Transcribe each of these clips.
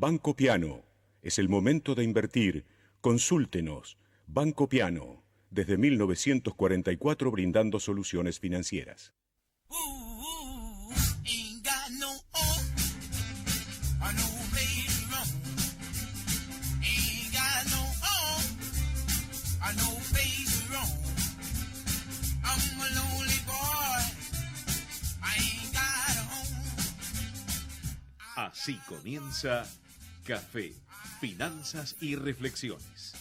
Banco Piano. Es el momento de invertir. Consúltenos. Banco Piano. Desde 1944 brindando soluciones financieras. Así comienza Café, Finanzas y Reflexiones,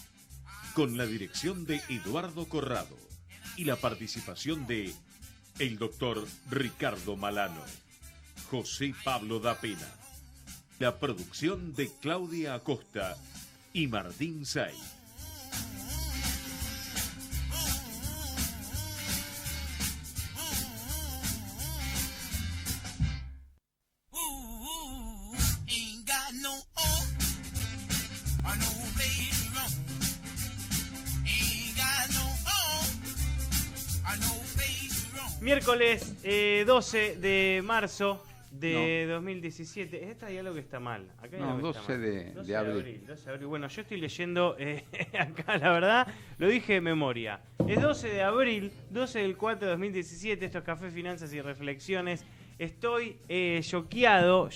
con la dirección de Eduardo Corrado y la participación de el doctor Ricardo Malano, José Pablo da Pena, la producción de Claudia Acosta y Martín Say. Miércoles 12 de marzo de 2017. Esta hay algo que está mal. Acá hay algo que 12 de abril. 12 de abril. Bueno, yo estoy leyendo acá, la verdad, lo dije de memoria. Es 12 de abril, 12 del 4 de 2017. Esto es Café, Finanzas y Reflexiones. Estoy choqueado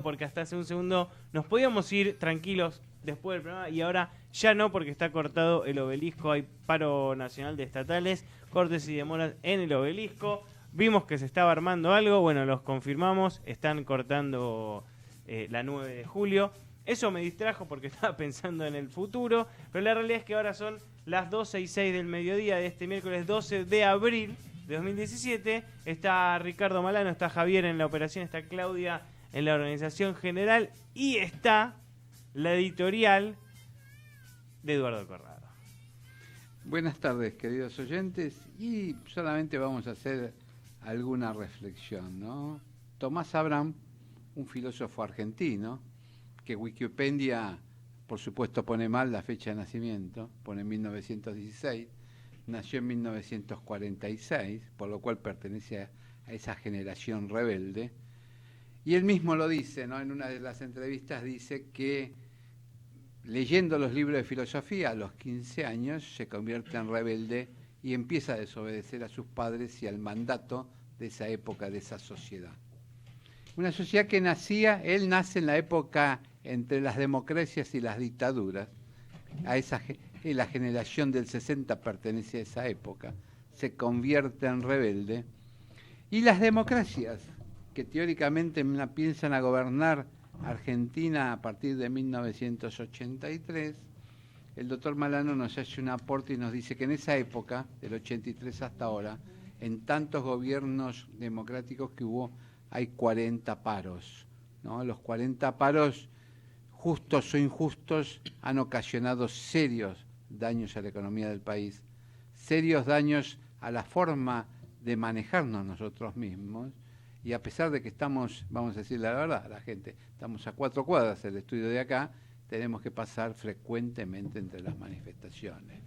porque hasta hace un segundo nos podíamos ir tranquilos después del programa y ahora ya no, porque está cortado el obelisco. Hay paro nacional de estatales, cortes y demoras en el obelisco. Vimos que se estaba armando algo, bueno, los confirmamos, están cortando la 9 de julio. Eso me distrajo porque estaba pensando en el futuro, pero la realidad es que ahora son las 12:06 del mediodía de este miércoles 12 de abril de 2017. Está Ricardo Malano, está Javier en la operación, está Claudia en la organización general y está la editorial de Eduardo Corrado. Buenas tardes, queridos oyentes, y solamente vamos a hacer alguna reflexión, ¿no? Tomás Abraham, un filósofo argentino, que Wikipedia, por supuesto, pone mal la fecha de nacimiento, pone 1916, nació en 1946, por lo cual pertenece a esa generación rebelde, y él mismo lo dice, ¿no? En una de las entrevistas dice que leyendo los libros de filosofía a los 15 años se convierte en rebelde y empieza a desobedecer a sus padres y al mandato de esa época, de esa sociedad. Una sociedad que él nace en la época entre las democracias y las dictaduras. La generación del 60 pertenece a esa época, se convierte en rebelde. Y las democracias, que teóricamente piensan a gobernar Argentina a partir de 1983, el doctor Malano nos hace un aporte y nos dice que en esa época, del 83 hasta ahora, en tantos gobiernos democráticos que hubo, hay 40 paros, ¿no? Los 40 paros, justos o injustos, han ocasionado serios daños a la economía del país, serios daños a la forma de manejarnos nosotros mismos. Y a pesar de que estamos, vamos a decir la verdad a la gente, estamos a 4 cuadras del estudio de acá, tenemos que pasar frecuentemente entre las manifestaciones.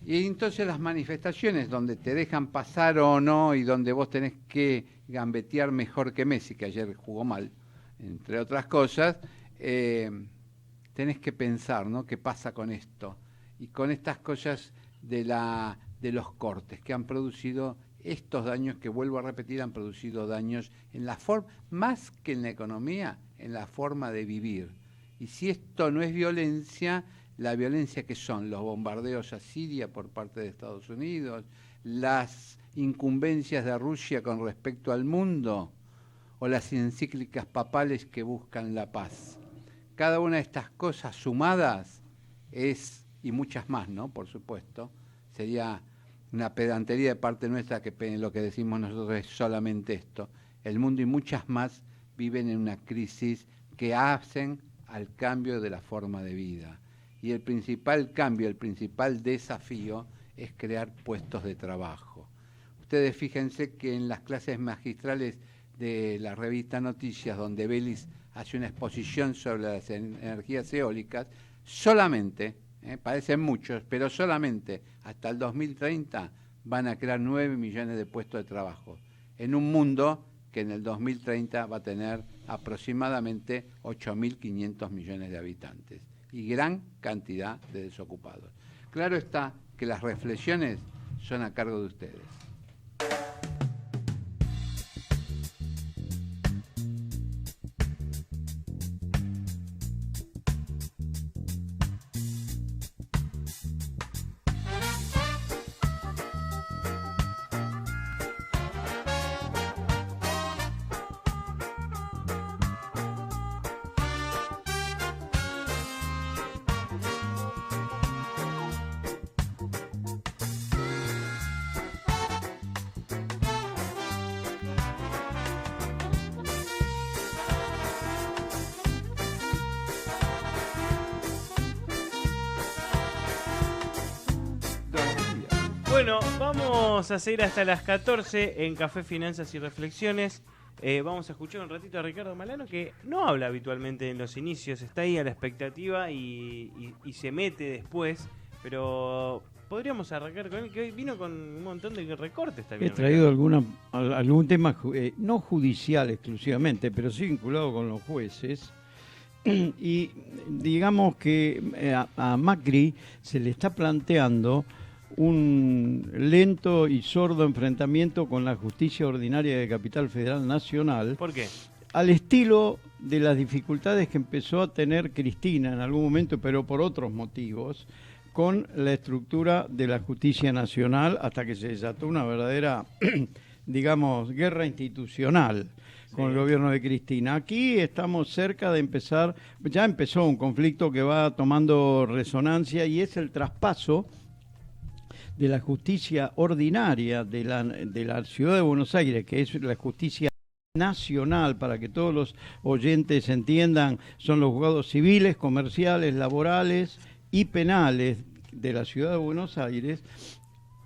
Y entonces las manifestaciones donde te dejan pasar o no y donde vos tenés que gambetear mejor que Messi, que ayer jugó mal, entre otras cosas, tenés que pensar, ¿no? ¿Qué pasa con esto? Y con estas cosas de los cortes que han producido estos daños, que vuelvo a repetir, han producido daños en la forma, más que en la economía, en la forma de vivir. Y si esto no es violencia, la violencia que son los bombardeos a Siria por parte de Estados Unidos, las incumbencias de Rusia con respecto al mundo, o las encíclicas papales que buscan la paz. Cada una de estas cosas sumadas es, y muchas más, ¿no? Por supuesto, sería una pedantería de parte nuestra que lo que decimos nosotros es solamente esto. El mundo y muchas más viven en una crisis que hacen al cambio de la forma de vida. Y el principal cambio, el principal desafío es crear puestos de trabajo. Ustedes fíjense que en las clases magistrales de la revista Noticias, donde Vélez hace una exposición sobre las energías eólicas, solamente, parecen muchos, pero solamente hasta el 2030 van a crear 9 millones de puestos de trabajo, en un mundo que en el 2030 va a tener aproximadamente 8.500 millones de habitantes y gran cantidad de desocupados. Claro está que las reflexiones son a cargo de ustedes. Bueno, vamos a seguir hasta las 14 en Café, Finanzas y Reflexiones. Vamos a escuchar un ratito a Ricardo Malano, que no habla habitualmente en los inicios, está ahí a la expectativa y se mete después, pero podríamos arrancar con él, que hoy vino con un montón de recortes también. He traído algún tema, no judicial exclusivamente, pero sí vinculado con los jueces. Y digamos que a Macri se le está planteando un lento y sordo enfrentamiento con la justicia ordinaria de Capital Federal Nacional. ¿Por qué? Al estilo de las dificultades que empezó a tener Cristina en algún momento, pero por otros motivos, con la estructura de la justicia nacional, hasta que se desató una verdadera, digamos, guerra institucional con el gobierno de Cristina. Aquí estamos cerca de empezar, ya empezó un conflicto que va tomando resonancia y es el traspaso de la justicia ordinaria de la Ciudad de Buenos Aires, que es la justicia nacional, para que todos los oyentes entiendan, son los juzgados civiles, comerciales, laborales y penales de la Ciudad de Buenos Aires,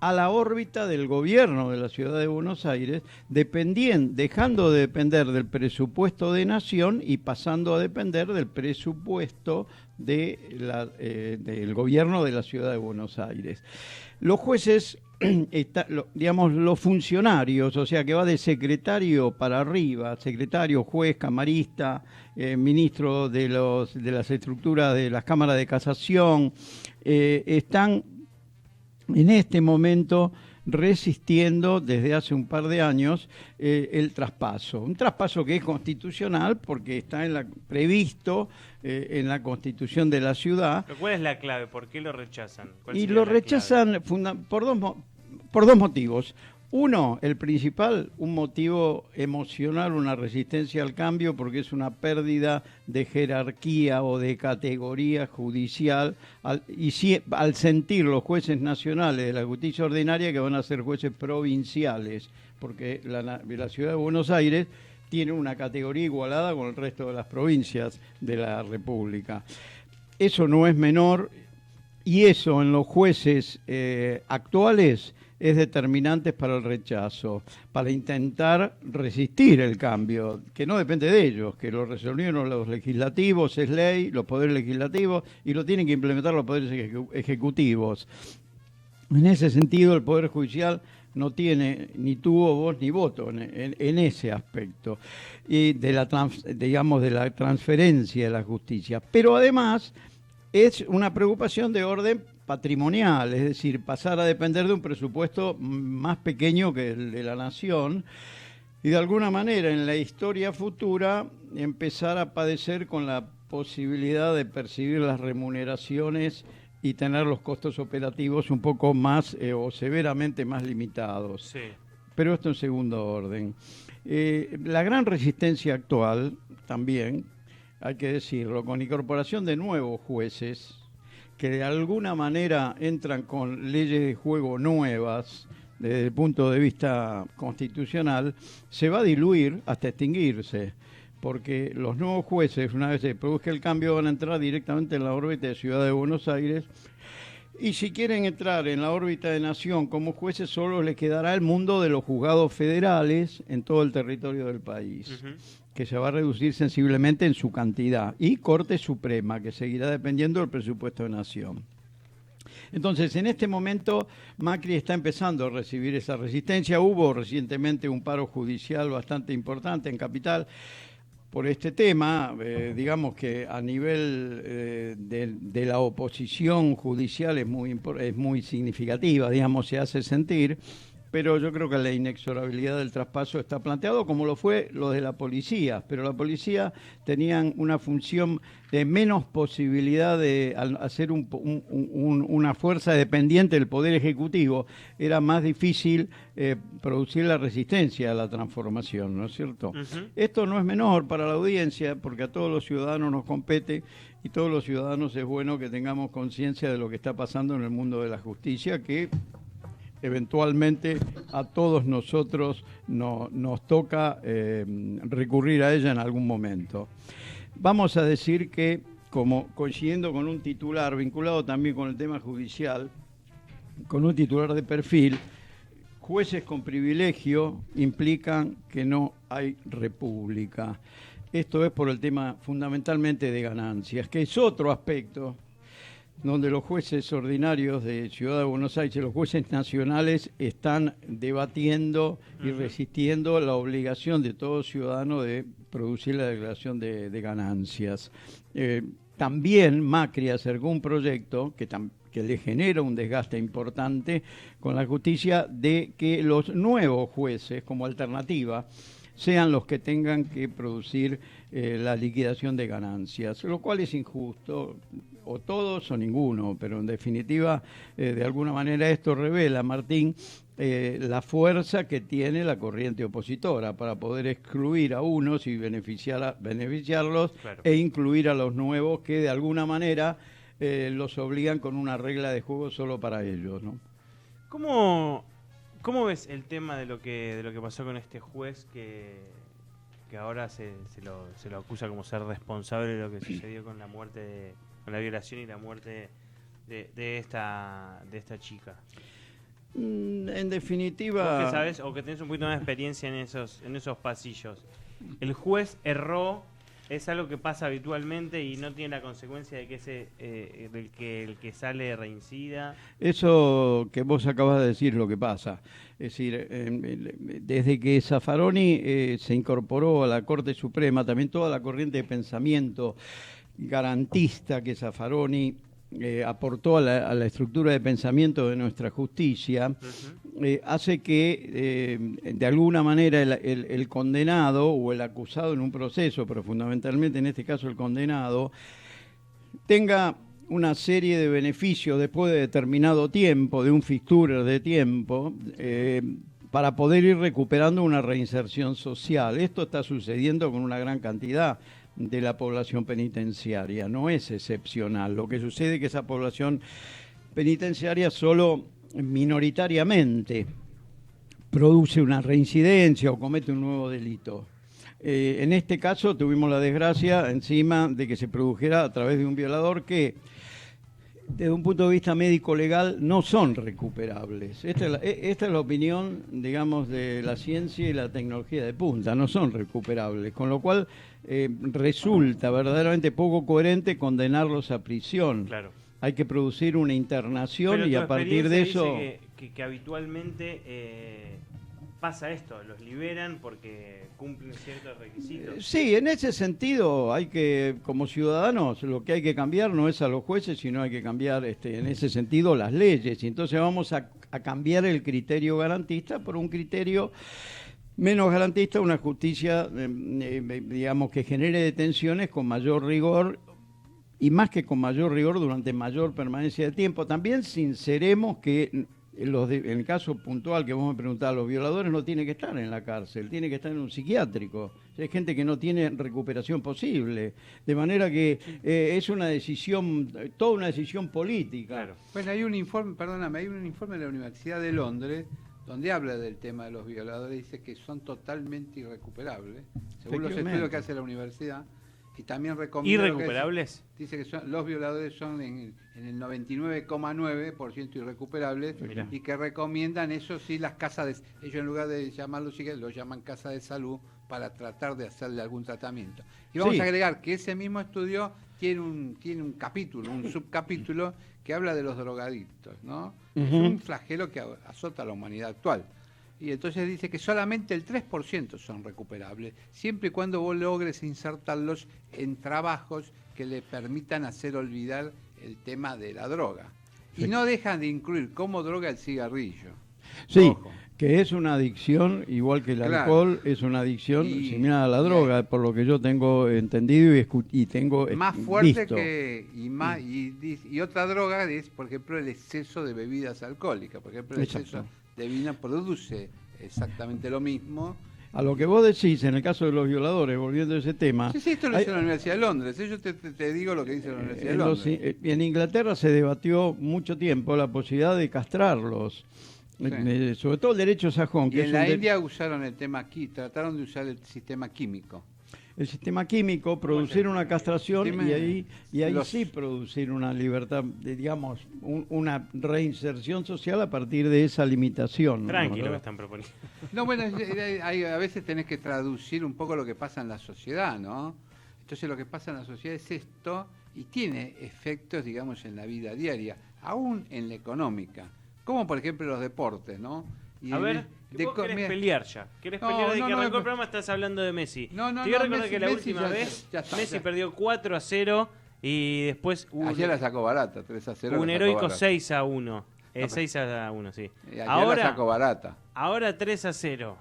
a la órbita del gobierno de la Ciudad de Buenos Aires, dejando de depender del presupuesto de Nación y pasando a depender del presupuesto del gobierno de la Ciudad de Buenos Aires. Los jueces, digamos, los funcionarios, o sea, que va de secretario para arriba, secretario, juez, camarista, ministro de las estructuras de las cámaras de casación, están en este momento resistiendo desde hace un par de años el traspaso. Un traspaso que es constitucional porque está previsto en la Constitución de la ciudad. ¿Pero cuál es la clave? ¿Por qué lo rechazan? Y lo rechazan por dos motivos. Uno, el principal, un motivo emocional, una resistencia al cambio, porque es una pérdida de jerarquía o de categoría judicial, al sentir los jueces nacionales de la justicia ordinaria que van a ser jueces provinciales, porque la Ciudad de Buenos Aires tiene una categoría igualada con el resto de las provincias de la República. Eso no es menor, y eso en los jueces actuales es determinante para el rechazo, para intentar resistir el cambio, que no depende de ellos, que lo resolvieron los legislativos, es ley, los poderes legislativos, y lo tienen que implementar los poderes ejecutivos. En ese sentido, el Poder Judicial no tiene ni tuvo voz ni voto en ese aspecto, y de la transferencia de la justicia. Pero además es una preocupación de orden patrimonial, es decir, pasar a depender de un presupuesto más pequeño que el de la nación y de alguna manera en la historia futura empezar a padecer con la posibilidad de percibir las remuneraciones y tener los costos operativos un poco más o severamente más limitados. Sí. Pero esto en segundo orden. La gran resistencia actual, también, hay que decirlo, con incorporación de nuevos jueces, que de alguna manera entran con leyes de juego nuevas desde el punto de vista constitucional, se va a diluir hasta extinguirse, porque los nuevos jueces, una vez se produzca el cambio, van a entrar directamente en la órbita de Ciudad de Buenos Aires, y si quieren entrar en la órbita de Nación como jueces, solo les quedará el mundo de los juzgados federales en todo el territorio del país. Uh-huh. Que se va a reducir sensiblemente en su cantidad, y Corte Suprema, que seguirá dependiendo del presupuesto de Nación. Entonces, en este momento, Macri está empezando a recibir esa resistencia. Hubo recientemente un paro judicial bastante importante en Capital. por este tema. Digamos que a nivel de la oposición judicial es muy significativa, digamos, se hace sentir, pero yo creo que la inexorabilidad del traspaso está planteado, como lo fue lo de la policía, pero la policía tenían una función de menos posibilidad de hacer una fuerza dependiente del Poder Ejecutivo. Era más difícil producir la resistencia a la transformación, ¿no es cierto? Esto no es menor para la audiencia, porque a todos los ciudadanos nos compete, y todos los ciudadanos es bueno que tengamos conciencia de lo que está pasando en el mundo de la justicia, que eventualmente a todos nosotros nos toca recurrir a ella en algún momento. Vamos a decir que, como coincidiendo con un titular vinculado también con el tema judicial, con un titular de perfil, jueces con privilegio implican que no hay república. Esto es por el tema fundamentalmente de ganancias, que es otro aspecto donde los jueces ordinarios de Ciudad de Buenos Aires y los jueces nacionales están debatiendo y resistiendo la obligación de todo ciudadano de producir la declaración de ganancias. También Macri acercó un proyecto que le genera un desgaste importante con la justicia, de que los nuevos jueces, como alternativa, sean los que tengan que producir la liquidación de ganancias, lo cual es injusto, o todos o ninguno, pero en definitiva, de alguna manera esto revela, Martín, la fuerza que tiene la corriente opositora para poder excluir a unos y beneficiarlos, claro, e incluir a los nuevos que de alguna manera los obligan con una regla de juego solo para ellos, ¿no? ¿Cómo ves el tema de lo que pasó con este juez que ahora se lo acusa como ser responsable de lo que sucedió con la muerte, con la violación y la muerte de esta chica? En definitiva, vos que sabés o que tenés un poquito más de experiencia en esos pasillos, ¿el juez erró? ¿Es algo que pasa habitualmente y no tiene la consecuencia de que el que sale reincida? Eso que vos acabas de decir es lo que pasa. Es decir, desde que Zaffaroni se incorporó a la Corte Suprema, también toda la corriente de pensamiento garantista que Zaffaroni aportó a la estructura de pensamiento de nuestra justicia, hace que de alguna manera el condenado o el acusado en un proceso, pero fundamentalmente en este caso el condenado, tenga una serie de beneficios después de determinado tiempo, de un fixture de tiempo, para poder ir recuperando una reinserción social. Esto está sucediendo con una gran cantidad de la población penitenciaria, no es excepcional. Lo que sucede es que esa población penitenciaria solo minoritariamente produce una reincidencia o comete un nuevo delito. En este caso tuvimos la desgracia encima de que se produjera a través de un violador que, desde un punto de vista médico-legal, no son recuperables. Esta es la opinión, digamos, de la ciencia y la tecnología de punta, no son recuperables, con lo cual resulta verdaderamente poco coherente condenarlos a prisión. Claro. Hay que producir una internación y a partir de eso... Dice que habitualmente pasa esto, los liberan porque cumplen ciertos requisitos. Sí, en ese sentido hay que, como ciudadanos, lo que hay que cambiar no es a los jueces, sino hay que cambiar en ese sentido las leyes. Y entonces vamos a cambiar el criterio garantista por un criterio menos garantista, una justicia, digamos, que genere detenciones con mayor rigor, y más que con mayor rigor, durante mayor permanencia de tiempo. También sinceremos que en el caso puntual que vos me preguntabas, los violadores no tienen que estar en la cárcel, tienen que estar en un psiquiátrico. Hay gente que no tiene recuperación posible, de manera que es una decisión, toda una decisión política. Claro. Bueno, hay un informe de la Universidad de Londres donde habla del tema de los violadores, dice que son totalmente irrecuperables, según los estudios que hace la universidad. Y también recomienda... ¿Irrecuperables? Dice que los violadores son en el 99,9% irrecuperables. Mirá. Y que recomiendan, eso sí, las casas de... Ellos en lugar de llamarlo psiquiátrico, lo llaman casa de salud para tratar de hacerle algún tratamiento. Y vamos a agregar que ese mismo estudio tiene un capítulo, un subcapítulo que habla de los drogadictos, ¿no? Es un flagelo que azota a la humanidad actual. Y entonces dice que solamente el 3% son recuperables, siempre y cuando vos logres insertarlos en trabajos que le permitan hacer olvidar el tema de la droga. Y no dejan de incluir como droga el cigarrillo. Sí, Ojo. que es una adicción, igual que el Claro. alcohol, es una adicción Y- similar a la y droga, por lo que yo tengo entendido y tengo Más fuerte visto. y otra droga es, por ejemplo, el exceso de bebidas alcohólicas. Por ejemplo, el Exacto. exceso de vino produce exactamente lo mismo. A lo que vos decís, en el caso de los violadores, volviendo a ese tema, Sí, esto lo hay- hizo la Universidad de Londres. Yo te digo lo que dice la Universidad de en, Londres. en Inglaterra se debatió mucho tiempo la posibilidad de castrarlos, Sí. sobre todo el derecho sajón, Y que en es la un de- India usaron el tema aquí, trataron de usar el sistema químico. el sistema químico, producir una castración Dime, y ahí los- sí producir una libertad, digamos, una reinserción social a partir de esa limitación. ¿no? Tranquilo ¿verdad? que están proponiendo. No, bueno, a veces tenés que traducir un poco lo que pasa en la sociedad, ¿no? Entonces lo que pasa en la sociedad es esto y tiene efectos, digamos, en la vida diaria, aún en la económica, como por ejemplo los deportes, ¿no? Y A en- ver, vos querés mira, pelear ya. ¿Querés No, pelear desde no, que no, arrancó el no. programa? Estás hablando de Messi. No, no, Te voy a no, recordar Messi- que la Messi última ya- vez ya está, Messi ya. perdió 4-0 y después Ayer la sacó barata, 3-0. un la sacó heroico barata. 6-1. pero- 6-1, sí. Ayer la sacó barata. Ahora 3-0.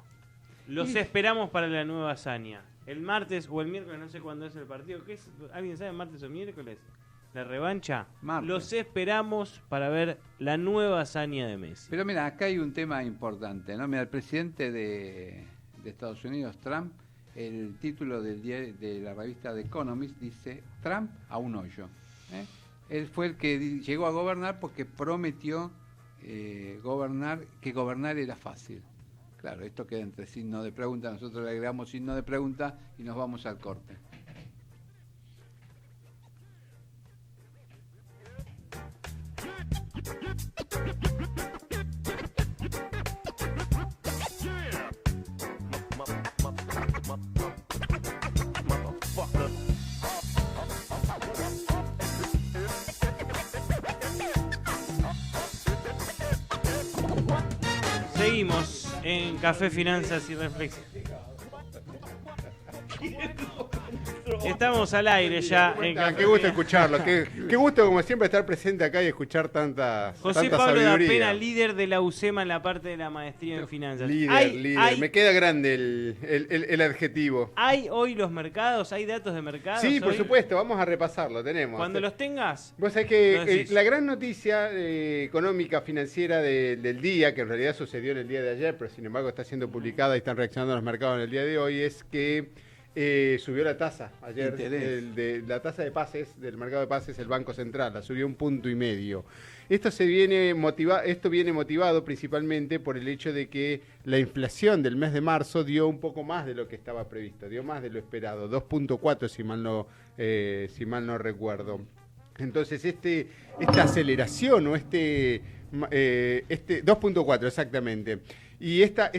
Los Y- esperamos para la nueva hazaña. El martes o el miércoles, no sé cuándo es el partido. ¿Qué es? ¿Alguien sabe, martes o miércoles? ¿La revancha? Martes. Los esperamos para ver la nueva hazaña de Messi. Pero mira, acá hay un tema importante, ¿no? Mira, el presidente de Estados Unidos, Trump, el título de la revista The Economist dice Trump a un hoyo. ¿eh? Él fue el que llegó a gobernar porque prometió que gobernar era fácil. Claro, esto queda entre signo de pregunta, nosotros le agregamos signo de pregunta y nos vamos al corte. Seguimos en Café, Finanzas y Reflexión. Estamos al aire ya en Café Qué gusto Finanzas. escucharlo, qué gusto como siempre estar presente acá y escuchar tanta José tanta Pablo sabiduría. Dapena, líder de la UCEMA en la parte de la maestría en finanzas. Líder. Me queda grande el adjetivo. ¿Hay hoy los mercados? ¿Hay datos de mercados? Sí, por hoy? supuesto, vamos a repasarlo, tenemos. Cuando los tengas, Vos sabés lo que decís. la gran noticia económica, financiera del día, que en realidad sucedió en el día de ayer, pero sin embargo está siendo publicada y están reaccionando los mercados en el día de hoy, es que subió la tasa ayer, Interés. la tasa de pases del mercado de pases, el Banco Central, la subió 1,5 puntos. Esto viene motivado principalmente por el hecho de que la inflación del mes de marzo dio un poco más de lo que estaba previsto, dio más de lo esperado, 2,4 si mal no recuerdo. Entonces esta aceleración o 2,4 exactamente. Y esta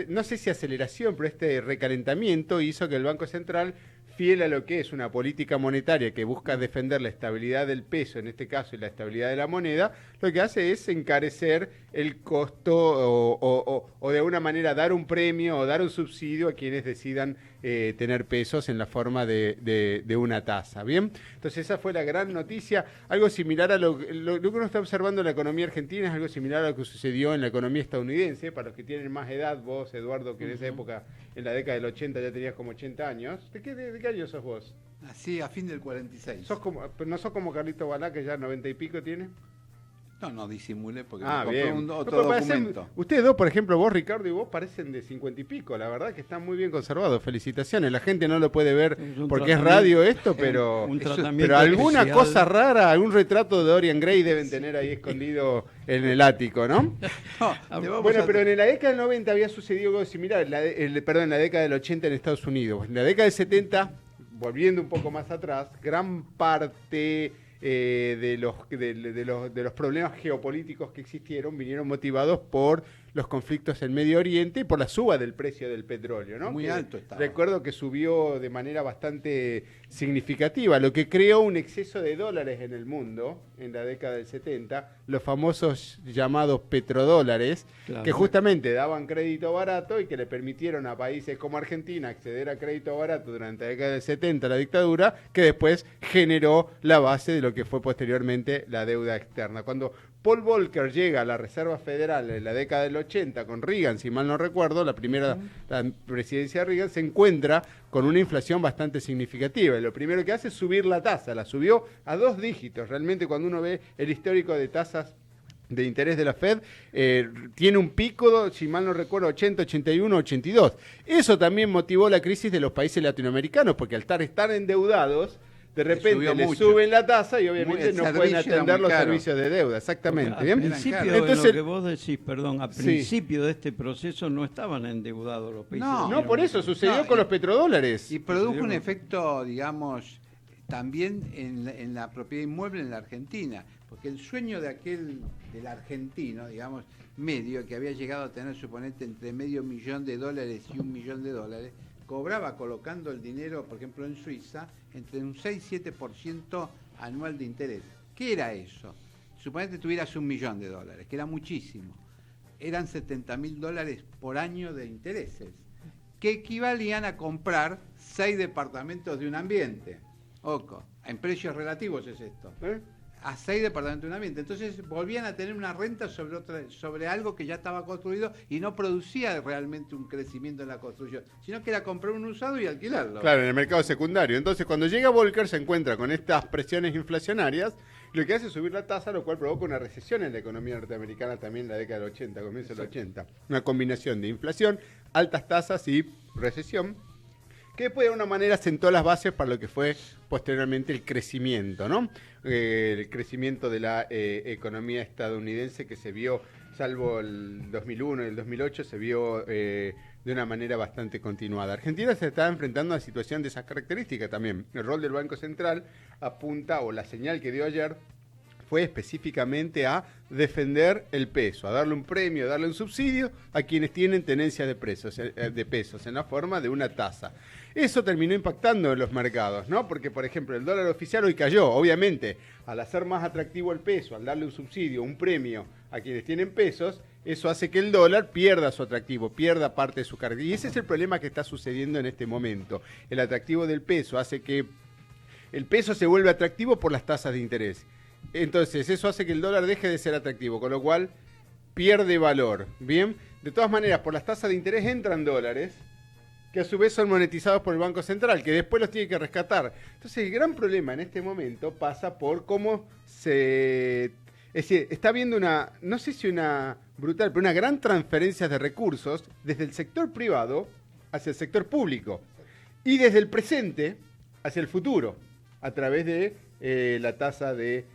no sé si aceleración, pero este recalentamiento hizo que el Banco Central, fiel a lo que es una política monetaria que busca defender la estabilidad del peso, en este caso, y la estabilidad de la moneda, lo que hace es encarecer el costo o de alguna manera dar un premio o dar un subsidio a quienes decidan tener pesos en la forma de una tasa. ¿Bien? Entonces esa fue la gran noticia. Algo similar a lo que uno está observando en la economía argentina es algo similar a lo que sucedió en la economía estadounidense. Para los que tienen más edad, vos, Eduardo, que en esa época, en la década del 80, ya tenías como 80 años. ¿De qué año sos vos? Así, a fin del 46. ¿No sos como Carlito Balá, que ya 90 y pico tiene? No disimulé porque Ah, me compré bien. otro documento. Ustedes dos, por ejemplo, vos, Ricardo, y vos parecen de 50 y pico. La verdad que están muy bien conservados. Felicitaciones. La gente no lo puede ver Es un porque es tratamiento- radio esto, pero, un tratamiento pero alguna especial. cosa rara, algún retrato de Dorian Gray deben tener ahí escondido en el ático, ¿no? No, te vamos Bueno, a- pero en la década del 90 había sucedido algo similar. En la década del 80 en Estados Unidos. En la década del 70, volviendo un poco más atrás, gran parte de los problemas geopolíticos que existieron vinieron motivados por los conflictos en Medio Oriente y por la suba del precio del petróleo, ¿no? Muy Que alto estaba. Recuerdo que subió de manera bastante significativa, lo que creó un exceso de dólares en el mundo en la década del 70, los famosos llamados petrodólares, Claro. que justamente daban crédito barato y que le permitieron a países como Argentina acceder a crédito barato durante la década del 70, la dictadura, que después generó la base de lo que fue posteriormente la deuda externa. Cuando Paul Volcker llega a la Reserva Federal en la década del 80 con Reagan, si mal no recuerdo, la presidencia de Reagan, se encuentra con una inflación bastante significativa. Y lo primero que hace es subir la tasa, la subió a 2 dígitos. Realmente cuando uno ve el histórico de tasas de interés de la Fed, tiene un pico, si mal no recuerdo, 80, 81, 82. Eso también motivó la crisis de los países latinoamericanos, porque al estar endeudados, de repente le suben la tasa y obviamente no pueden atender los servicios de deuda. Exactamente. Porque ¿bien? al principio, Entonces, lo que vos decís, perdón, al Sí. principio de este proceso no estaban endeudados los países. no, por eso sucedió No, con los petrodólares. Y produjo un efecto, digamos, también en la propiedad inmueble en la Argentina, porque el sueño del argentino, digamos, medio, que había llegado a tener, suponete, entre $500,000 y $1.000.000, cobraba colocando el dinero, por ejemplo, en Suiza, entre un 6-7% anual de interés. ¿Qué era eso? Suponete tuvieras $1.000.000, que era muchísimo. Eran $70.000 por año de intereses, que equivalían a comprar 6 departamentos de un ambiente. Oco, en precios relativos es esto. A 6 departamentos de un ambiente. Entonces volvían a tener una renta sobre algo que ya estaba construido y no producía realmente un crecimiento en la construcción, sino que era comprar un usado y alquilarlo. Claro, en el mercado secundario. Entonces, cuando llega Volcker se encuentra con estas presiones inflacionarias, lo que hace es subir la tasa, lo cual provoca una recesión en la economía norteamericana también en la década del 80, comienzo del 80. Una combinación de inflación, altas tasas y recesión, que después de alguna manera sentó las bases para lo que fue posteriormente el crecimiento, ¿no? El crecimiento de la economía estadounidense que se vio, salvo el 2001 y el 2008, se vio de una manera bastante continuada. Argentina se está enfrentando a una situación de esas características también. El rol del Banco Central apunta, o la señal que dio ayer, fue específicamente a defender el peso, a darle un premio, a darle un subsidio a quienes tienen tenencias de pesos en la forma de una tasa. Eso terminó impactando en los mercados, ¿no? Porque, por ejemplo, el dólar oficial hoy cayó. Obviamente, al hacer más atractivo el peso, al darle un subsidio, un premio a quienes tienen pesos, eso hace que el dólar pierda su atractivo, pierda parte de su carga. Y ese es el problema que está sucediendo en este momento. El atractivo del peso hace que el peso se vuelva atractivo por las tasas de interés. Entonces, eso hace que el dólar deje de ser atractivo, con lo cual pierde valor. Bien, de todas maneras, por las tasas de interés entran dólares, que a su vez son monetizados por el Banco Central, que después los tiene que rescatar. Entonces, el gran problema en este momento pasa por cómo se... Es decir, está habiendo una, no sé si una brutal, pero una gran transferencia de recursos desde el sector privado hacia el sector público y desde el presente hacia el futuro, a través de la tasa de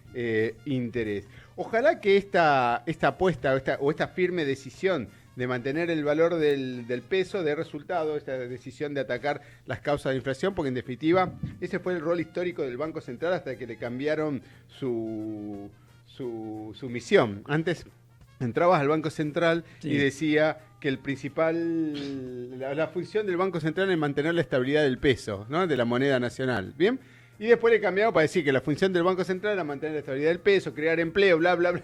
interés. Ojalá que esta apuesta o esta firme decisión de mantener el valor del peso dé resultado, esta decisión de atacar las causas de inflación, porque en definitiva ese fue el rol histórico del Banco Central hasta que le cambiaron su misión. Antes entrabas al Banco Central y decía que la función del Banco Central es mantener la estabilidad del peso, ¿no? De la moneda nacional. ¿Bien? Y después le cambiaron para decir que la función del Banco Central era mantener la estabilidad del peso, crear empleo, bla, bla, bla,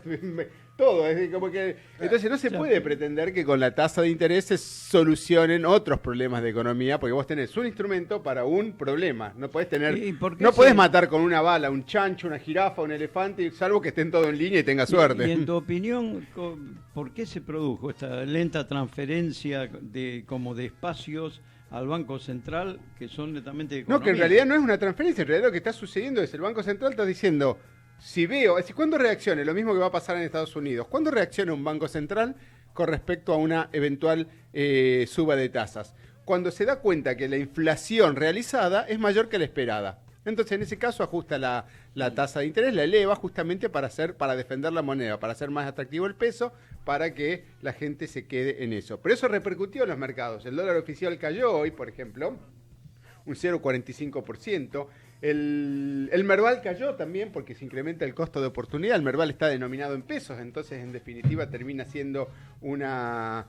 todo. Es como que, entonces no se puede pretender que con la tasa de interés se solucionen otros problemas de economía, porque vos tenés un instrumento para un problema. No podés tener, no podés matar con una bala un chancho, una jirafa, un elefante, salvo que estén todos en línea y tenga suerte. Y en tu opinión, ¿por qué se produjo esta lenta transferencia como de espacios al Banco Central, que son netamente de economía? No, que en realidad no es una transferencia, en realidad lo que está sucediendo es el Banco Central está diciendo, si veo, es decir, ¿cuándo reaccione? Lo mismo que va a pasar en Estados Unidos. ¿Cuándo reacciona un Banco Central con respecto a una eventual suba de tasas? Cuando se da cuenta que la inflación realizada es mayor que la esperada. Entonces, en ese caso, ajusta la tasa de interés, la eleva justamente para defender la moneda, para hacer más atractivo el peso, para que la gente se quede en eso. Pero eso repercutió en los mercados. El dólar oficial cayó hoy, por ejemplo, un 0,45%. El Merval cayó también porque se incrementa el costo de oportunidad. El Merval está denominado en pesos, entonces en definitiva termina siendo una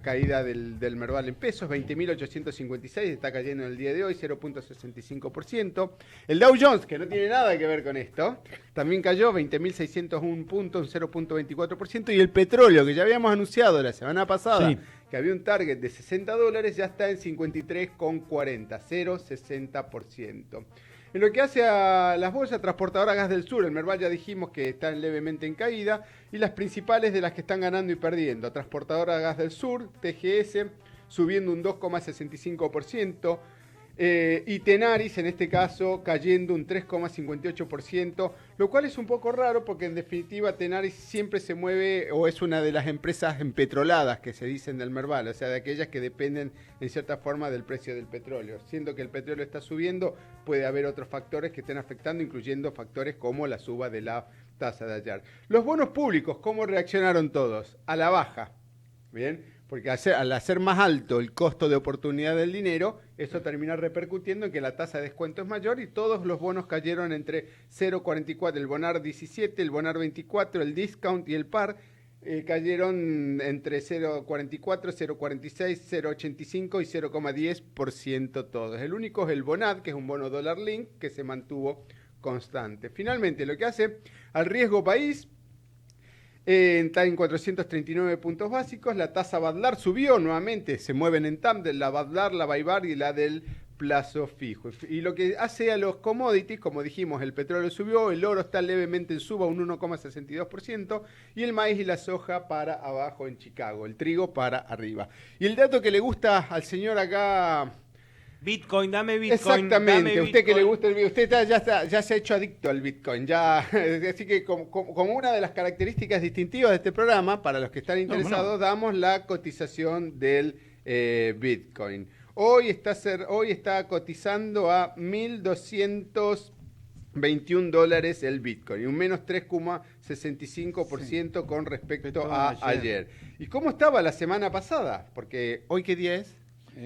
caída del Merval en pesos. 20.856 está cayendo en el día de hoy, 0.65%. El Dow Jones, que no tiene nada que ver con esto, también cayó 20.601 puntos, un 0.24%. Y el petróleo, que ya habíamos anunciado la semana pasada, Sí, que había un target de $60, ya está en 53,40, 0,60%. En lo que hace a las bolsas transportadoras Gas del Sur, el Merval ya dijimos que están levemente en caída, y las principales de las que están ganando y perdiendo: Transportadora Gas del Sur, TGS, subiendo un 2,65%, y Tenaris, en este caso, cayendo un 3,58%, lo cual es un poco raro porque en definitiva Tenaris siempre se mueve, o es una de las empresas empetroladas que se dicen del Merval, o sea, de aquellas que dependen en cierta forma del precio del petróleo. Siendo que el petróleo está subiendo, puede haber otros factores que estén afectando, incluyendo factores como la suba de la tasa de ayer. Los bonos públicos, ¿cómo reaccionaron todos? A la baja, ¿bien? Porque al hacer más alto el costo de oportunidad del dinero, eso termina repercutiendo en que la tasa de descuento es mayor, y todos los bonos cayeron entre 0,44, el Bonar 17, el Bonar 24, el Discount y el Par, cayeron entre 0,44, 0,46, 0,85 y 0,10% todos. El único es el Bonad, que es un bono dólar link, que se mantuvo constante. Finalmente, lo que hace al riesgo país, está en 439 puntos básicos. La tasa Badlar subió nuevamente, se mueven en tándem la Badlar, la Baibar y la del plazo fijo. Y lo que hace a los commodities, como dijimos, el petróleo subió, el oro está levemente en suba, un 1,62%, y el maíz y la soja para abajo en Chicago, el trigo para arriba. Y el dato que le gusta al señor acá... Bitcoin, dame Bitcoin. Exactamente, dame usted Bitcoin. que le gusta el Bitcoin, ya se ha hecho adicto al Bitcoin, ya, así que como una de las características distintivas de este programa, para los que están interesados, damos la cotización del Bitcoin. Hoy está cotizando a $1.221 el Bitcoin, un menos 3,65% con respecto a ayer. ¿Y cómo estaba la semana pasada? Porque hoy, ¿qué día es?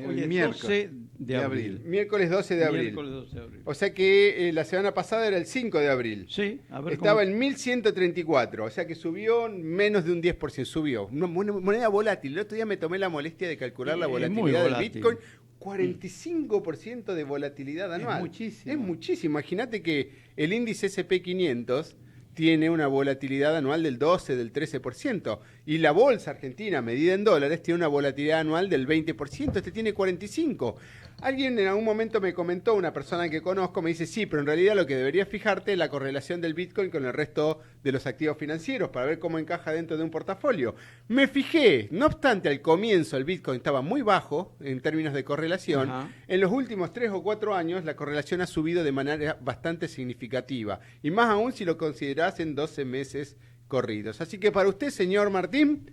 hoy es miércoles 12 de abril. Miércoles 12 de abril. Miércoles 12 de abril. O sea que la semana pasada era el 5 de abril. Sí, a ver Estaba cómo... en 1134, o sea que subió menos de un 10%, subió. Una moneda volátil. El otro día me tomé la molestia de calcular la Es muy volatilidad del volátil. Bitcoin. 45% de volatilidad anual. Es muchísimo. Es muchísimo. Imagínate que el índice S&P 500 tiene una volatilidad anual del 12, del 13%. Y la bolsa argentina, medida en dólares, tiene una volatilidad anual del 20%. Este tiene 45%. Alguien en algún momento me comentó, una persona que conozco, me dice, sí, pero en realidad lo que deberías fijarte es la correlación del Bitcoin con el resto de los activos financieros para ver cómo encaja dentro de un portafolio. Me fijé, no obstante, al comienzo el Bitcoin estaba muy bajo en términos de correlación. Ajá. En los últimos 3 o 4 años la correlación ha subido de manera bastante significativa. Y más aún si lo considerás en 12 meses corridos. Así que para usted, señor Martín,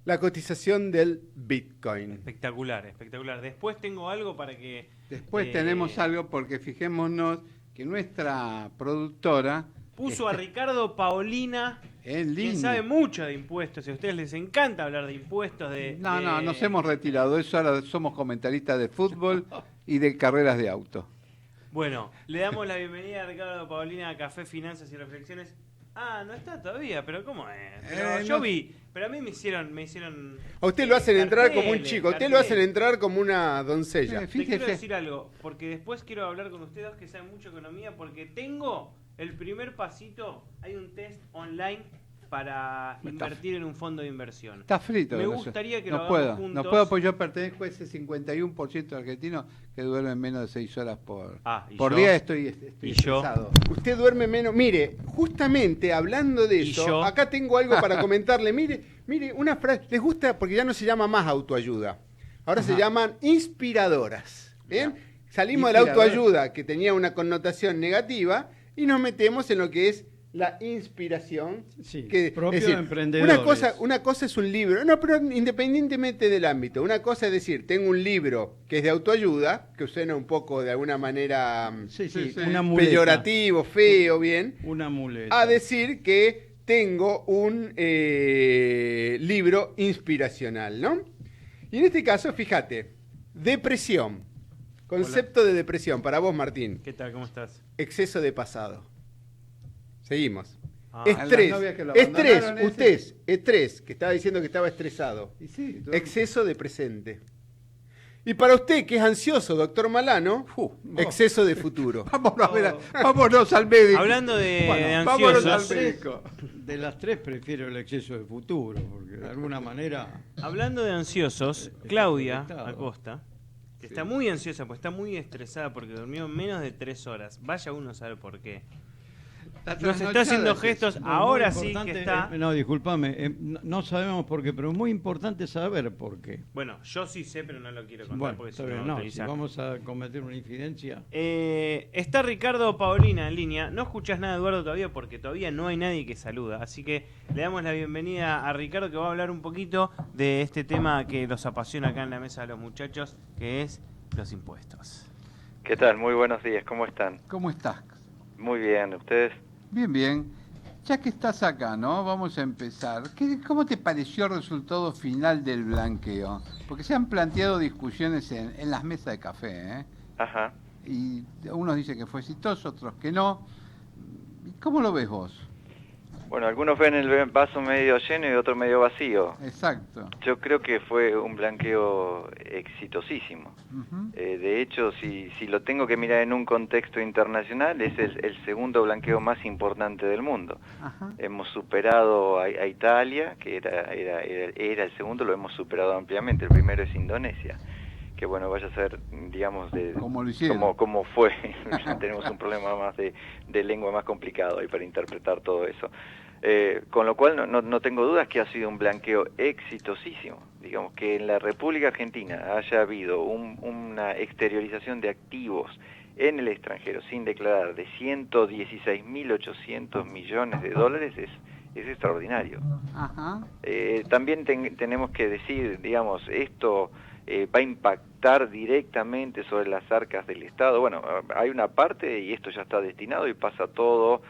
la cotización del Bitcoin. Espectacular, espectacular. Después tengo algo para que... Después tenemos algo, porque fijémonos que nuestra productora Puso a Ricardo Paolina, en quien línea. sabe mucho de impuestos. Y a ustedes les encanta hablar de impuestos. No, nos hemos retirado. Eso ahora somos comentaristas de fútbol y de carreras de auto. Bueno, le damos la bienvenida a Ricardo Paolina a Café, Finanzas y Reflexiones. Ah, no está todavía, pero ¿cómo es? Pero yo no. vi, pero a mí me hicieron A usted lo hacen entrar como un carteles, chico, a usted lo hacen entrar como una doncella. Te quiero Fíjese. decir algo, porque después quiero hablar con ustedes dos que saben mucho de economía, porque tengo el primer pasito, hay un test online para invertir en un fondo de inversión. Está frito. Me no gustaría que lo no hagamos puedo, juntos. No puedo, porque yo pertenezco a ese 51% de argentinos que duermen menos de 6 horas por ¿y día. yo? Estoy ¿Y yo? estresado. Usted duerme menos. Mire, justamente hablando de ¿Y eso, yo? acá tengo algo para comentarle. Mire, una frase, les gusta porque ya no se llama más autoayuda. Ahora se llaman inspiradoras. ¿Bien? Salimos de la Inspirador. autoayuda, que tenía una connotación negativa, y nos metemos en lo que es la inspiración. Sí, que, propio es decir, de emprendedores. una cosa es un libro, no, pero independientemente del ámbito, una cosa es decir, tengo un libro que es de autoayuda, que suena un poco de alguna manera Sí, Sí, sí. una muleta. peyorativo, feo, bien, Una muleta. a decir que tengo un libro inspiracional, ¿no? Y en este caso, fíjate, depresión. Concepto de depresión, para vos, Martín. ¿Qué tal? ¿Cómo estás? Exceso de pasado. Seguimos. Ah, Estrés, las novias que lo estrés, abandonaron, estrés, que estaba diciendo que estaba estresado. Y sí, Exceso de presente. Y para usted, que es ansioso, doctor Malano, exceso de futuro. vámonos al médico. hablando de Vámonos al ansiosos, médico. De las tres prefiero el exceso de futuro, porque de alguna manera... hablando de ansiosos, Claudia Estado. Acosta, que está muy ansiosa, pues está muy estresada porque durmió menos de 3 horas. Vaya uno a saber por qué. Nos está haciendo gestos, No, ahora muy sí que importante, está... no, discúlpame, no sabemos por qué, pero es muy importante saber por qué. Bueno, yo sí sé, pero no lo quiero contar Bueno, porque está si bien, no, no, si autoriza. vamos a cometer una infidencia... Está Ricardo Paolina en línea. No escuchás nada, Eduardo, todavía porque todavía no hay nadie que saluda. Así que le damos la bienvenida a Ricardo, que va a hablar un poquito de este tema que los apasiona acá en la mesa de los muchachos, que es los impuestos. ¿Qué tal? Muy buenos días, ¿cómo están? ¿Cómo estás? Muy bien, ¿ustedes? Bien, bien. Ya que estás acá, ¿no? Vamos a empezar. ¿Cómo te pareció el resultado final del blanqueo? Porque se han planteado discusiones en las mesas de café, ¿eh? Ajá. Y unos dicen que fue exitoso, otros que no. ¿Cómo lo ves vos? Bueno, algunos ven el vaso medio lleno y otros medio vacío. Exacto. Yo creo que fue un blanqueo exitosísimo. Ujú. De hecho, si lo tengo que mirar en un contexto internacional, es el segundo blanqueo más importante del mundo. Ajá. Hemos superado a Italia, que era el segundo, lo hemos superado ampliamente. El primero es Indonesia. Que bueno, vaya a ser, digamos, Como lo hicieron. como fue. Tenemos un problema más de lengua más complicado ahí para interpretar todo eso. Con lo cual no tengo dudas que ha sido un blanqueo exitosísimo. Digamos que en la República Argentina haya habido una exteriorización de activos en el extranjero sin declarar de 116.800 millones de dólares es extraordinario. Ajá. También tenemos que decir, digamos, esto va a impactar directamente sobre las arcas del Estado. Bueno, hay una parte y esto ya está destinado y pasa todo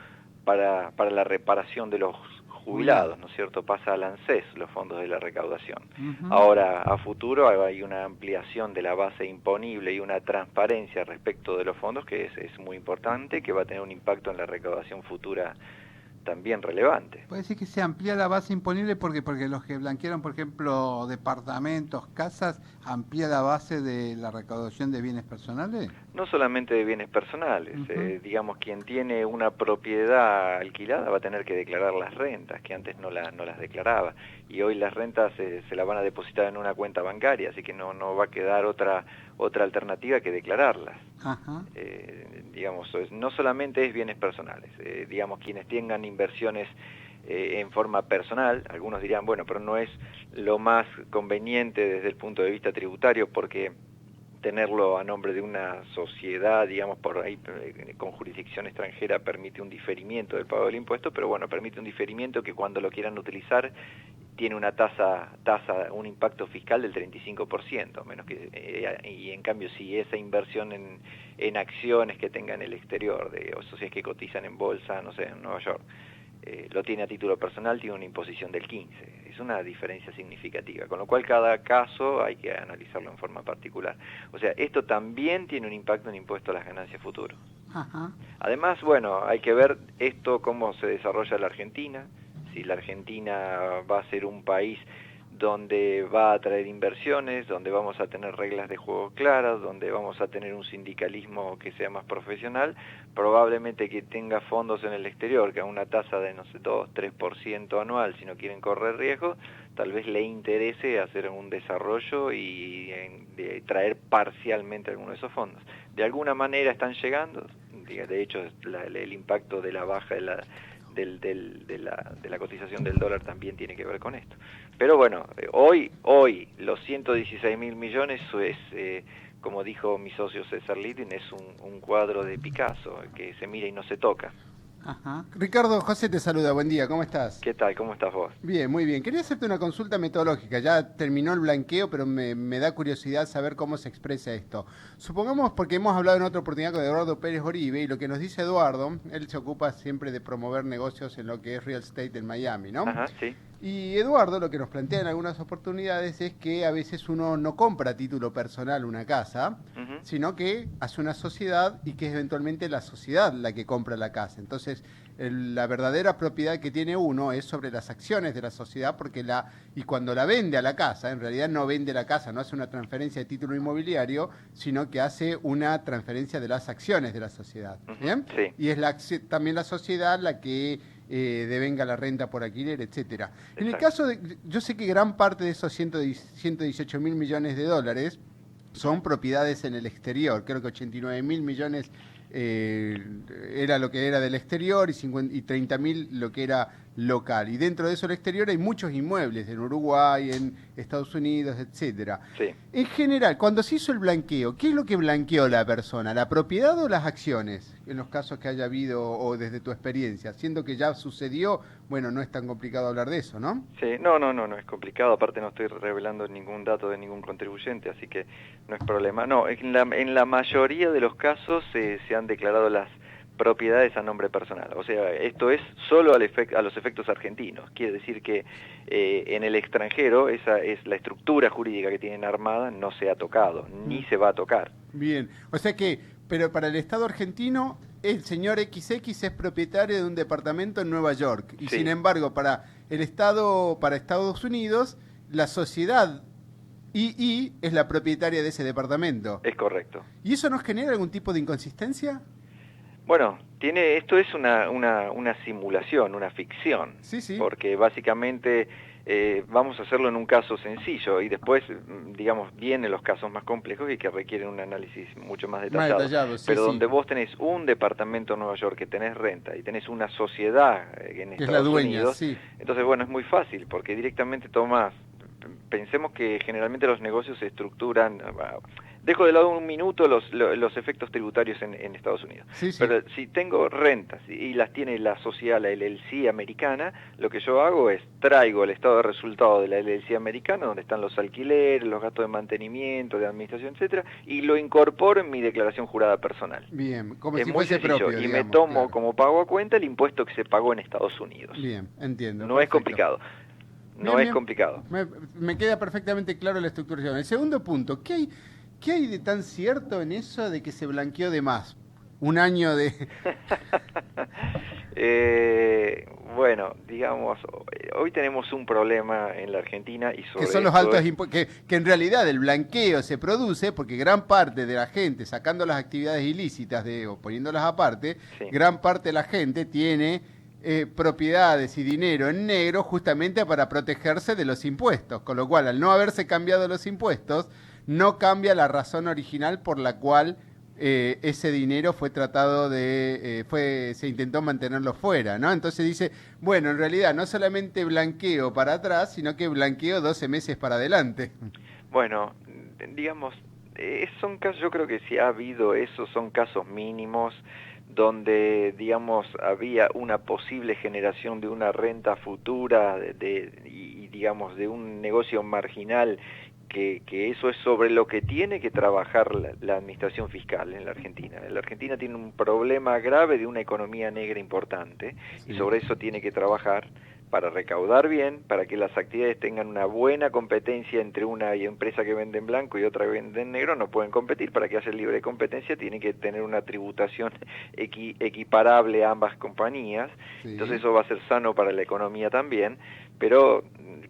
para la reparación de los jubilados, ¿no es cierto? Pasa al ANSES, los fondos de la recaudación. Ujú. Ahora, a futuro hay una ampliación de la base imponible y una transparencia respecto de los fondos que es muy importante, que va a tener un impacto en la recaudación futura también relevante. Puede decir que se amplía la base imponible porque los que blanquearon, por ejemplo, departamentos, casas, amplía la base de la recaudación de bienes personales. No solamente de bienes personales, Ujú. digamos, quien tiene una propiedad alquilada va a tener que declarar las rentas, que antes no las declaraba, y hoy las rentas se las van a depositar en una cuenta bancaria, así que no va a quedar otra alternativa que declararlas. Ajá. Digamos, no solamente es bienes personales, digamos, quienes tengan inversiones en forma personal, algunos dirán, bueno, pero no es lo más conveniente desde el punto de vista tributario porque tenerlo a nombre de una sociedad, digamos, por ahí con jurisdicción extranjera permite un diferimiento del pago del impuesto, pero bueno, permite un diferimiento que cuando lo quieran utilizar tiene una un impacto fiscal del 35%, menos que y en cambio si esa inversión en acciones que tenga en el exterior, o sociedades que cotizan en bolsa, no sé, en Nueva York, lo tiene a título personal, tiene una imposición del 15%. Es una diferencia significativa, con lo cual cada caso hay que analizarlo en forma particular. O sea, esto también tiene un impacto en impuesto a las ganancias futuras. Ajá. Además, bueno, hay que ver esto cómo se desarrolla la Argentina, si la Argentina va a ser un país donde va a atraer inversiones, donde vamos a tener reglas de juego claras, donde vamos a tener un sindicalismo que sea más profesional, probablemente que tenga fondos en el exterior, que a una tasa de, no sé, 2-3% anual, si no quieren correr riesgo, tal vez le interese hacer un desarrollo y de traer parcialmente alguno de esos fondos. De alguna manera están llegando, de hecho el impacto de la baja de la cotización del dólar también tiene que ver con esto. Pero bueno, hoy los 116.000 millones es, como dijo mi socio César Littin, es un cuadro de Picasso que se mira y no se toca. Ajá. Ricardo, José te saluda, buen día, ¿cómo estás? ¿Qué tal? ¿Cómo estás vos? Bien, muy bien. Quería hacerte una consulta metodológica. Ya terminó el blanqueo, pero me da curiosidad saber cómo se expresa esto. Supongamos, porque hemos hablado en otra oportunidad con Eduardo Pérez Oribe, y lo que nos dice Eduardo, él se ocupa siempre de promover negocios en lo que es real estate en Miami, ¿no? Ajá, sí. Y Eduardo lo que nos plantea en algunas oportunidades es que a veces uno no compra a título personal una casa, sino que hace una sociedad y que es eventualmente la sociedad la que compra la casa. Entonces, la verdadera propiedad que tiene uno es sobre las acciones de la sociedad, y cuando la vende a la casa, en realidad no vende la casa, no hace una transferencia de título inmobiliario, sino que hace una transferencia de las acciones de la sociedad. ¿Bien? Sí. Y es también la sociedad la que devenga la renta por alquiler, etcétera. En el caso yo sé que gran parte de esos 118 mil millones de dólares son propiedades en el exterior. Creo que 89 mil millones era lo que era del exterior y 30 mil lo que era local. Y dentro de eso del exterior hay muchos inmuebles, en Uruguay, en Estados Unidos, etcétera. Sí. En general, cuando se hizo el blanqueo, ¿qué es lo que blanqueó la persona? ¿La propiedad o las acciones? En los casos que haya habido o desde tu experiencia, siendo que ya sucedió, bueno, no es tan complicado hablar de eso, ¿no? Sí, no es complicado, aparte no estoy revelando ningún dato de ningún contribuyente, así que no es problema. No, en la mayoría de los casos se han declarado las propiedades a nombre personal, o sea, esto es solo a los efectos argentinos, quiere decir que en el extranjero esa es la estructura jurídica que tienen armada, no se ha tocado, ni se va a tocar. Bien, o sea que, pero para el Estado argentino, el señor XX es propietario de un departamento en Nueva York, y sí. Sin embargo, para Estados Unidos, la sociedad II es la propietaria de ese departamento. Es correcto. ¿Y eso nos genera algún tipo de inconsistencia? Bueno, esto es una simulación, una ficción, Sí. Porque básicamente vamos a hacerlo en un caso sencillo y después, digamos, vienen los casos más complejos y que requieren un análisis mucho más detallado. Sí, pero sí. donde vos tenés un departamento en Nueva York que tenés renta y tenés una sociedad en Que es Estados la dueña, Unidos, sí. entonces, bueno, es muy fácil porque directamente tomás. Pensemos que generalmente los negocios se estructuran. Dejo de lado un minuto los efectos tributarios en Estados Unidos. Sí. Pero si tengo rentas y las tiene la sociedad, la LLC americana, lo que yo hago es traigo el estado de resultado de la LLC americana, donde están los alquileres, los gastos de mantenimiento, de administración, etcétera, y lo incorporo en mi declaración jurada personal. Bien, como es si muy fuese sencillo, propio, y digamos, me tomo claro. como pago a cuenta el impuesto que se pagó en Estados Unidos. Bien, entiendo. No perfecto. es complicado. No Bien. es complicado. Me queda perfectamente claro la estructuración. El segundo punto, ¿qué hay de tan cierto en eso de que se blanqueó de más? Un año de... Bueno, digamos, hoy tenemos un problema en la Argentina y sobre que son los altos impuestos, que en realidad el blanqueo se produce porque gran parte de la gente, sacando las actividades ilícitas o poniéndolas aparte, sí. Gran parte de la gente tiene propiedades y dinero en negro justamente para protegerse de los impuestos, con lo cual al no haberse cambiado los impuestos, no cambia la razón original por la cual ese dinero fue tratado se intentó mantenerlo fuera, ¿no? Entonces dice, bueno, en realidad no solamente blanqueo para atrás, sino que blanqueo 12 meses para adelante. Bueno, digamos, son casos, yo creo que si ha habido eso, son casos mínimos, donde, digamos, había una posible generación de una renta futura y digamos, de un negocio marginal, que eso es sobre lo que tiene que trabajar la administración fiscal en la Argentina. La Argentina tiene un problema grave de una economía negra importante, sí. Y sobre eso tiene que trabajar para recaudar bien, para que las actividades tengan una buena competencia entre una empresa que vende en blanco y otra que vende en negro, no pueden competir. Para que haya libre competencia tiene que tener una tributación equiparable a ambas compañías, sí. Entonces eso va a ser sano para la economía también, pero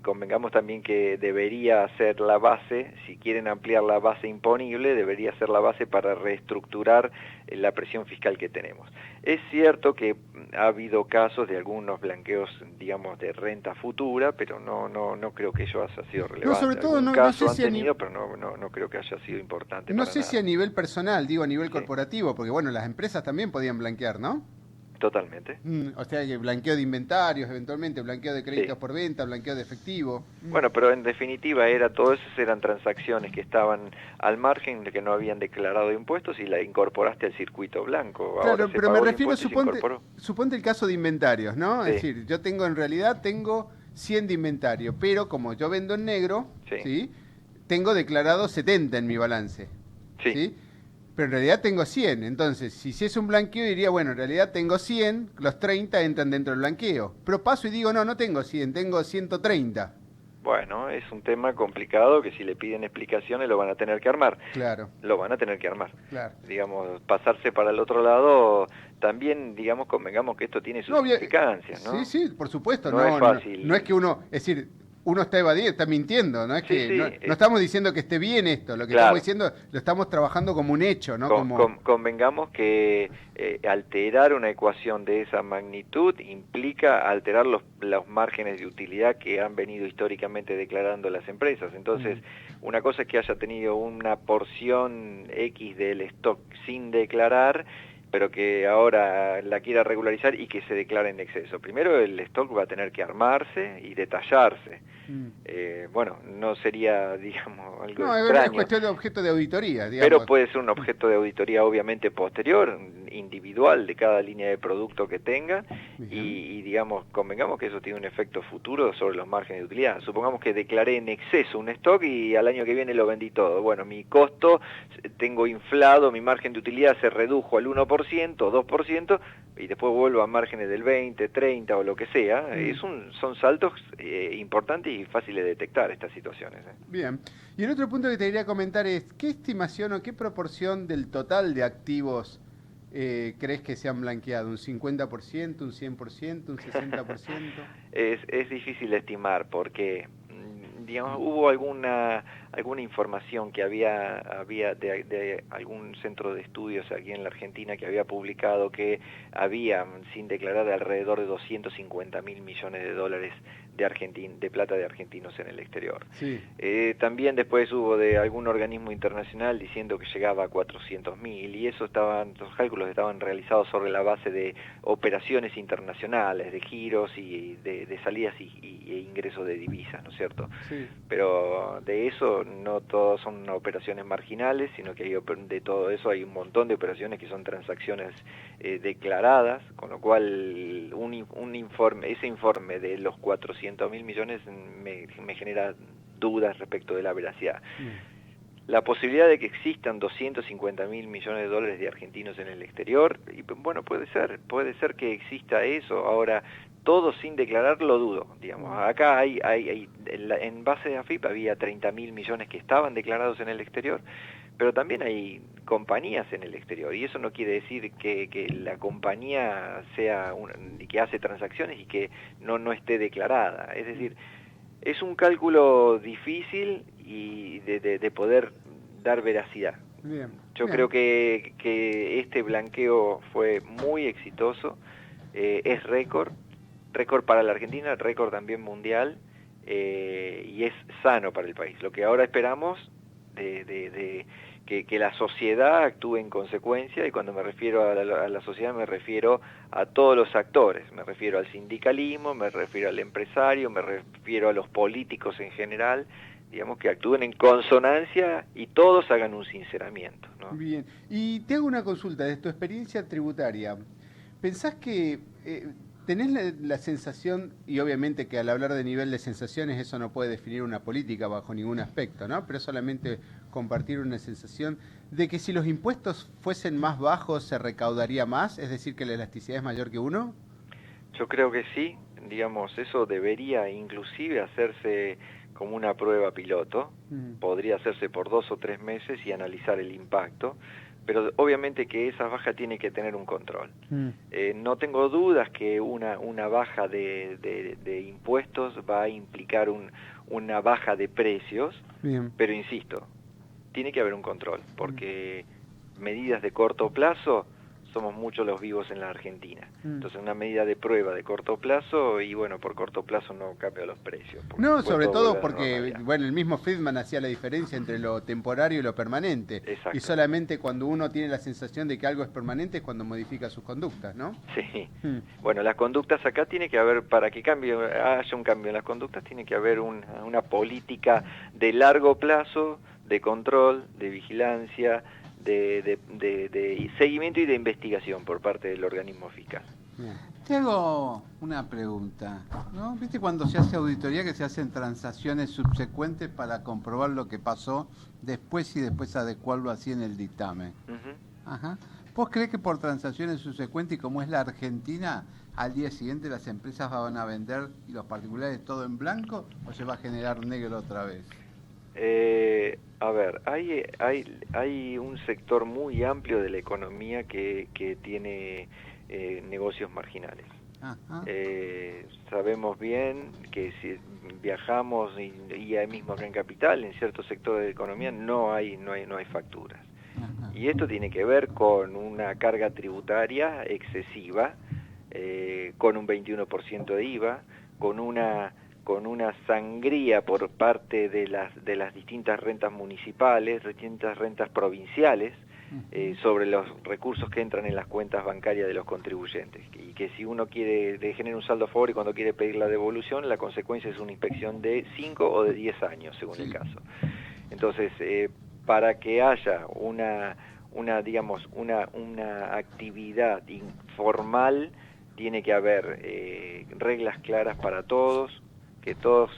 convengamos también que debería ser la base, si quieren ampliar la base imponible, debería ser la base para reestructurar la presión fiscal que tenemos. Es cierto que ha habido casos de algunos blanqueos, digamos, de renta futura, pero no creo que ello haya sido relevante. No, sobre todo no sé si pero no creo que haya sido importante. No sé nada. Si a nivel personal, digo a nivel sí. corporativo, porque bueno, las empresas también podían blanquear, ¿no? Totalmente. O sea, que blanqueo de inventarios, eventualmente, blanqueo de créditos sí. por venta, blanqueo de efectivo. Bueno, pero en definitiva todas esas eran transacciones que estaban al margen de que no habían declarado impuestos y la incorporaste al circuito blanco. Claro, ahora pero me refiero, suponte el caso de inventarios, ¿no? Sí. Es decir, yo en realidad tengo 100 de inventario, pero como yo vendo en negro, sí. ¿sí? Tengo declarado 70 en mi balance. Sí. ¿Sí? pero en realidad tengo 100. Entonces, si es un blanqueo, diría, bueno, en realidad tengo 100, los 30 entran dentro del blanqueo. Pero paso y digo, no tengo 100, tengo 130. Bueno, es un tema complicado que si le piden explicaciones lo van a tener que armar. Claro. Lo van a tener que armar. Claro. Digamos, pasarse para el otro lado, también, digamos, convengamos que esto tiene sus implicancias, ¿no? Sí, por supuesto. No es fácil. No es que uno, es decir, uno está evadiendo, está mintiendo, no es que no estamos diciendo que esté bien esto, lo que estamos diciendo lo estamos trabajando como un hecho, ¿no? Convengamos que alterar una ecuación de esa magnitud implica alterar los márgenes de utilidad que han venido históricamente declarando las empresas. Entonces, una cosa es que haya tenido una porción X del stock sin declarar, pero que ahora la quiera regularizar y que se declare en exceso. Primero el stock va a tener que armarse y detallarse. Bueno, no sería, digamos, algo extraño. Es cuestión de objeto de auditoría, digamos. Pero puede ser un objeto de auditoría obviamente posterior, individual de cada línea de producto que tenga, y digamos, convengamos que eso tiene un efecto futuro sobre los márgenes de utilidad. Supongamos que declaré en exceso un stock y al año que viene lo vendí todo. Bueno, mi costo, tengo inflado, mi margen de utilidad se redujo al 1%, 2%, y después vuelvo a márgenes del 20, 30 o lo que sea. Son saltos importantes y fáciles de detectar estas situaciones. Bien. Y el otro punto que te quería comentar es, ¿qué estimación o qué proporción del total de activos crees que se han blanqueado? ¿Un 50%, un 100%, un 60%? Es difícil estimar porque, digamos, hubo alguna información que había de algún centro de estudios aquí en la Argentina que había publicado que había, sin declarar, alrededor de 250.000 millones de dólares de plata de argentinos en el exterior. Sí. También después hubo de algún organismo internacional diciendo que llegaba a 400.000, y los cálculos estaban realizados sobre la base de operaciones internacionales, de giros y de salidas e ingresos de divisas, ¿no es cierto? Sí. Pero de eso no todas son operaciones marginales, sino que de todo eso hay un montón de operaciones que son transacciones declaradas, con lo cual ese informe de los 400.000 millones me genera dudas respecto de la veracidad. La posibilidad de que existan 250.000 millones de dólares de argentinos en el exterior, y bueno, puede ser que exista eso. Ahora, todo sin declarar lo dudo, digamos. Acá en base de AFIP había 30.000 millones que estaban declarados en el exterior, pero también hay compañías en el exterior, y eso no quiere decir que la compañía que hace transacciones y que no esté declarada. Es decir, es un cálculo difícil y de poder dar veracidad. Bien. Yo creo que este blanqueo fue muy exitoso, es récord para la Argentina, récord también mundial, y es sano para el país. Lo que ahora esperamos que la sociedad actúe en consecuencia, y cuando me refiero a la sociedad me refiero a todos los actores, me refiero al sindicalismo, me refiero al empresario, me refiero a los políticos en general, digamos, que actúen en consonancia y todos hagan un sinceramiento, ¿no? Bien, y te hago una consulta de tu experiencia tributaria. ¿Pensás que tenés la sensación, y obviamente que al hablar de nivel de sensaciones eso no puede definir una política bajo ningún aspecto, ¿no? Pero solamente compartir una sensación de que si los impuestos fuesen más bajos se recaudaría más, es decir, que la elasticidad es mayor que 1? Yo creo que sí, digamos, eso debería inclusive hacerse como una prueba piloto, podría hacerse por 2 o 3 meses y analizar el impacto, pero obviamente que esa baja tiene que tener un control. No tengo dudas que una baja de impuestos va a implicar una baja de precios. Bien. Pero insisto, tiene que haber un control, porque medidas de corto plazo, somos muchos los vivos en la Argentina. Entonces una medida de prueba de corto plazo, y bueno, por corto plazo no cambia los precios. No, sobre todo porque, bueno, el mismo Friedman hacía la diferencia entre lo temporario y lo permanente. Exacto. Y solamente cuando uno tiene la sensación de que algo es permanente es cuando modifica sus conductas, ¿no? Sí. Bueno, las conductas acá tiene que haber, para que haya un cambio en las conductas, tiene que haber una política de largo plazo, de control, de vigilancia, de seguimiento y de investigación por parte del organismo fiscal. Bien. Te hago una pregunta, ¿no? ¿Viste cuando se hace auditoría que se hacen transacciones subsecuentes para comprobar lo que pasó después y después adecuarlo así en el dictamen? Ajá. ¿Vos crees que por transacciones subsecuentes y como es la Argentina, al día siguiente las empresas van a vender y los particulares todo en blanco o se va a generar negro otra vez? A ver, hay un sector muy amplio de la economía que tiene negocios marginales. Sabemos bien que si viajamos y ahí mismo acá en Capital, en ciertos sectores de la economía no hay facturas. Y esto tiene que ver con una carga tributaria excesiva, con un 21% de IVA, con una sangría por parte de las distintas rentas municipales, distintas rentas provinciales, sobre los recursos que entran en las cuentas bancarias de los contribuyentes, y que si uno quiere generar un saldo a favor y cuando quiere pedir la devolución, la consecuencia es una inspección de 5 o de 10 años, según el caso. Entonces, para que haya una actividad informal, tiene que haber reglas claras para todos, que todos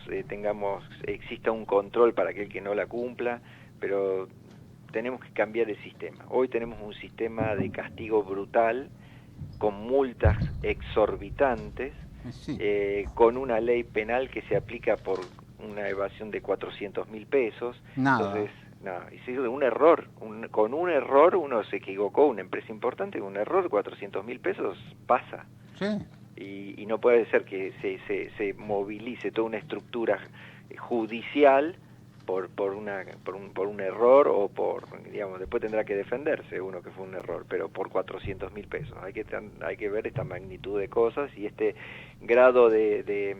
exista un control para aquel que no la cumpla, pero tenemos que cambiar el sistema. Hoy tenemos un sistema de castigo brutal, con multas exorbitantes, con una ley penal que se aplica por una evasión de 400.000 pesos. Entonces, y si un error, con un error uno se equivocó, una empresa importante, un error, 400.000 pesos pasa. Y no puede ser que se movilice toda una estructura judicial por un error, o después tendrá que defenderse uno que fue un error, pero por 400.000 pesos. Hay que ver esta magnitud de cosas y este grado de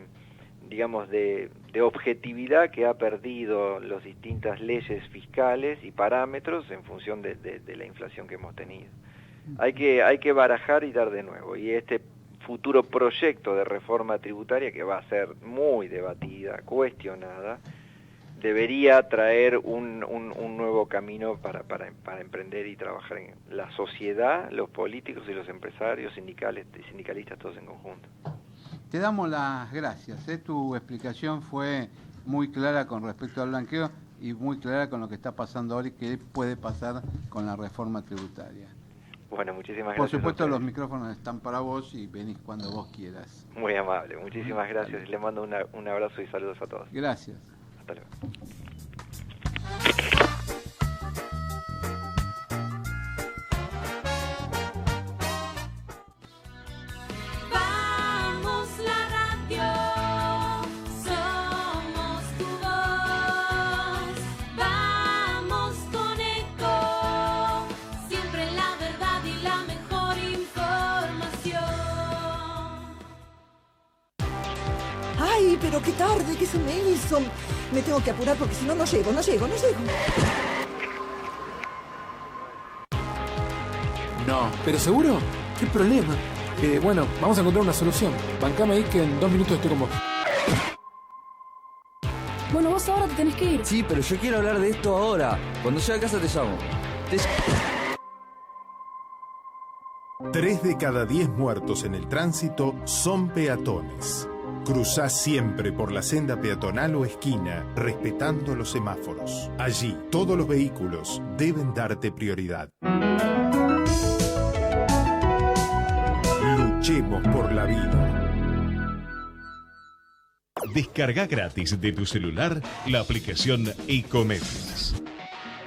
objetividad que ha perdido las distintas leyes fiscales y parámetros en función de la inflación que hemos tenido. Hay que barajar y dar de nuevo, y este futuro proyecto de reforma tributaria, que va a ser muy debatida, cuestionada, debería traer un nuevo camino para emprender y trabajar en la sociedad, los políticos y los empresarios, sindicalistas, todos en conjunto. Te damos las gracias. Tu explicación fue muy clara con respecto al blanqueo y muy clara con lo que está pasando ahora y qué puede pasar con la reforma tributaria. Bueno, muchísimas gracias. Por supuesto, los micrófonos están para vos y venís cuando vos quieras. Muy amable, muchísimas gracias. Les mando un abrazo y saludos a todos. Gracias. Hasta luego. Pero qué tarde, ¿qué se me hizo? Me tengo que apurar porque si no, no llego. No. ¿Pero seguro? ¿Qué problema? Bueno, vamos a encontrar una solución. Bancame ahí que en 2 minutos estoy con vos. Bueno, vos ahora te tenés que ir. Sí, pero yo quiero hablar de esto ahora. Cuando llegue a casa te llamo. 3 de cada 10 muertos en el tránsito son peatones. Cruzá siempre por la senda peatonal o esquina, respetando los semáforos. Allí, todos los vehículos deben darte prioridad. Luchemos por la vida. Descarga gratis de tu celular la aplicación Ecomedios.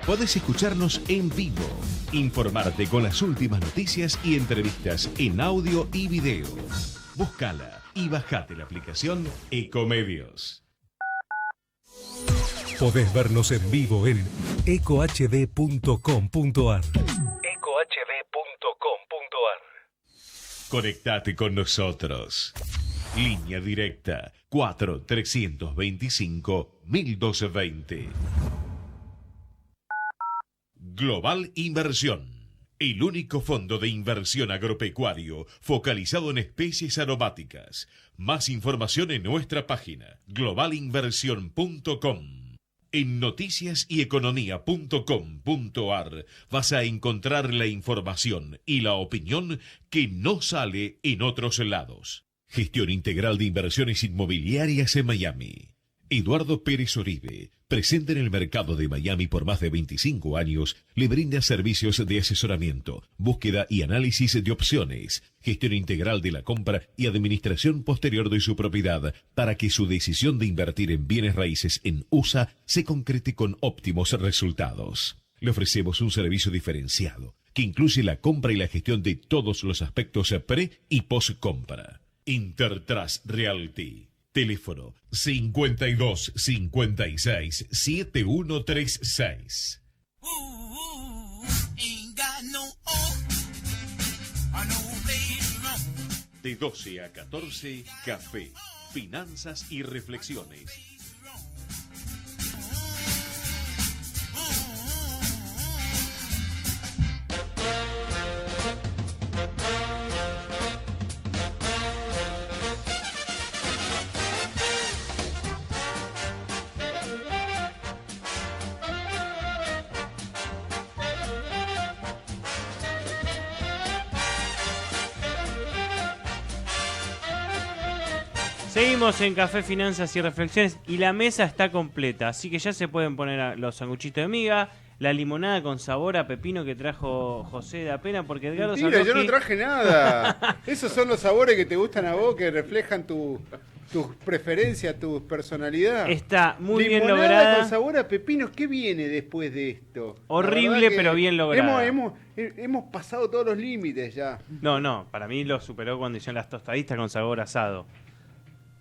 Podés escucharnos en vivo, informarte con las últimas noticias y entrevistas en audio y video. Búscala y bajate la aplicación Ecomedios. Podés vernos en vivo en ecohd.com.ar. Conectate con nosotros. Línea directa 4-325-1220. Global Inversión. El único fondo de inversión agropecuario focalizado en especies aromáticas. Más información en nuestra página globalinversión.com. En noticiasyeconomía.com.ar vas a encontrar la información y la opinión que no sale en otros lados. Gestión integral de inversiones inmobiliarias en Miami. Eduardo Pérez Oribe, presente en el mercado de Miami por más de 25 años, le brinda servicios de asesoramiento, búsqueda y análisis de opciones, gestión integral de la compra y administración posterior de su propiedad para que su decisión de invertir en bienes raíces en USA se concrete con óptimos resultados. Le ofrecemos un servicio diferenciado que incluye la compra y la gestión de todos los aspectos pre y post compra. Intertrust Realty. Teléfono 52 56 7136. De 12 a 14, café, finanzas y reflexiones. Seguimos en Café, Finanzas y Reflexiones y la mesa está completa, así que ya se pueden poner los sanguchitos de miga, la limonada con sabor a pepino que trajo José de Apena, porque Edgardo Mentira, yo no traje nada. Esos son los sabores que te gustan a vos, que reflejan tus preferencias, tu personalidad. Está muy bien Limonada lograda. con sabor a pepino, ¿qué viene después de esto? Horrible, pero bien lograda. Hemos pasado todos los límites ya. No, para mí lo superó cuando hicieron las tostaditas con sabor asado.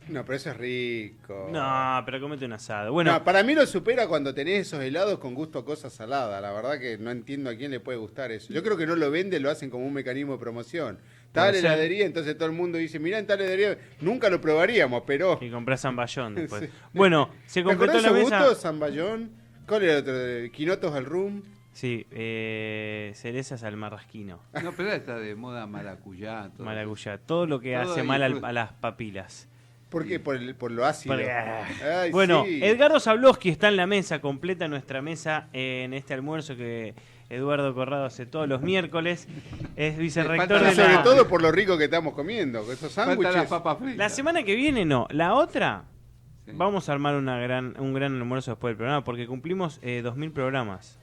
No, pero eso es rico. No, pero comete un asado. Bueno, No, para mí lo supera cuando tenés esos helados con gusto a cosa salada. La verdad que no entiendo a quién le puede gustar eso. Yo creo que no lo venden, lo hacen como un mecanismo de promoción. Tal heladería, entonces todo el mundo dice, mirá, en tal heladería, nunca lo probaríamos, pero... y comprás Zamballón después. Sí. Bueno, se completó la esos mesa. gustos, Zamballón? ¿Cuál era el otro? ¿Quinotos al rum? Sí, cerezas al marrasquino. No, pero está de moda maracuyá. Maracuyá, todo lo que Todo hace ahí, mal todo. a las papilas. ¿Por qué? Por lo ácido. Ay, Bueno, sí. Edgardo Zablowski está en la mesa, completa nuestra mesa en este almuerzo que Eduardo Corrado hace todos los miércoles. Es vicerrector de Sobre la... todo por lo rico que estamos comiendo, con esos sándwiches. La semana que viene no, la otra vamos a armar un gran almuerzo después del programa porque cumplimos 2000 programas.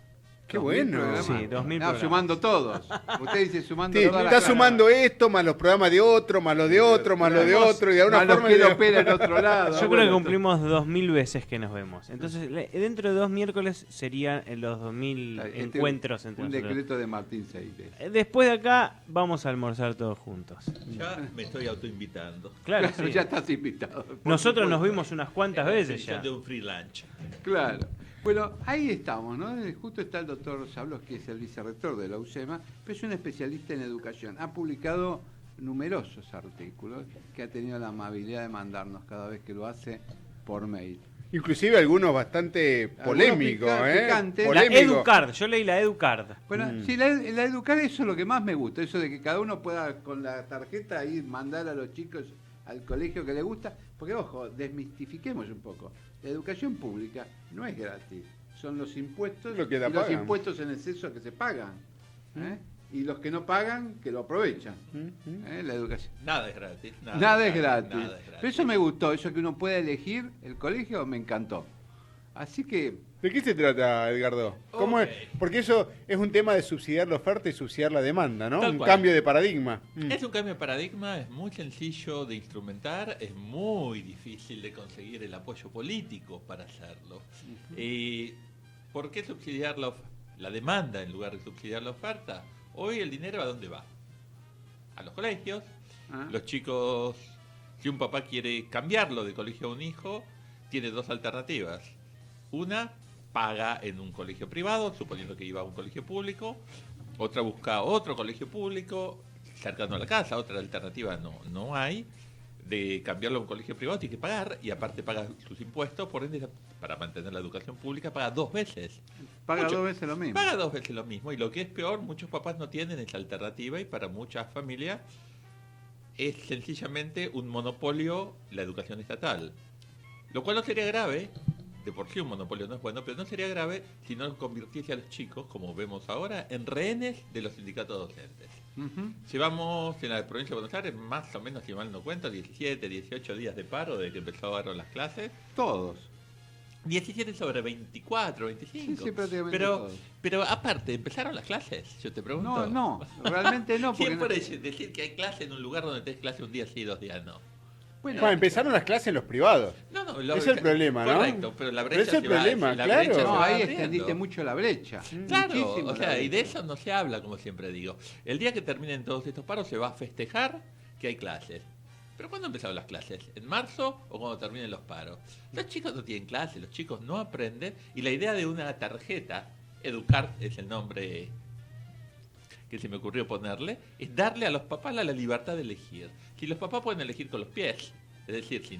Qué bueno. Sí, 2000 programas. Sumando todos. Usted dice sumando Sí, todas está las sumando esto, más los programas de otro, más los de otro, más los de otro, y de alguna forma... que opera en otro lado. Yo creo que cumplimos 2000 veces que nos vemos. Entonces, dentro de 2 miércoles serían los 2000 encuentros entre un nosotros. decreto de Martín Seide. Después de acá, vamos a almorzar todos juntos. Ya me estoy autoinvitando. Claro, sí. Ya estás invitado. Nosotros nos vimos unas cuantas veces Definición ya. de un free lunch. Claro. Bueno, ahí estamos, ¿no? Justo está el doctor Sablos, que es el vicerrector de la UCEMA, pero es un especialista en educación. Ha publicado numerosos artículos que ha tenido la amabilidad de mandarnos cada vez que lo hace por mail. Inclusive algunos bastante polémicos, picantes. La Educard, yo leí la Educard. Bueno, sí, la Educar, eso es lo que más me gusta, eso de que cada uno pueda con la tarjeta ir mandar a los chicos al colegio que le gusta, porque ojo, desmistifiquemos un poco. La educación pública no es gratis, son los impuestos Lo que la y los pagan. impuestos en exceso que se pagan. Y los que no pagan, que lo aprovechan. La educación. Nada es gratis. Nada es gratis. Nada es gratis. Pero eso me gustó, eso que uno pueda elegir el colegio, me encantó. Así que... ¿De qué se trata, Edgardo? ¿Cómo es? Porque eso es un tema de subsidiar la oferta y subsidiar la demanda, ¿no? Tal Un cual. cambio de paradigma. Es un cambio de paradigma, es muy sencillo de instrumentar, es muy difícil de conseguir el apoyo político para hacerlo. ¿Por qué subsidiar la demanda en lugar de subsidiar la oferta? Hoy el dinero ¿a dónde va? A los colegios. Los chicos, si un papá quiere cambiarlo de colegio a un hijo, tiene dos alternativas. Una, paga en un colegio privado, suponiendo que iba a un colegio público. Otra, busca otro colegio público cercano a la casa. Otra alternativa no hay. De cambiarlo a un colegio privado tiene que pagar, y aparte paga sus impuestos, por ende, para mantener la educación pública paga 2 veces. Paga 2 veces lo mismo. Paga 2 veces lo mismo, y lo que es peor, muchos papás no tienen esa alternativa, y para muchas familias es sencillamente un monopolio la educación estatal. Lo cual no sería grave de por sí un monopolio no es bueno, pero no sería grave si no convirtiese a los chicos, como vemos ahora, en rehenes de los sindicatos docentes. Llevamos en la provincia de Buenos Aires más o menos, si mal no cuento, 17, 18 días de paro desde que empezaron las clases. Todos. 17 sobre 24, 25. Sí, prácticamente pero, todos. pero aparte, ¿empezaron las clases? Yo te pregunto. No, realmente no. ¿Quién puede decir que hay clase en un lugar donde tenés clase un día sí y 2 días no? Bueno, empezaron las clases en los privados. Es el problema, ¿no? Correcto, pero la brecha es el se va, problema, la claro. brecha se va ahí abriendo. extendiste mucho la brecha. Claro, Muchísimo o sea, la brecha. y de eso no se habla, como siempre digo. El día que terminen todos estos paros se va a festejar que hay clases. ¿Pero cuándo empezaron las clases? ¿En marzo o cuando terminen los paros? Los chicos no tienen clases, los chicos no aprenden, y la idea de una tarjeta, Educar es el nombre que se me ocurrió ponerle, es darle a los papás la libertad de elegir. Si los papás pueden elegir con los pies, es decir, si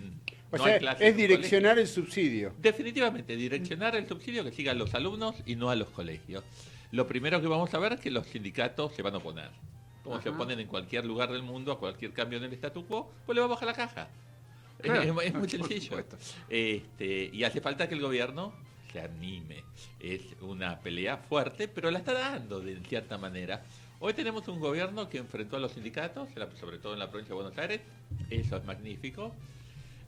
O no sea, hay clases es en un direccionar colegio, el subsidio. definitivamente, direccionar el subsidio que sigan los alumnos y no a los colegios. Lo primero que vamos a ver es que los sindicatos se van a oponer. Como se oponen en cualquier lugar del mundo a cualquier cambio en el statu quo, pues le va a bajar la caja. Claro, Es muy sencillo. Y hace falta que el gobierno se anime. Es una pelea fuerte, pero la está dando de cierta manera. Hoy tenemos un gobierno que enfrentó a los sindicatos, sobre todo en la provincia de Buenos Aires. Eso es magnífico.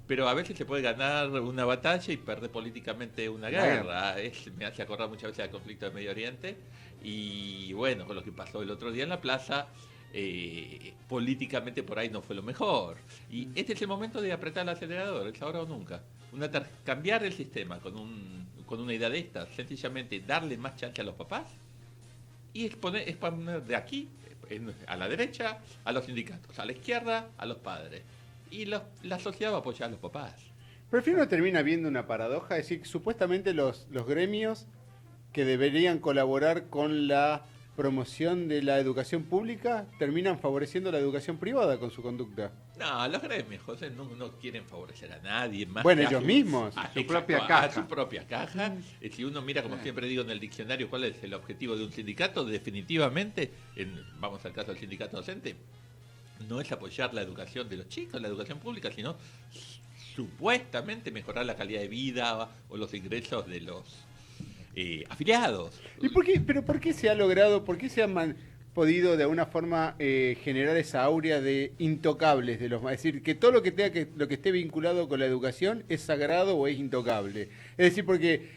Pero a veces se puede ganar una batalla y perder políticamente una guerra. Me hace acordar muchas veces al conflicto de Medio Oriente. Y bueno, con lo que pasó el otro día en la plaza, políticamente por ahí no fue lo mejor. Y este es el momento de apretar el acelerador, es ahora o nunca. Cambiar el sistema con una idea de estas, sencillamente darle más chance a los papás y exponer de aquí, a la derecha, a los sindicatos, a la izquierda, a los padres. Y la sociedad va a apoyar a los papás. Pero al final uno termina viendo una paradoja, es decir, supuestamente los gremios que deberían colaborar con la promoción de la educación pública terminan favoreciendo la educación privada con su conducta. No, los gremios, José, no quieren favorecer a nadie más. Bueno, que ellos mismos. A Su propia caja. A su propia caja. Si uno mira, como siempre digo en el diccionario, cuál es el objetivo de un sindicato, definitivamente, vamos al caso del sindicato docente, no es apoyar la educación de los chicos, la educación pública, sino supuestamente mejorar la calidad de vida o los ingresos de los afiliados. ¿Y por qué se ha logrado, por qué se han podido de alguna forma generar esa aurea de intocables de los es decir, que todo lo que esté vinculado con la educación es sagrado o es intocable? Es decir, porque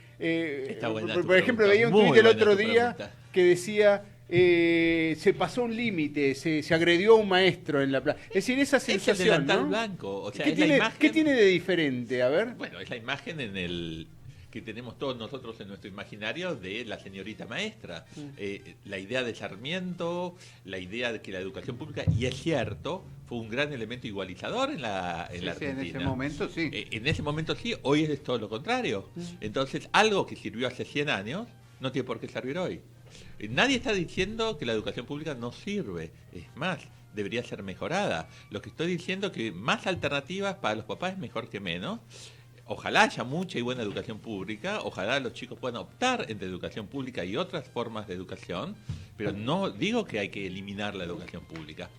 por ejemplo, veía un tuit el otro día que decía se pasó un límite, se agredió a un maestro en la plaza. Es decir, esa sensación, ¿no? Blanco. O sea, ¿Qué tiene de diferente? A ver. Bueno, es la imagen que tenemos todos nosotros en nuestro imaginario de la señorita maestra. La idea de Sarmiento, la idea de que la educación pública, y es cierto, fue un gran elemento igualizador en la Argentina. En ese momento sí. En ese momento sí, hoy es todo lo contrario. Entonces, algo que sirvió hace 100 años no tiene por qué servir hoy. Nadie está diciendo que la educación pública no sirve. Es más, debería ser mejorada. Lo que estoy diciendo es que más alternativas para los papás es mejor que menos. Ojalá haya mucha y buena educación pública, ojalá los chicos puedan optar entre educación pública y otras formas de educación, pero no digo que hay que eliminar la educación pública.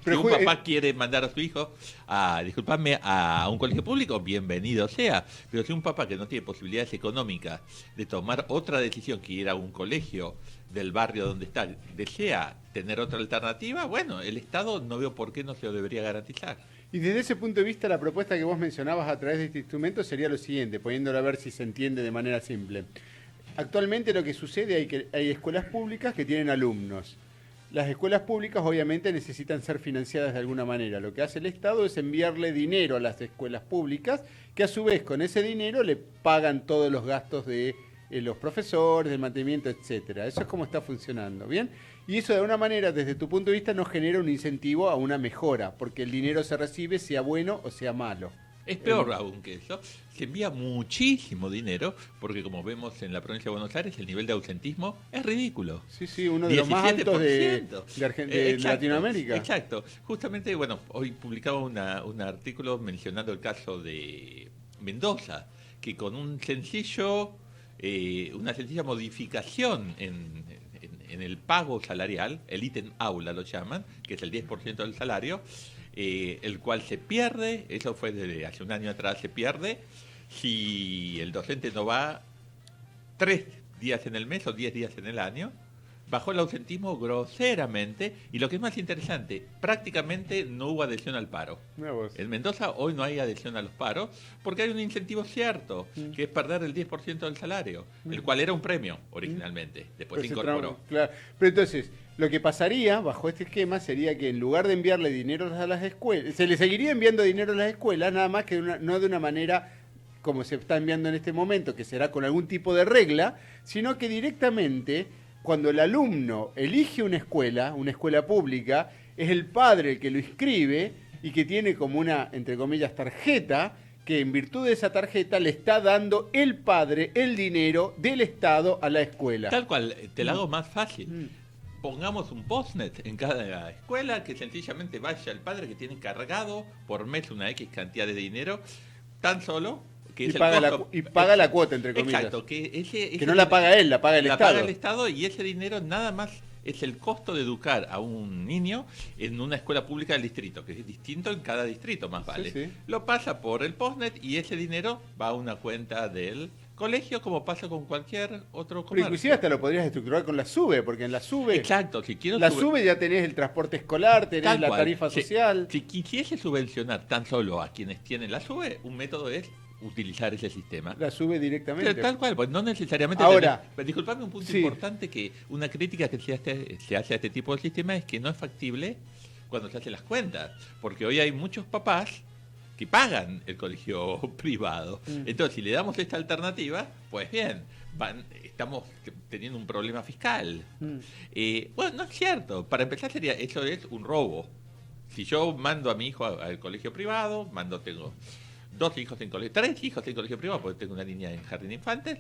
Si un papá quiere mandar a su hijo a un colegio público, bienvenido sea, pero si un papá que no tiene posibilidades económicas de tomar otra decisión que ir a un colegio del barrio donde está, desea tener otra alternativa, bueno, el Estado no veo por qué no se lo debería garantizar. Y desde ese punto de vista, la propuesta que vos mencionabas a través de este instrumento sería lo siguiente, poniéndolo a ver si se entiende de manera simple. Actualmente lo que sucede es que hay escuelas públicas que tienen alumnos. Las escuelas públicas obviamente necesitan ser financiadas de alguna manera. Lo que hace el Estado es enviarle dinero a las escuelas públicas, que a su vez con ese dinero le pagan todos los gastos de los profesores, del mantenimiento, etcétera. Eso es como está funcionando, ¿bien? Y eso de alguna manera, desde tu punto de vista, nos genera un incentivo a una mejora, porque el dinero se recibe, sea bueno o sea malo. Es peor aún que eso. Se envía muchísimo dinero, porque como vemos en la provincia de Buenos Aires, el nivel de ausentismo es ridículo. Sí, uno de los más altos de Latinoamérica. Exacto. Justamente, bueno, hoy publicaba un artículo mencionando el caso de Mendoza, que con una sencilla modificación en el pago salarial, el ítem aula lo llaman, que es el 10% del salario, el cual se pierde, eso fue desde hace un año atrás, se pierde, Si el docente no va 3 días en el mes o 10 días en el año, bajó el ausentismo groseramente, y lo que es más interesante, prácticamente no hubo adhesión al paro. En Mendoza hoy no hay adhesión a los paros porque hay un incentivo cierto, que es perder el 10% del salario, el cual era un premio originalmente, después se incorporó. Claro. Pero entonces, lo que pasaría bajo este esquema sería que en lugar de enviarle dinero a las escuelas, se le seguiría enviando dinero a las escuelas, nada más que no de una manera como se está enviando en este momento, que será con algún tipo de regla, sino que directamente, cuando el alumno elige una escuela pública, es el padre el que lo inscribe y que tiene como una, entre comillas, tarjeta, que en virtud de esa tarjeta le está dando el padre el dinero del Estado a la escuela. Tal cual, te lo hago más fácil. Pongamos un postnet en cada escuela, que sencillamente vaya el padre que tiene cargado por mes una X cantidad de dinero, tan solo... Y paga la cuota, entre comillas. Exacto, que no la paga él, la paga el Estado. La paga el Estado, y ese dinero nada más es el costo de educar a un niño en una escuela pública del distrito, que es distinto en cada distrito, más vale. Sí. Lo pasa por el postnet y ese dinero va a una cuenta del colegio, como pasa con cualquier otro comercio. Pero inclusive hasta lo podrías estructurar con la SUBE, porque en la SUBE... Exacto, si quiero... La SUBE ya tenés el transporte escolar, tenés la tarifa social... Si quisiese subvencionar tan solo a quienes tienen la SUBE, un método es utilizar ese sistema. La SUBE directamente. Tal cual, pues no necesariamente... Ahora... Disculpadme, un punto importante, que una crítica que se hace a este tipo de sistema es que no es factible cuando se hacen las cuentas, porque hoy hay muchos papás que pagan el colegio privado. Entonces, si le damos esta alternativa, pues bien, estamos teniendo un problema fiscal. Bueno, no es cierto. Para empezar, eso es un robo. Si yo mando a mi hijo al colegio privado, tengo 2 hijos en colegio, 3 hijos en colegio privado, porque tengo una niña en jardín de infantes,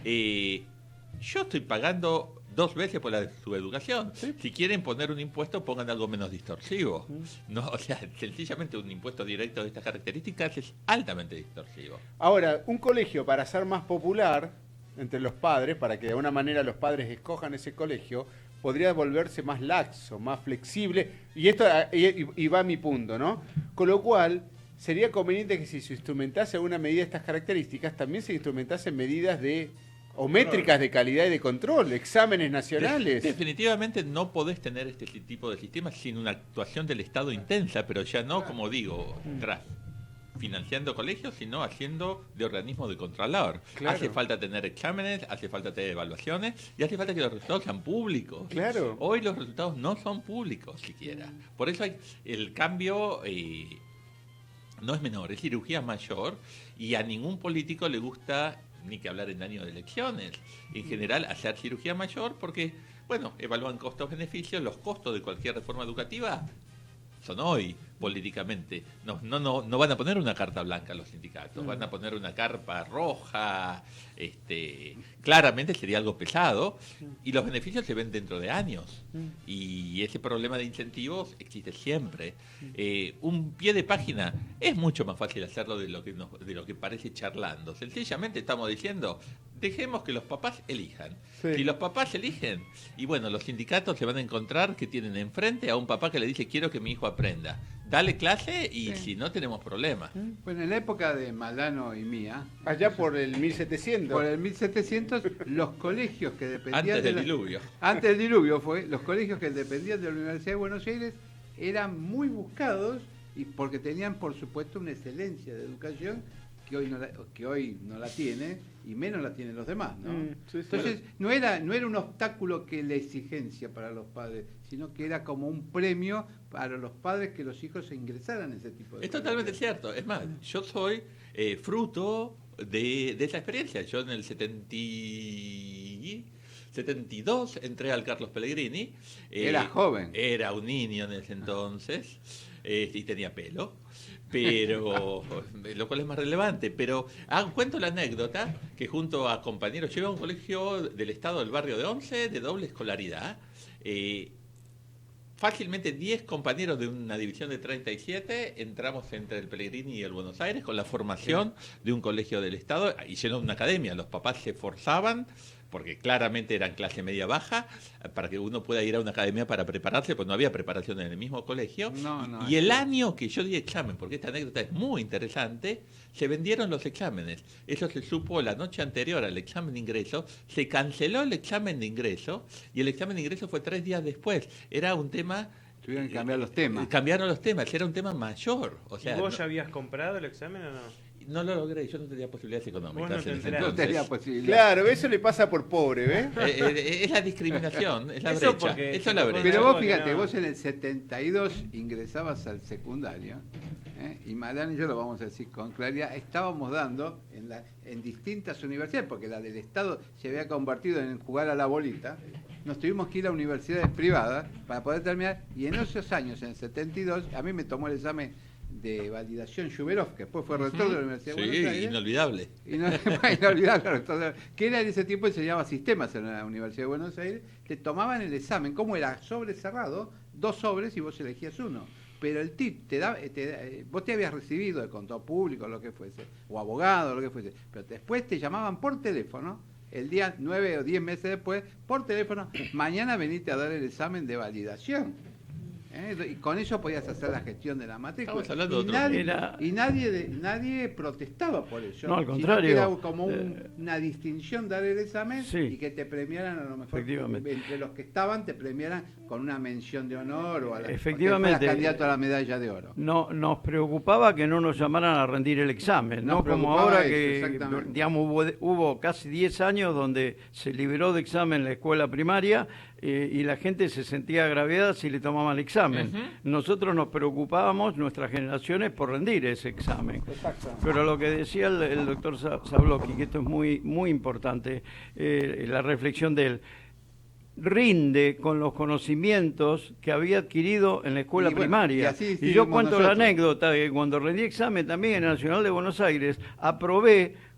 yo estoy pagando 2 veces por su educación. ¿Sí? Si quieren poner un impuesto, pongan algo menos distorsivo. No, o sea, sencillamente un impuesto directo de estas características es altamente distorsivo. Ahora, un colegio, para ser más popular entre los padres, para que de alguna manera los padres escojan ese colegio, podría volverse más laxo, más flexible, y esto y va a mi punto, ¿no? Con lo cual, sería conveniente que si se instrumentase alguna medida de estas características, también se instrumentasen medidas o métricas de calidad y de control, exámenes nacionales. Definitivamente no podés tener este tipo de sistemas sin una actuación del Estado intensa, pero ya no, como digo, financiando colegios, sino haciendo de organismo de controlador. Claro. Hace falta tener exámenes, hace falta tener evaluaciones y hace falta que los resultados sean públicos. Claro. Hoy los resultados no son públicos siquiera. Por eso el cambio no es menor, es cirugía mayor, y a ningún político le gusta, ni que hablar en año de elecciones, en general hacer cirugía mayor porque, bueno, evalúan costos-beneficios. Los costos de cualquier reforma educativa son hoy, políticamente. No van a poner una carta blanca los sindicatos, van a poner una carpa roja. Claramente sería algo pesado, y los beneficios se ven dentro de años. Y ese problema de incentivos existe siempre. Un pie de página es mucho más fácil hacerlo de lo que parece charlando. Sencillamente estamos diciendo, dejemos que los papás elijan. Sí. Si los papás eligen, y bueno, los sindicatos se van a encontrar que tienen enfrente a un papá que le dice, quiero que mi hijo aprenda. Dale clase y si no, tenemos problemas. Bueno, en la época de Maldano y mía... Allá por el 1700. Por el 1700, los colegios que dependían... Antes del diluvio. Antes del diluvio fue. Los colegios que dependían de la Universidad de Buenos Aires eran muy buscados, y porque tenían, por supuesto, una excelencia de educación que hoy no la tiene, y menos la tienen los demás, ¿no? Entonces, no era un obstáculo que la exigencia para los padres, sino que era como un premio para los padres que los hijos se ingresaran en ese tipo de... Es totalmente cierto. Es más, yo soy fruto de esa experiencia. Yo en el 72 entré al Carlos Pellegrini. Era joven. Era un niño en ese entonces, y tenía pelo. Pero, lo cual es más relevante, pero cuento la anécdota que junto a compañeros llegué a un colegio del estado del barrio de Once de doble escolaridad. Fácilmente 10 compañeros de una división de 37 entramos entre el Pellegrini y el Buenos Aires con la formación de un colegio del estado y lleno de una academia. Los papás se esforzaban porque claramente eran clase media baja, para que uno pueda ir a una academia para prepararse, pues no había preparación en el mismo colegio. Y el año que yo di examen, porque esta anécdota es muy interesante, se vendieron los exámenes. Eso se supo la noche anterior al examen de ingreso, se canceló el examen de ingreso y el examen de ingreso fue 3 días después. Era un tema... Tuvieron que cambiar los temas. Cambiaron los temas, era un tema mayor. O sea, ¿Y vos ya habías comprado el examen o no? No lo logré, yo no tenía posibilidades económicas. No tenía posibilidades. Claro, eso le pasa por pobre, ¿ves? Es la discriminación, es la brecha. Eso es la brecha. Pero vos fíjate, vos en el 72 ingresabas al secundario, y Malán y yo lo vamos a decir con claridad, estábamos dando en distintas universidades, porque la del Estado se había convertido en jugar a la bolita. Nos tuvimos que ir a universidades privadas para poder terminar, y en esos años, en el 72, a mí me tomó el examen de validación Shuberov, que después fue rector de la Universidad de Buenos Aires. Inolvidable. Inolvidable, rector que era en ese tiempo se llamaba Sistemas en la Universidad de Buenos Aires. Te tomaban el examen, como era sobre cerrado, 2 sobres y vos elegías uno. Pero el tip vos te habías recibido de contador público, lo que fuese, o abogado, lo que fuese, pero después te llamaban por teléfono, el día 9 o 10 meses después, por teléfono, mañana venite a dar el examen de validación. Y con eso podías hacer la gestión de la matrícula. Y nadie protestaba por eso. No, al contrario. Era como una distinción dar el examen, y que te premiaran, a lo mejor entre los que estaban te premiaran con una mención de honor o a efectivamente, candidato a la medalla de oro. No, nos preocupaba que no nos llamaran a rendir el examen, no como ahora que digamos hubo casi 10 años donde se liberó de examen la escuela primaria, y la gente se sentía agraviada si le tomaban el examen. Nosotros nos preocupábamos, nuestras generaciones, por rendir ese examen. Pero lo que decía el doctor Zablocki, que esto es muy, muy importante, la reflexión de él, rinde con los conocimientos que había adquirido en la escuela primaria. Y yo cuento la anécdota de que cuando rendí examen también en el Nacional de Buenos Aires, aprobé,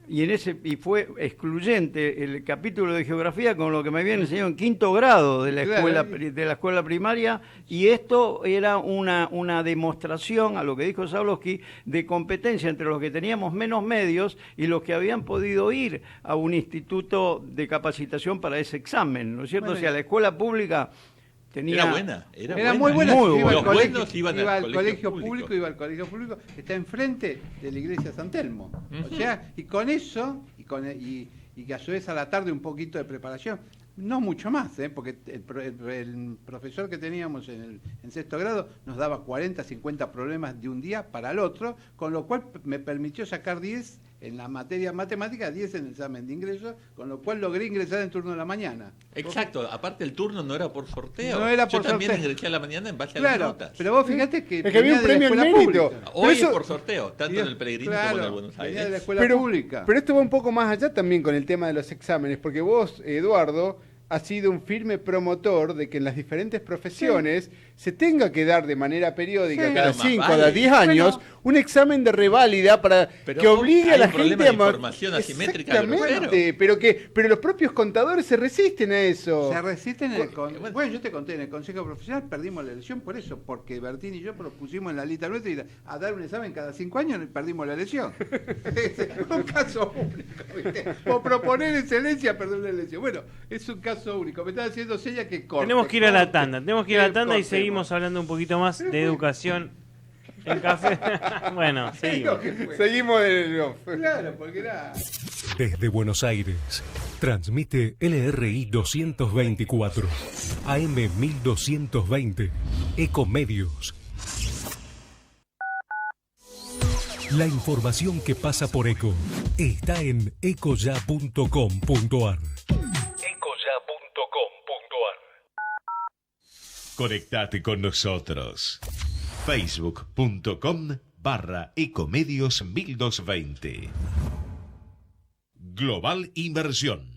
y fue excluyente el capítulo de geografía con lo que me habían enseñado en 5º grado de la escuela primaria, y esto era una demostración, a lo que dijo Zablocki, de competencia entre los que teníamos menos medios y los que habían podido ir a un instituto de capacitación para ese examen, ¿no es cierto? O sea, la escuela pública era buena. Era muy buena. Iba al colegio público, está enfrente de la iglesia San Telmo. O sea, y con eso, y que a su vez a la tarde un poquito de preparación, no mucho más, porque el profesor que teníamos en 6º grado nos daba 40, 50 problemas de un día para el otro, con lo cual me permitió sacar 10 en la materia matemática, 10 en el examen de ingreso, con lo cual logré ingresar en turno de la mañana. Exacto, aparte el turno no era por sorteo. No era por Yo también sorteo. ingresé a la mañana en base a las notas. Pero vos fíjate que había un premio al mérito. Hoy es por sorteo, tanto en el Pellegrini como en el Buenos Aires. De la escuela pública. Pero esto va un poco más allá también con el tema de los exámenes, porque vos, Eduardo, has sido un firme promotor de que en las diferentes profesiones se tenga que dar de manera periódica, cada 5 a cada 10 años, un examen de reválida para que obligue a la gente a información asimétrica. Pero los propios contadores se resisten a eso. Se resisten bueno, yo te conté, en el Consejo Profesional perdimos la elección por eso, porque Bertín y yo propusimos en la lista nuestra ir a dar un examen cada 5 años y perdimos la elección. Un caso único, ¿viste? O proponer excelencia, perder la elección. Bueno, es un caso único. Me está haciendo señas que corte. Tenemos que ir a la tanda, y seguimos hablando un poquito más de educación en café. Bueno, seguimos. Claro, porque era... Desde Buenos Aires, transmite LRI 224, AM 1220, Ecomedios. La información que pasa por Eco está en ecoya.com.ar. Conectate con nosotros. Facebook.com/Ecomedios1220. Global Inversión.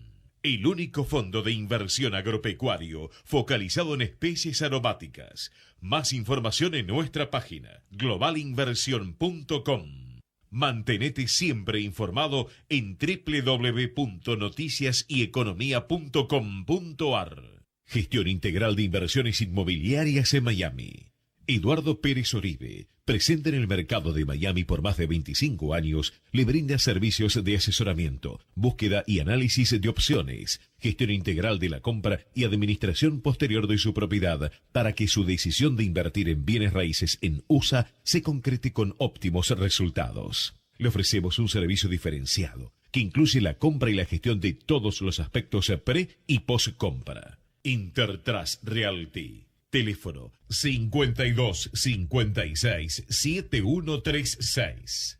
El único fondo de inversión agropecuario focalizado en especies aromáticas. Más información en nuestra página globalinversión.com. Mantenete siempre informado en www.noticiasyeconomia.com.ar. Gestión integral de inversiones inmobiliarias en Miami. Eduardo Pérez Oribe, presente en el mercado de Miami por más de 25 años, le brinda servicios de asesoramiento, búsqueda y análisis de opciones, gestión integral de la compra y administración posterior de su propiedad para que su decisión de invertir en bienes raíces en USA se concrete con óptimos resultados. Le ofrecemos un servicio diferenciado que incluye la compra y la gestión de todos los aspectos pre y post compra. Intertrust Realty. Teléfono 52 56 7136.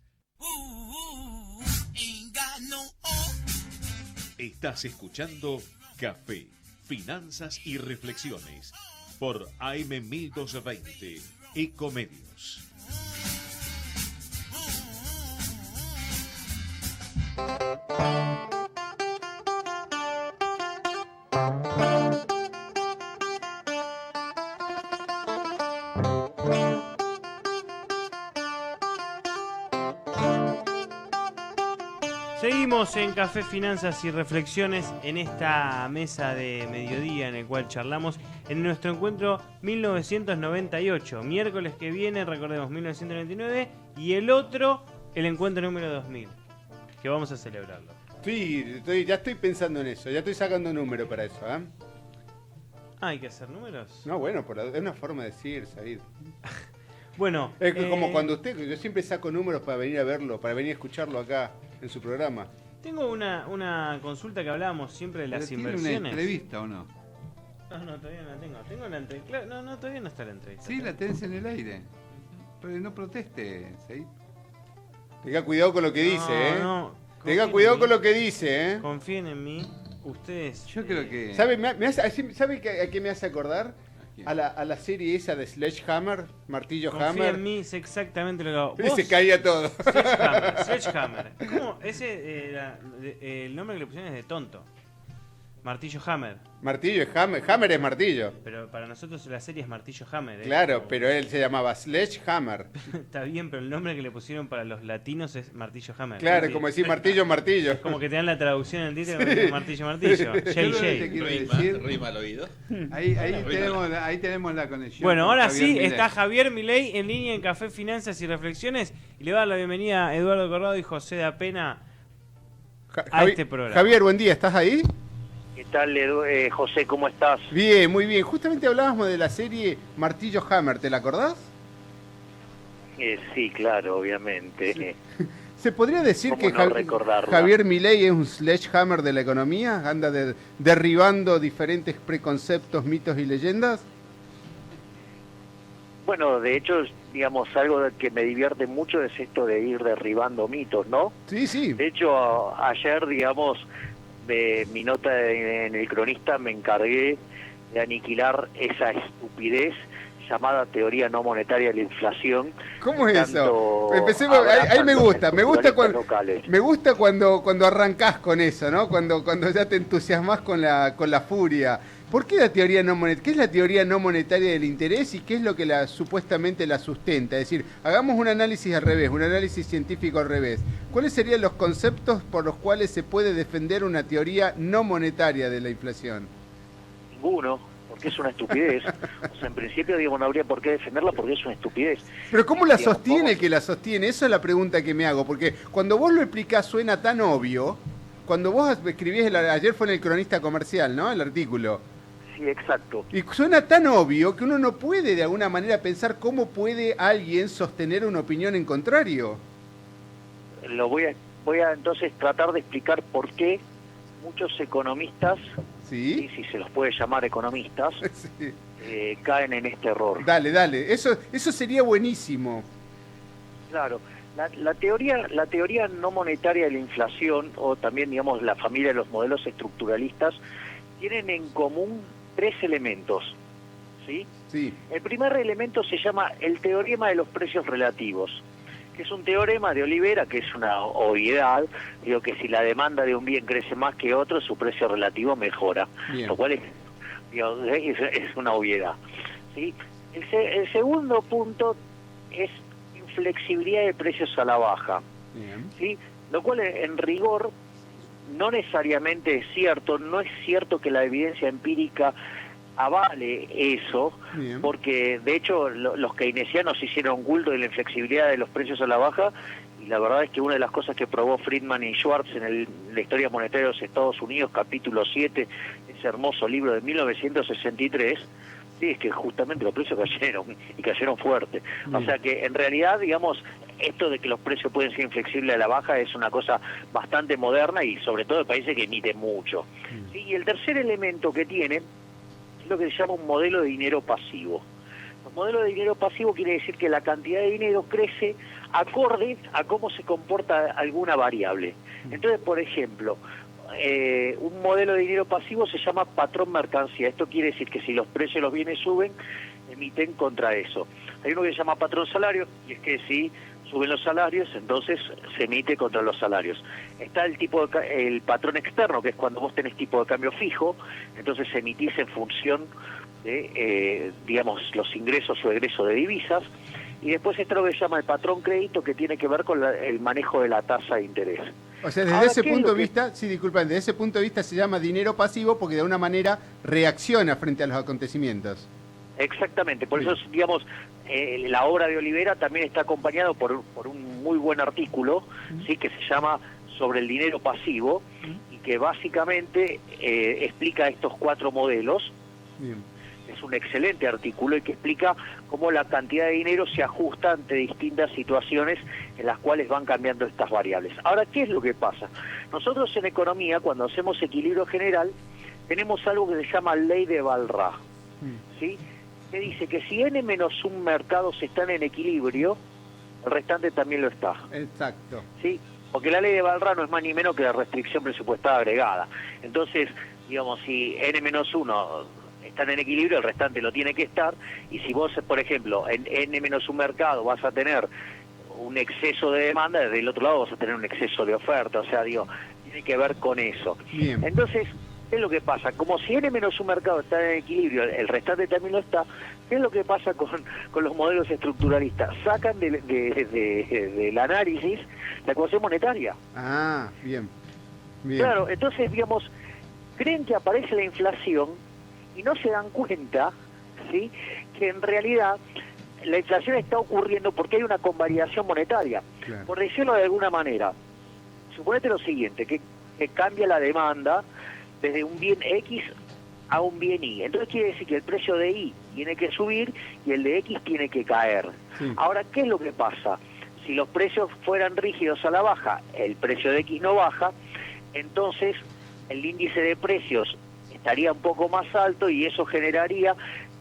Estás escuchando Café, Finanzas y Reflexiones por AM 1220 Ecomedios. Seguimos en Café, Finanzas y Reflexiones en esta mesa de mediodía en el cual charlamos en nuestro encuentro 1998. Miércoles que viene, recordemos, 1999 y el otro, el encuentro número 2000, que vamos a celebrarlo. Sí, ya estoy pensando en eso, ya estoy sacando un número para eso, ¿eh? ¿Hay que hacer números? No, bueno, es una forma de decir, Said. Bueno, es como cuando yo siempre saco números para venir a verlo, para venir a escucharlo acá en su programa. Tengo una consulta que hablábamos siempre de las inversiones. ¿Tiene una entrevista o no? No, todavía no la tengo. Tengo la entrevista. No, todavía no está la entrevista. Sí, la tenés en el aire. Pero no proteste, Said. Tenga cuidado con lo que dice, ¿eh? Tenga cuidado con lo que dice, ¿eh? Confíen en mí. Ustedes. Yo creo que. ¿Sabe a qué me hace acordar? A la serie esa de Sledgehammer, Martillo Confía Hammer. en mí, es exactamente lo que hago. Y se caía todo. Sledgehammer. ¿Cómo? Ese el nombre que le pusieron es de tonto. Martillo Hammer. Martillo es Hammer. Hammer es martillo. Pero para nosotros la serie es Martillo Hammer. Claro, como... pero él se llamaba Sledgehammer. Está bien, pero el nombre que le pusieron para los latinos es Martillo Hammer. Claro, es como decir martillo, martillo. Es como que te dan la traducción en el título, sí. Martillo, martillo. Rima al oído. Ahí tenemos la conexión. Bueno, ahora sí, está Javier Milei en línea en Café, Finanzas y Reflexiones y le va a dar la bienvenida a Eduardo Corrado y José da Pena a este programa. Javier, buen día, ¿estás ahí? ¿Qué tal, José? ¿Cómo estás? Bien, muy bien. Justamente hablábamos de la serie Martillo Hammer, ¿te la acordás? Sí, claro, obviamente. Sí. ¿Se podría decir que recordarla? Javier Milei es un sledgehammer de la economía? ¿Anda derribando diferentes preconceptos, mitos y leyendas? Bueno, de hecho, digamos, algo que me divierte mucho es esto de ir derribando mitos, ¿no? Sí, sí. De hecho, ayer, digamos, de mi nota en El Cronista me encargué de aniquilar esa estupidez llamada teoría no monetaria de la inflación. ¿Cómo es eso? Empecemos, ahí me gusta cuando arrancás con eso, ¿no? Cuando ya te entusiasmás con la furia. ¿Por qué la teoría no monetaria? ¿Qué es la teoría no monetaria del interés y qué es lo que supuestamente la sustenta? Es decir, hagamos un análisis al revés, un análisis científico al revés. ¿Cuáles serían los conceptos por los cuales se puede defender una teoría no monetaria de la inflación? Ninguno, porque es una estupidez. O sea, en principio, digamos, no habría por qué defenderla porque es una estupidez. Pero ¿cómo la sostiene el que la sostiene? Esa es la pregunta que me hago, porque cuando vos lo explicás suena tan obvio. Cuando vos escribís, ayer fue en El Cronista Comercial, ¿no? El artículo. Sí, exacto. Y suena tan obvio que uno no puede de alguna manera pensar cómo puede alguien sostener una opinión en contrario. Lo voy a entonces tratar de explicar por qué muchos economistas, ¿sí? Y si se los puede llamar economistas, sí. Caen en este error. Dale, eso sería buenísimo. Claro. La teoría no monetaria de la inflación, o también, digamos, la familia de los modelos estructuralistas, tienen en común 3 elementos, ¿sí? Sí. El primer elemento se llama el teorema de los precios relativos, que es un teorema de Olivera, que es una obviedad, digo que si la demanda de un bien crece más que otro, su precio relativo mejora, bien. Lo cual es una obviedad, ¿sí? El segundo punto es flexibilidad de precios a la baja, ¿sí? Lo cual en rigor no necesariamente es cierto. No es cierto que la evidencia empírica avale eso, Bien. porque de hecho los keynesianos hicieron culto de la inflexibilidad de los precios a la baja, y la verdad es que una de las cosas que probó Friedman y Schwartz en la historia monetaria de los Estados Unidos, capítulo 7, ese hermoso libro de 1963, sí, es que justamente los precios cayeron, y cayeron fuerte. O sea que en realidad, digamos, esto de que los precios pueden ser inflexibles a la baja es una cosa bastante moderna, y sobre todo de países que emiten mucho. ¿Sí? Y el tercer elemento que tiene es lo que se llama un modelo de dinero pasivo. Un modelo de dinero pasivo quiere decir que la cantidad de dinero crece acorde a cómo se comporta alguna variable. Entonces, por ejemplo, un modelo de dinero pasivo se llama patrón mercancía. Esto quiere decir que si los precios de los bienes suben, emiten contra eso. Hay uno que se llama patrón salario, y es que si suben los salarios, entonces se emite contra los salarios. Está el patrón externo, que es cuando vos tenés tipo de cambio fijo, entonces emitís en función de, digamos, los ingresos o egresos de divisas. Y después está lo que se llama el patrón crédito, que tiene que ver con el manejo de la tasa de interés. O sea, desde ese punto de vista, sí, disculpen, desde ese punto de vista se llama dinero pasivo porque de alguna manera reacciona frente a los acontecimientos. Exactamente, por eso, digamos, la obra de Olivera también está acompañado por un muy buen artículo, sí, que se llama Sobre el dinero pasivo, y que básicamente explica estos 4 modelos. Bien. Es un excelente artículo y que explica cómo la cantidad de dinero se ajusta ante distintas situaciones en las cuales van cambiando estas variables. Ahora, ¿qué es lo que pasa? Nosotros en economía, cuando hacemos equilibrio general, tenemos algo que se llama ley de Walras, ¿sí? Que dice que si n-1 mercados están en equilibrio, el restante también lo está. Exacto. ¿Sí? Porque la ley de Walras no es más ni menos que la restricción presupuestada agregada. Entonces, digamos, si n-1 están en equilibrio, el restante lo tiene que estar, y si vos, por ejemplo, en n-1 mercado vas a tener un exceso de demanda, desde el otro lado vas a tener un exceso de oferta, o sea, digo, tiene que ver con eso. Bien. Entonces, ¿qué es lo que pasa? Como si n-1 mercado está en equilibrio, el restante también lo está. ¿Qué es lo que pasa con los modelos estructuralistas? Sacan del análisis la ecuación monetaria. Ah, bien. Bien. Claro, entonces, digamos, creen que aparece la inflación y no se dan cuenta, ¿sí?, que en realidad la inflación está ocurriendo porque hay una convalidación monetaria. Claro. Por decirlo de alguna manera, suponete lo siguiente, que cambia la demanda desde un bien X a un bien Y. Entonces quiere decir que el precio de Y tiene que subir y el de X tiene que caer. Sí. Ahora, ¿qué es lo que pasa? Si los precios fueran rígidos a la baja, el precio de X no baja, entonces el índice de precios estaría un poco más alto, y eso generaría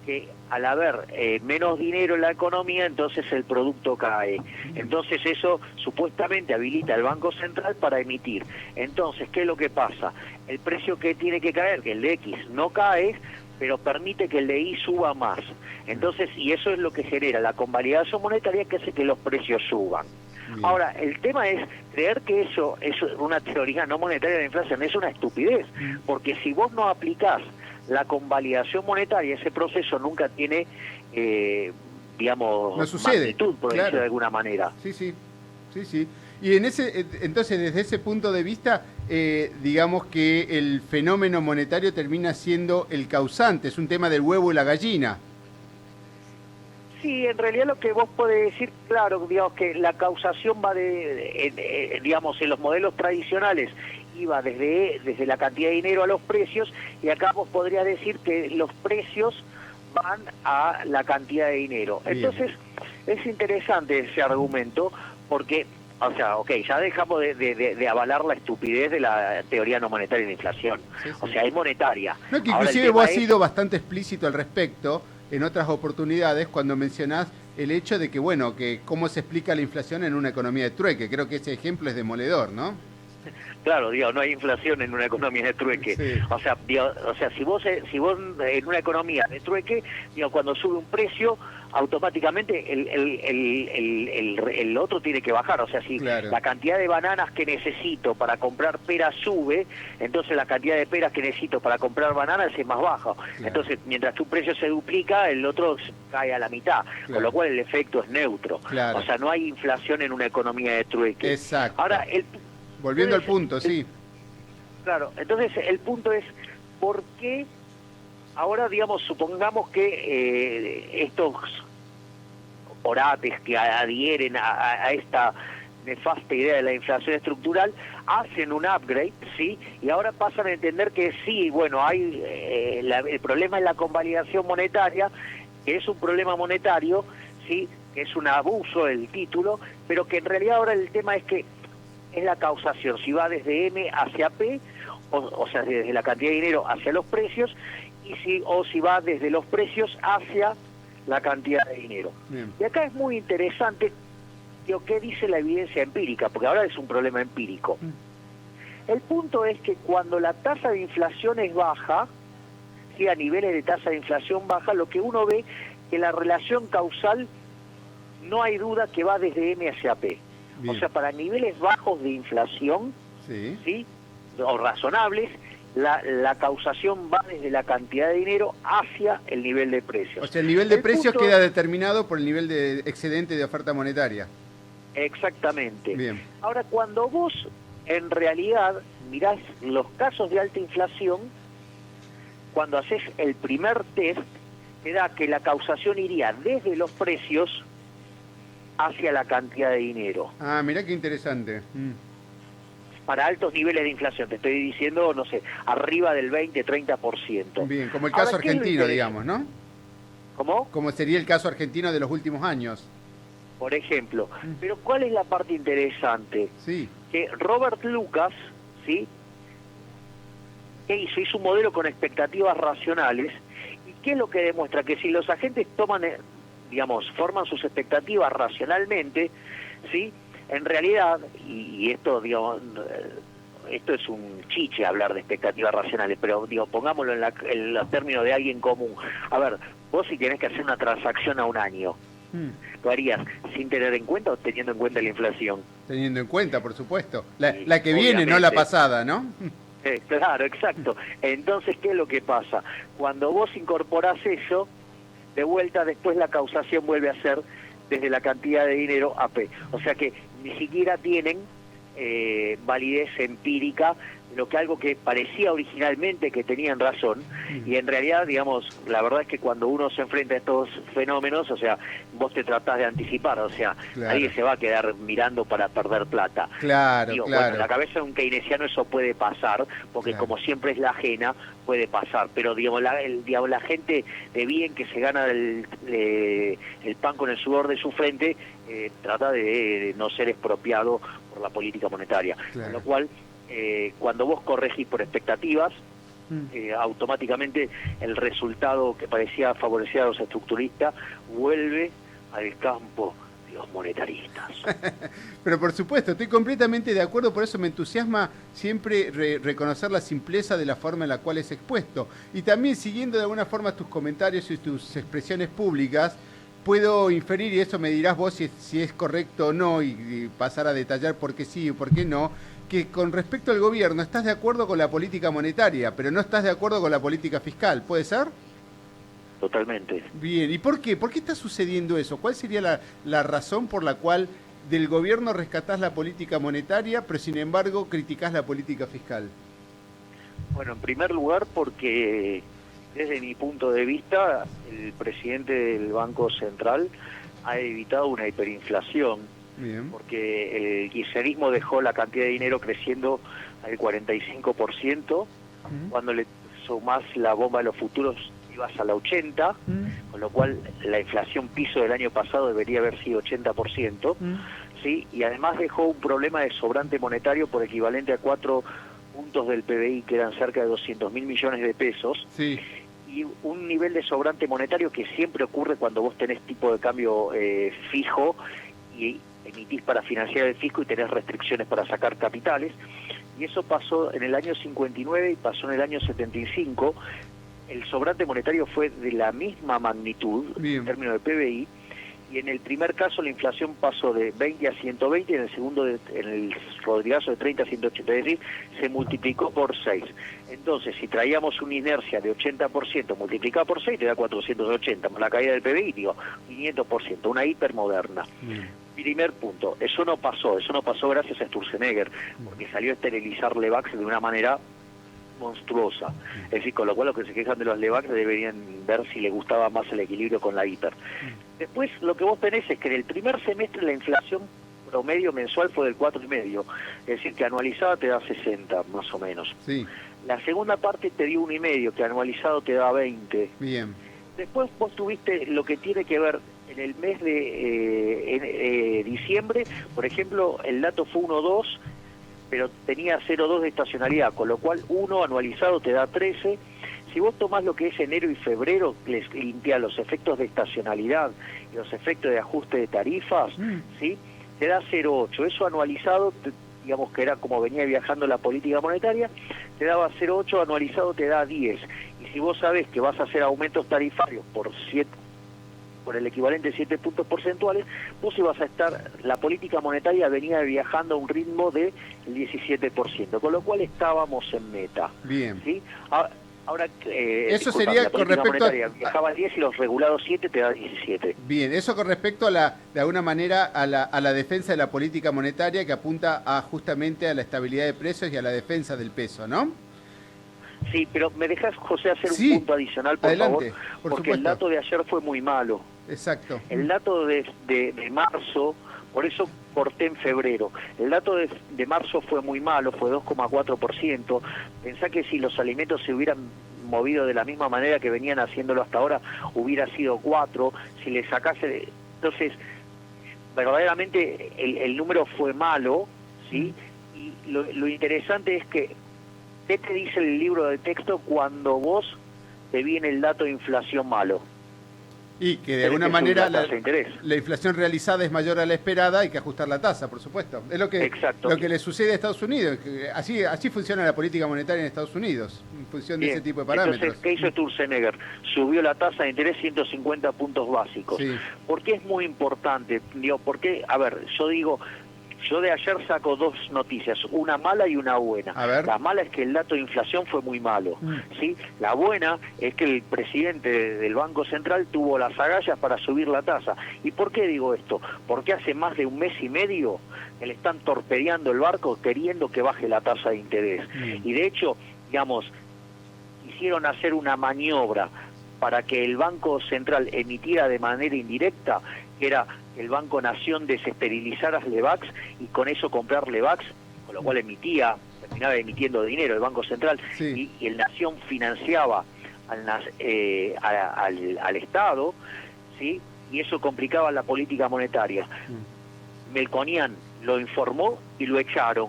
que al haber menos dinero en la economía, entonces el producto cae. Entonces eso supuestamente habilita al Banco Central para emitir. Entonces, ¿qué es lo que pasa? El precio que tiene que caer, que el de X no cae, pero permite que el de Y suba más. Entonces, y eso es lo que genera la convalidación monetaria, que hace que los precios suban. Bien. Ahora, el tema es creer que eso es una teoría no monetaria de la inflación, es una estupidez, porque si vos no aplicás la convalidación monetaria, ese proceso nunca tiene, digamos, no sucede, magnitud, por decirlo de alguna manera. Sí, sí, sí, sí. Y entonces, desde ese punto de vista, digamos que el fenómeno monetario termina siendo el causante, es un tema del huevo y la gallina. Sí, en realidad lo que vos podés decir, claro, digamos que la causación va digamos, en los modelos tradicionales iba desde la cantidad de dinero a los precios, y acá vos podrías decir que los precios van a la cantidad de dinero. Bien. Entonces, es interesante ese argumento, porque, o sea, ya dejamos de avalar la estupidez de la teoría no monetaria de la inflación. Sí, sí. O sea, es monetaria. No, que inclusive vos has sido bastante explícito al respecto en otras oportunidades cuando mencionás el hecho de que, bueno, que cómo se explica la inflación en una economía de trueque. Creo que ese ejemplo es demoledor, ¿no? Claro, digo, no hay inflación en una economía de trueque. Sí. O sea, si vos en una economía de trueque, digo, cuando sube un precio, automáticamente el otro tiene que bajar. O sea, si la cantidad de bananas que necesito para comprar peras sube, entonces la cantidad de peras que necesito para comprar bananas es más baja. Claro. Entonces, mientras que un precio se duplica, el otro cae a la mitad, con lo cual el efecto es neutro. Claro. O sea, no hay inflación en una economía de trueque. Exacto. Ahora, volviendo al punto, sí. Claro, entonces el punto es, ¿por qué Ahora, digamos, supongamos que estos orates que adhieren a esta nefasta idea de la inflación estructural hacen un upgrade, ¿sí? Y ahora pasan a entender que sí, bueno, hay el problema es la convalidación monetaria, que es un problema monetario, ¿sí? Que es un abuso del título, pero que en realidad ahora el tema es que es la causación, si va desde M hacia P, o sea, desde la cantidad de dinero hacia los precios, o si va desde los precios hacia la cantidad de dinero. Bien. Y acá es muy interesante qué dice la evidencia empírica, porque ahora es un problema empírico. El punto es que cuando la tasa de inflación es baja, ¿sí? A niveles de tasa de inflación baja, lo que uno ve que la relación causal no hay duda que va desde M hacia P. Bien. O sea, para niveles bajos de inflación, ¿sí? O razonables, la causación va desde la cantidad de dinero hacia el nivel de precios. O sea, el nivel de precios punto queda determinado por el nivel de excedente de oferta monetaria. Exactamente. Bien. Ahora, cuando vos en realidad mirás los casos de alta inflación, cuando haces el primer test, te da que la causación iría desde los precios hacia la cantidad de dinero. Ah, mirá qué interesante. Para altos niveles de inflación, te estoy diciendo, no sé, arriba del 20-30%. Bien, como el caso Ahora, ¿qué es lo argentino, interesante? digamos, ¿no? ¿Cómo? Como sería el caso argentino de los últimos años. Por ejemplo. Pero ¿cuál es la parte interesante? Sí. Que Robert Lucas, ¿sí? ¿Qué hizo? Hizo un modelo con expectativas racionales. ¿Y qué es lo que demuestra? Que si los agentes toman, digamos, forman sus expectativas racionalmente, ¿sí? En realidad, y esto, digamos, esto es un chiche hablar de expectativas racionales, pero digo, pongámoslo en los términos de alguien común. A ver, vos si tenés que hacer una transacción a un año, ¿lo harías sin tener en cuenta o teniendo en cuenta la inflación? Teniendo en cuenta, por supuesto. La que viene, no la pasada, ¿no? Claro, exacto. Entonces, ¿qué es lo que pasa? Cuando vos incorporás eso, de vuelta después la causación vuelve a ser desde la cantidad de dinero a P. O sea que ni siquiera tienen validez empírica, lo que algo que parecía originalmente que tenían razón, y en realidad, digamos, la verdad es que cuando uno se enfrenta a estos fenómenos, o sea, vos te tratás de anticipar, o sea, Claro. nadie se va a quedar mirando para perder plata. Claro, Digo, claro. bueno, en la cabeza de un keynesiano eso puede pasar, porque Claro. como siempre es la ajena, puede pasar, pero digamos, la gente de bien que se gana el pan con el sudor de su frente, trata de no ser expropiado por la política monetaria. Claro. Con lo cual, cuando vos corregís por expectativas, automáticamente el resultado que parecía favorecer a los estructuristas vuelve al campo de los monetaristas. Pero por supuesto, estoy completamente de acuerdo, por eso me entusiasma siempre reconocer la simpleza de la forma en la cual es expuesto. Y también siguiendo de alguna forma tus comentarios y tus expresiones públicas, puedo inferir, y eso me dirás vos si es correcto o no, y pasar a detallar por qué sí y por qué no, que con respecto al gobierno estás de acuerdo con la política monetaria, pero no estás de acuerdo con la política fiscal, ¿puede ser? Totalmente. Bien, ¿y por qué? ¿Por qué está sucediendo eso? ¿Cuál sería la razón por la cual del gobierno rescatás la política monetaria, pero sin embargo criticás la política fiscal? Bueno, en primer lugar porque desde mi punto de vista el presidente del Banco Central ha evitado una hiperinflación. Bien. Porque el kirchnerismo dejó la cantidad de dinero creciendo al 45%, cuando le sumás la bomba de los futuros ibas a la 80%, con lo cual la inflación piso del año pasado debería haber sido 80%, ¿sí? Y además dejó un problema de sobrante monetario por equivalente a 4 puntos del PBI, que eran cerca de 200.000 millones de pesos, sí. Y un nivel de sobrante monetario que siempre ocurre cuando vos tenés tipo de cambio fijo y emitís para financiar el fisco y tenés restricciones para sacar capitales, y eso pasó en el año 59 y pasó en el año 75. El sobrante monetario fue de la misma magnitud en términos de PBI, y en el primer caso la inflación pasó de 20 a 120 y en el segundo, en el Rodrigazo, de 30 a 180, es decir, se multiplicó por 6. Entonces, si traíamos una inercia de 80%, multiplicada por 6 te da 480, más la caída del PBI, digo, 500%, una hipermoderna. Primer punto, eso no pasó gracias a Sturzenegger, porque salió a esterilizar Levax de una manera monstruosa. Es decir, con lo cual los que se quejan de los LEVAX deberían ver si les gustaba más el equilibrio con la hiper. Después lo que vos tenés es que en el primer semestre la inflación promedio mensual fue del 4,5, es decir, que anualizada te da 60 más o menos. Sí. La segunda parte te dio 1,5, que anualizado te da 20. Bien. Después vos tuviste lo que tiene que ver en el mes de diciembre, por ejemplo, el dato fue 1,2, pero tenía 0,2 de estacionalidad, con lo cual 1 anualizado te da 13. Si vos tomás lo que es enero y febrero, les limpiás los efectos de estacionalidad y los efectos de ajuste de tarifas, ¿sí? Te da 0,8. Eso anualizado, digamos que era como venía viajando la política monetaria, te daba 0,8, anualizado te da 10. Y si vos sabés que vas a hacer aumentos tarifarios por el equivalente de 7 puntos porcentuales, vos ibas a estar, la política monetaria venía viajando a un ritmo del 17%, con lo cual estábamos en meta. Bien. ¿Sí? Ahora, eso sería con respecto a... viajaba 10 y los regulados 7 te da 17. Bien, eso con respecto a de alguna manera a la defensa de la política monetaria que apunta justamente a la estabilidad de precios y a la defensa del peso, ¿no? Sí, pero me dejas, José, hacer un punto adicional, por favor, porque supuesto. el dato de ayer fue muy malo. Exacto. El dato de marzo, por eso corté en febrero, el dato de marzo fue muy malo, fue 2,4%. Pensá que si los alimentos se hubieran movido de la misma manera que venían haciéndolo hasta ahora, hubiera sido 4. Si le sacase... Entonces, verdaderamente el número fue malo, ¿sí? Y lo interesante es que, ¿qué te dice el libro de texto cuando vos te viene el dato de inflación malo? Y que de alguna manera la inflación realizada es mayor a la esperada, hay que ajustar la tasa, por supuesto. Es lo que le sucede a Estados Unidos. Así funciona la política monetaria en Estados Unidos, en función de ese tipo de parámetros. Entonces, ¿qué hizo Sturzenegger? Subió la tasa de interés 150 puntos básicos. Sí. ¿Por qué es muy importante? Porque, a ver, yo de ayer saco dos noticias, una mala y una buena. La mala es que el dato de inflación fue muy malo, ¿sí? La buena es que el presidente del Banco Central tuvo las agallas para subir la tasa. ¿Y por qué digo esto? Porque hace más de un mes y medio que le están torpedeando el barco queriendo que baje la tasa de interés. Y de hecho, digamos, quisieron hacer una maniobra para que el Banco Central emitiera de manera indirecta, que era el Banco Nación desesterilizara LEVAX y con eso comprar LEVAX, con lo cual terminaba emitiendo dinero el Banco Central, y el Nación financiaba al Estado, ¿sí? Y eso complicaba la política monetaria. Melconian lo informó y lo echaron.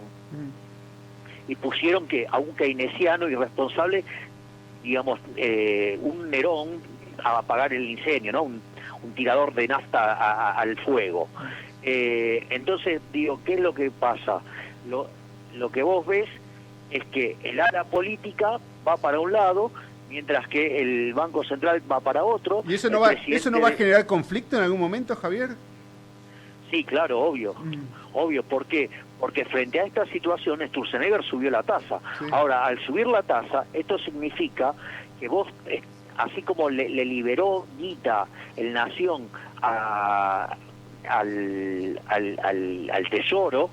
Y pusieron que a un keynesiano irresponsable, digamos, un Nerón a apagar el incendio, ¿no? Un tirador de nafta al fuego. Entonces, digo, ¿qué es lo que pasa? Lo que vos ves es que el ala política va para un lado, mientras que el Banco Central va para otro. ¿Y eso no va a generar conflicto en algún momento, Javier? Sí, claro, obvio. Obvio, ¿por qué? Porque frente a esta situación, Sturzenegger subió la tasa. Ahora, al subir la tasa, esto significa que vos... así como le liberó guita el Nación al Tesoro,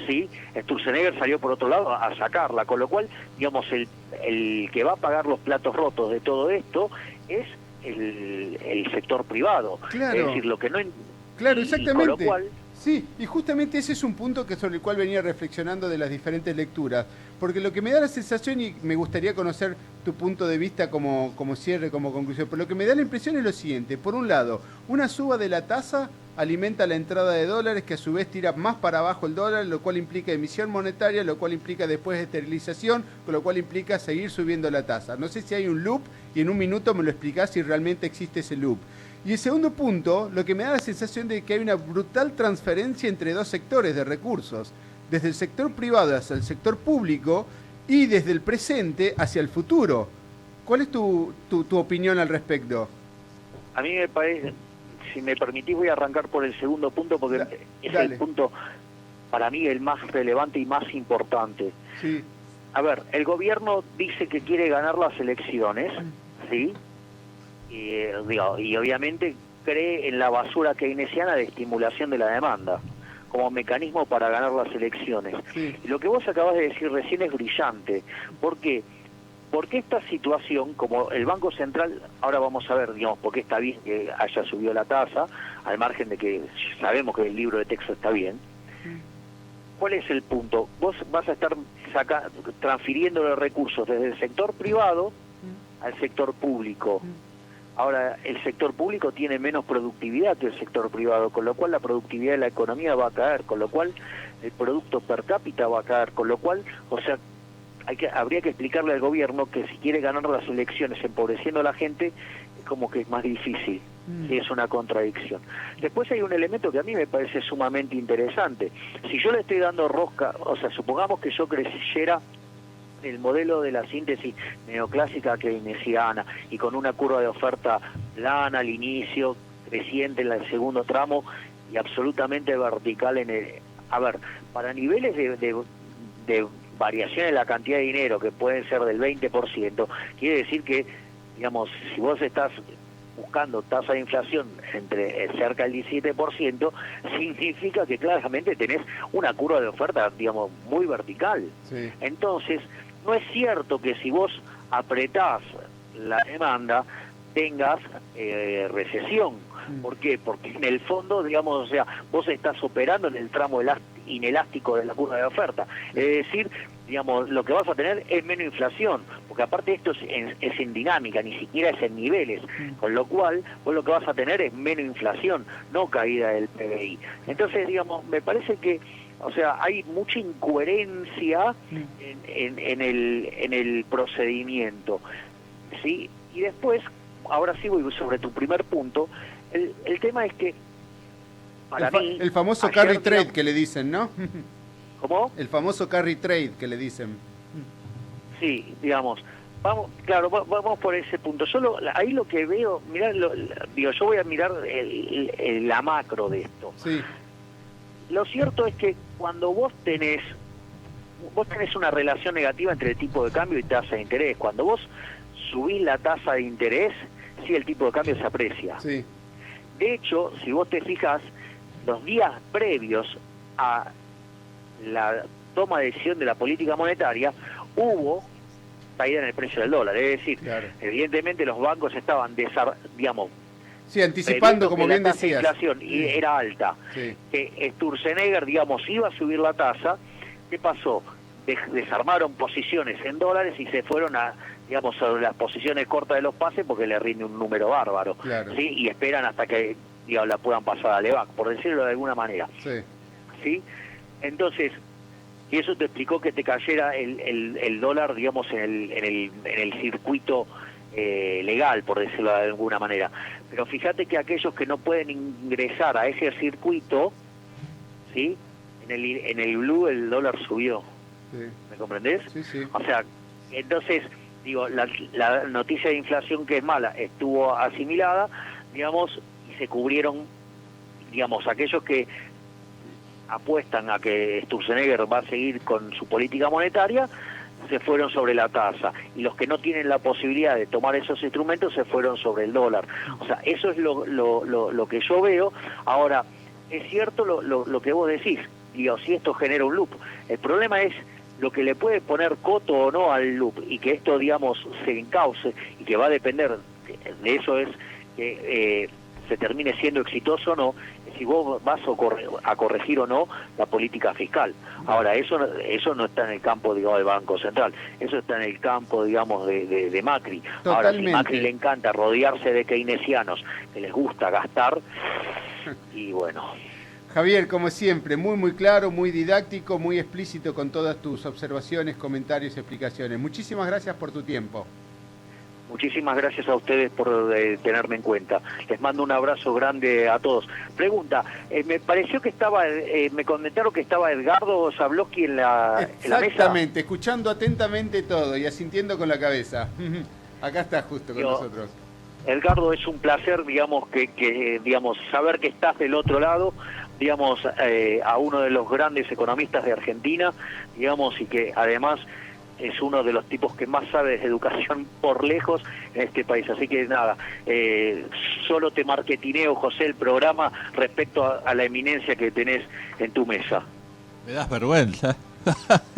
¿sí? Sturzenegger salió por otro lado a sacarla, con lo cual, digamos, el que va a pagar los platos rotos de todo esto es el sector privado. Claro. Es decir, lo que no... Claro, exactamente. Con lo cual, sí, y justamente ese es un punto sobre el cual venía reflexionando de las diferentes lecturas, porque lo que me da la sensación, y me gustaría conocer tu punto de vista como cierre, como conclusión, pero lo que me da la impresión es lo siguiente: por un lado, una suba de la tasa alimenta la entrada de dólares, que a su vez tira más para abajo el dólar, lo cual implica emisión monetaria, lo cual implica después esterilización, con lo cual implica seguir subiendo la tasa. No sé si hay un loop, y en un minuto me lo explicás si realmente existe ese loop. Y el segundo punto, lo que me da la sensación de que hay una brutal transferencia entre dos sectores de recursos, desde el sector privado hacia el sector público y desde el presente hacia el futuro. ¿Cuál es tu opinión al respecto? A mí me parece, si me permitís, voy a arrancar por el segundo punto, porque es el punto, para mí, el más relevante y más importante. Sí. A ver, el gobierno dice que quiere ganar las elecciones, ¿sí? Y obviamente cree en la basura keynesiana de estimulación de la demanda como mecanismo para ganar las elecciones. Y lo que vos acabas de decir recién es brillante, porque ¿por qué esta situación, como el Banco Central, ahora vamos a ver, digamos, por qué está bien que haya subido la tasa, al margen de que sabemos que el libro de texto está bien? ¿Cuál es el punto? Vos vas a estar transfiriendo los recursos desde el sector privado al sector público. Ahora, el sector público tiene menos productividad que el sector privado, con lo cual la productividad de la economía va a caer, con lo cual el producto per cápita va a caer, con lo cual, o sea, habría que explicarle al gobierno que si quiere ganar las elecciones empobreciendo a la gente, es como que es más difícil, y es una contradicción. Después hay un elemento que a mí me parece sumamente interesante. Si yo le estoy dando rosca, o sea, supongamos que yo creciera el modelo de la síntesis neoclásica keynesiana y con una curva de oferta plana al inicio, creciente en el segundo tramo y absolutamente vertical en el... A ver, para niveles de variación en la cantidad de dinero que pueden ser del 20%, quiere decir que, digamos, si vos estás buscando tasa de inflación entre cerca del 17%, significa que claramente tenés una curva de oferta, digamos, muy vertical. Sí. Entonces, no es cierto que si vos apretás la demanda tengas recesión. ¿Por qué? Porque en el fondo, digamos, o sea, vos estás operando en el tramo inelástico de la curva de oferta. Es decir, digamos, lo que vas a tener es menos inflación, porque aparte esto es en dinámica, ni siquiera es en niveles, con lo cual vos lo que vas a tener es menos inflación, no caída del PBI. Entonces, digamos, me parece que, o sea, hay mucha incoherencia en el procedimiento, ¿sí? Y después, ahora sí voy sobre tu primer punto, el tema es que para mí... El famoso carry trade que le dicen, ¿no? ¿Cómo? El famoso carry trade que le dicen. Sí, digamos, vamos por ese punto. Yo ahí lo que veo, mirá, digo, yo voy a mirar la macro de esto. Sí. Lo cierto es que cuando vos tenés una relación negativa entre el tipo de cambio y tasa de interés, cuando vos subís la tasa de interés, sí, el tipo de cambio se aprecia. Sí. De hecho, si vos te fijas, los días previos a la toma de decisión de la política monetaria, hubo caída en el precio del dólar. Es decir, claro, evidentemente los bancos estaban, digamos, sí, anticipando, como bien decías, la inflación era alta, sí, que Sturzenegger, digamos, iba a subir la tasa. ¿Qué pasó? Desarmaron posiciones en dólares y se fueron a, digamos, sobre las posiciones cortas de los pases porque le rinde un número bárbaro, claro, ¿sí? Y esperan hasta que, digamos, la puedan pasar a Levac, por decirlo de alguna manera. Sí. ¿Sí? Entonces, y eso te explicó que te cayera el dólar, digamos, en el circuito legal, por decirlo de alguna manera. Pero fíjate que aquellos que no pueden ingresar a ese circuito, ¿sí? En el blue el dólar subió. Sí. ¿Me comprendés? Sí, sí. O sea, entonces, digo, la noticia de inflación, que es mala, estuvo asimilada, digamos, y se cubrieron, digamos, aquellos que apuestan a que Sturzenegger va a seguir con su política monetaria, se fueron sobre la tasa, y los que no tienen la posibilidad de tomar esos instrumentos se fueron sobre el dólar. O sea, eso es lo que yo veo. Ahora, es cierto lo que vos decís, digo, si esto genera un loop, el problema es lo que le puede poner coto o no al loop, y que esto, digamos, se encauce, y que va a depender de eso, es que se termine siendo exitoso o no, si vos vas a corregir o no la política fiscal. Ahora, eso no está en el campo, digamos, del Banco Central, eso está en el campo, digamos, de Macri. Totalmente. Ahora, si Macri le encanta rodearse de keynesianos que les gusta gastar, y bueno... Javier, como siempre, muy claro, muy didáctico, muy explícito con todas tus observaciones, comentarios y explicaciones. Muchísimas gracias por tu tiempo. Muchísimas gracias a ustedes por tenerme en cuenta. Les mando un abrazo grande a todos. Pregunta, me pareció que me comentaron que estaba Edgardo Zablocki en la mesa. Exactamente, escuchando atentamente todo y asintiendo con la cabeza. Acá está justo con nosotros. Edgardo, es un placer, digamos, que digamos, saber que estás del otro lado, digamos, a uno de los grandes economistas de Argentina, digamos, y que además es uno de los tipos que más sabe de educación por lejos en este país. Así que nada, solo te marketineo, José, el programa respecto a la eminencia que tenés en tu mesa. Me das vergüenza.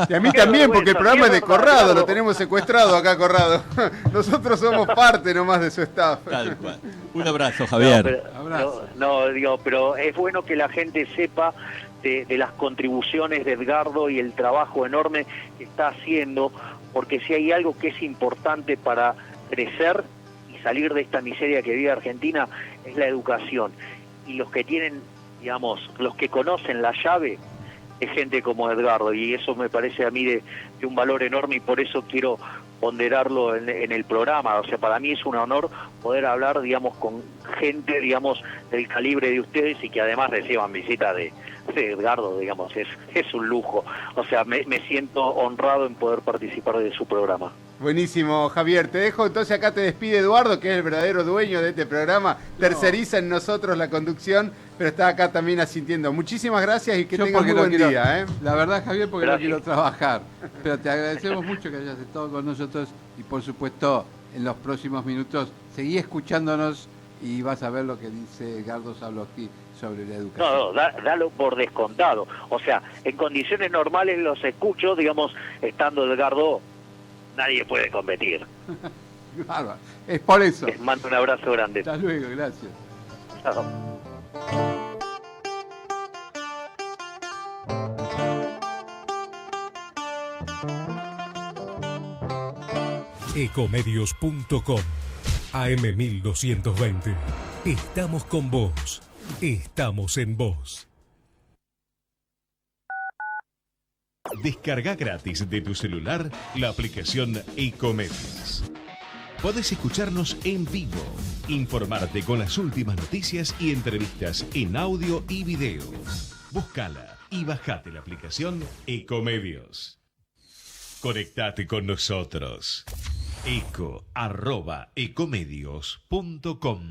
Y a mí también, porque el programa es de Corrado, lo tenemos secuestrado acá, Corrado. Nosotros somos parte nomás de su staff. Tal cual. Un abrazo, Javier. Pero es bueno que la gente sepa de las contribuciones de Edgardo y el trabajo enorme que está haciendo, porque si hay algo que es importante para crecer y salir de esta miseria que vive Argentina, es la educación. Y los que tienen, digamos, los que conocen la llave, es gente como Edgardo, y eso me parece a mí de un valor enorme, y por eso quiero ponderarlo en el programa. O sea, para mí es un honor poder hablar, digamos, con gente, digamos, del calibre de ustedes, y que además reciban visita de Edgardo, digamos, es un lujo. O sea, me siento honrado en poder participar de su programa. Buenísimo, Javier. Te dejo, entonces acá te despide Eduardo, que es el verdadero dueño de este programa. Terceriza en nosotros la conducción, pero está acá también asintiendo. Muchísimas gracias y que tengas muy buen día. La verdad, Javier, porque no quiero trabajar. Pero te agradecemos mucho que hayas estado con nosotros, y por supuesto, en los próximos minutos, seguí escuchándonos y vas a ver lo que dice Edgardo Zablocki sobre la educación. Dalo por descontado. O sea, en condiciones normales los escucho, digamos, estando Edgardo, nadie puede competir. Bárbaro. Es por eso. Les mando un abrazo grande. Hasta luego, gracias. Chao. Ecomedios.com AM1220. Estamos con vos. Estamos en vos. Descarga gratis de tu celular la aplicación Ecomedios. Podés escucharnos en vivo, informarte con las últimas noticias y entrevistas en audio y video. Búscala y bajate la aplicación Ecomedios. Conectate con nosotros. eco@ecomedios.com.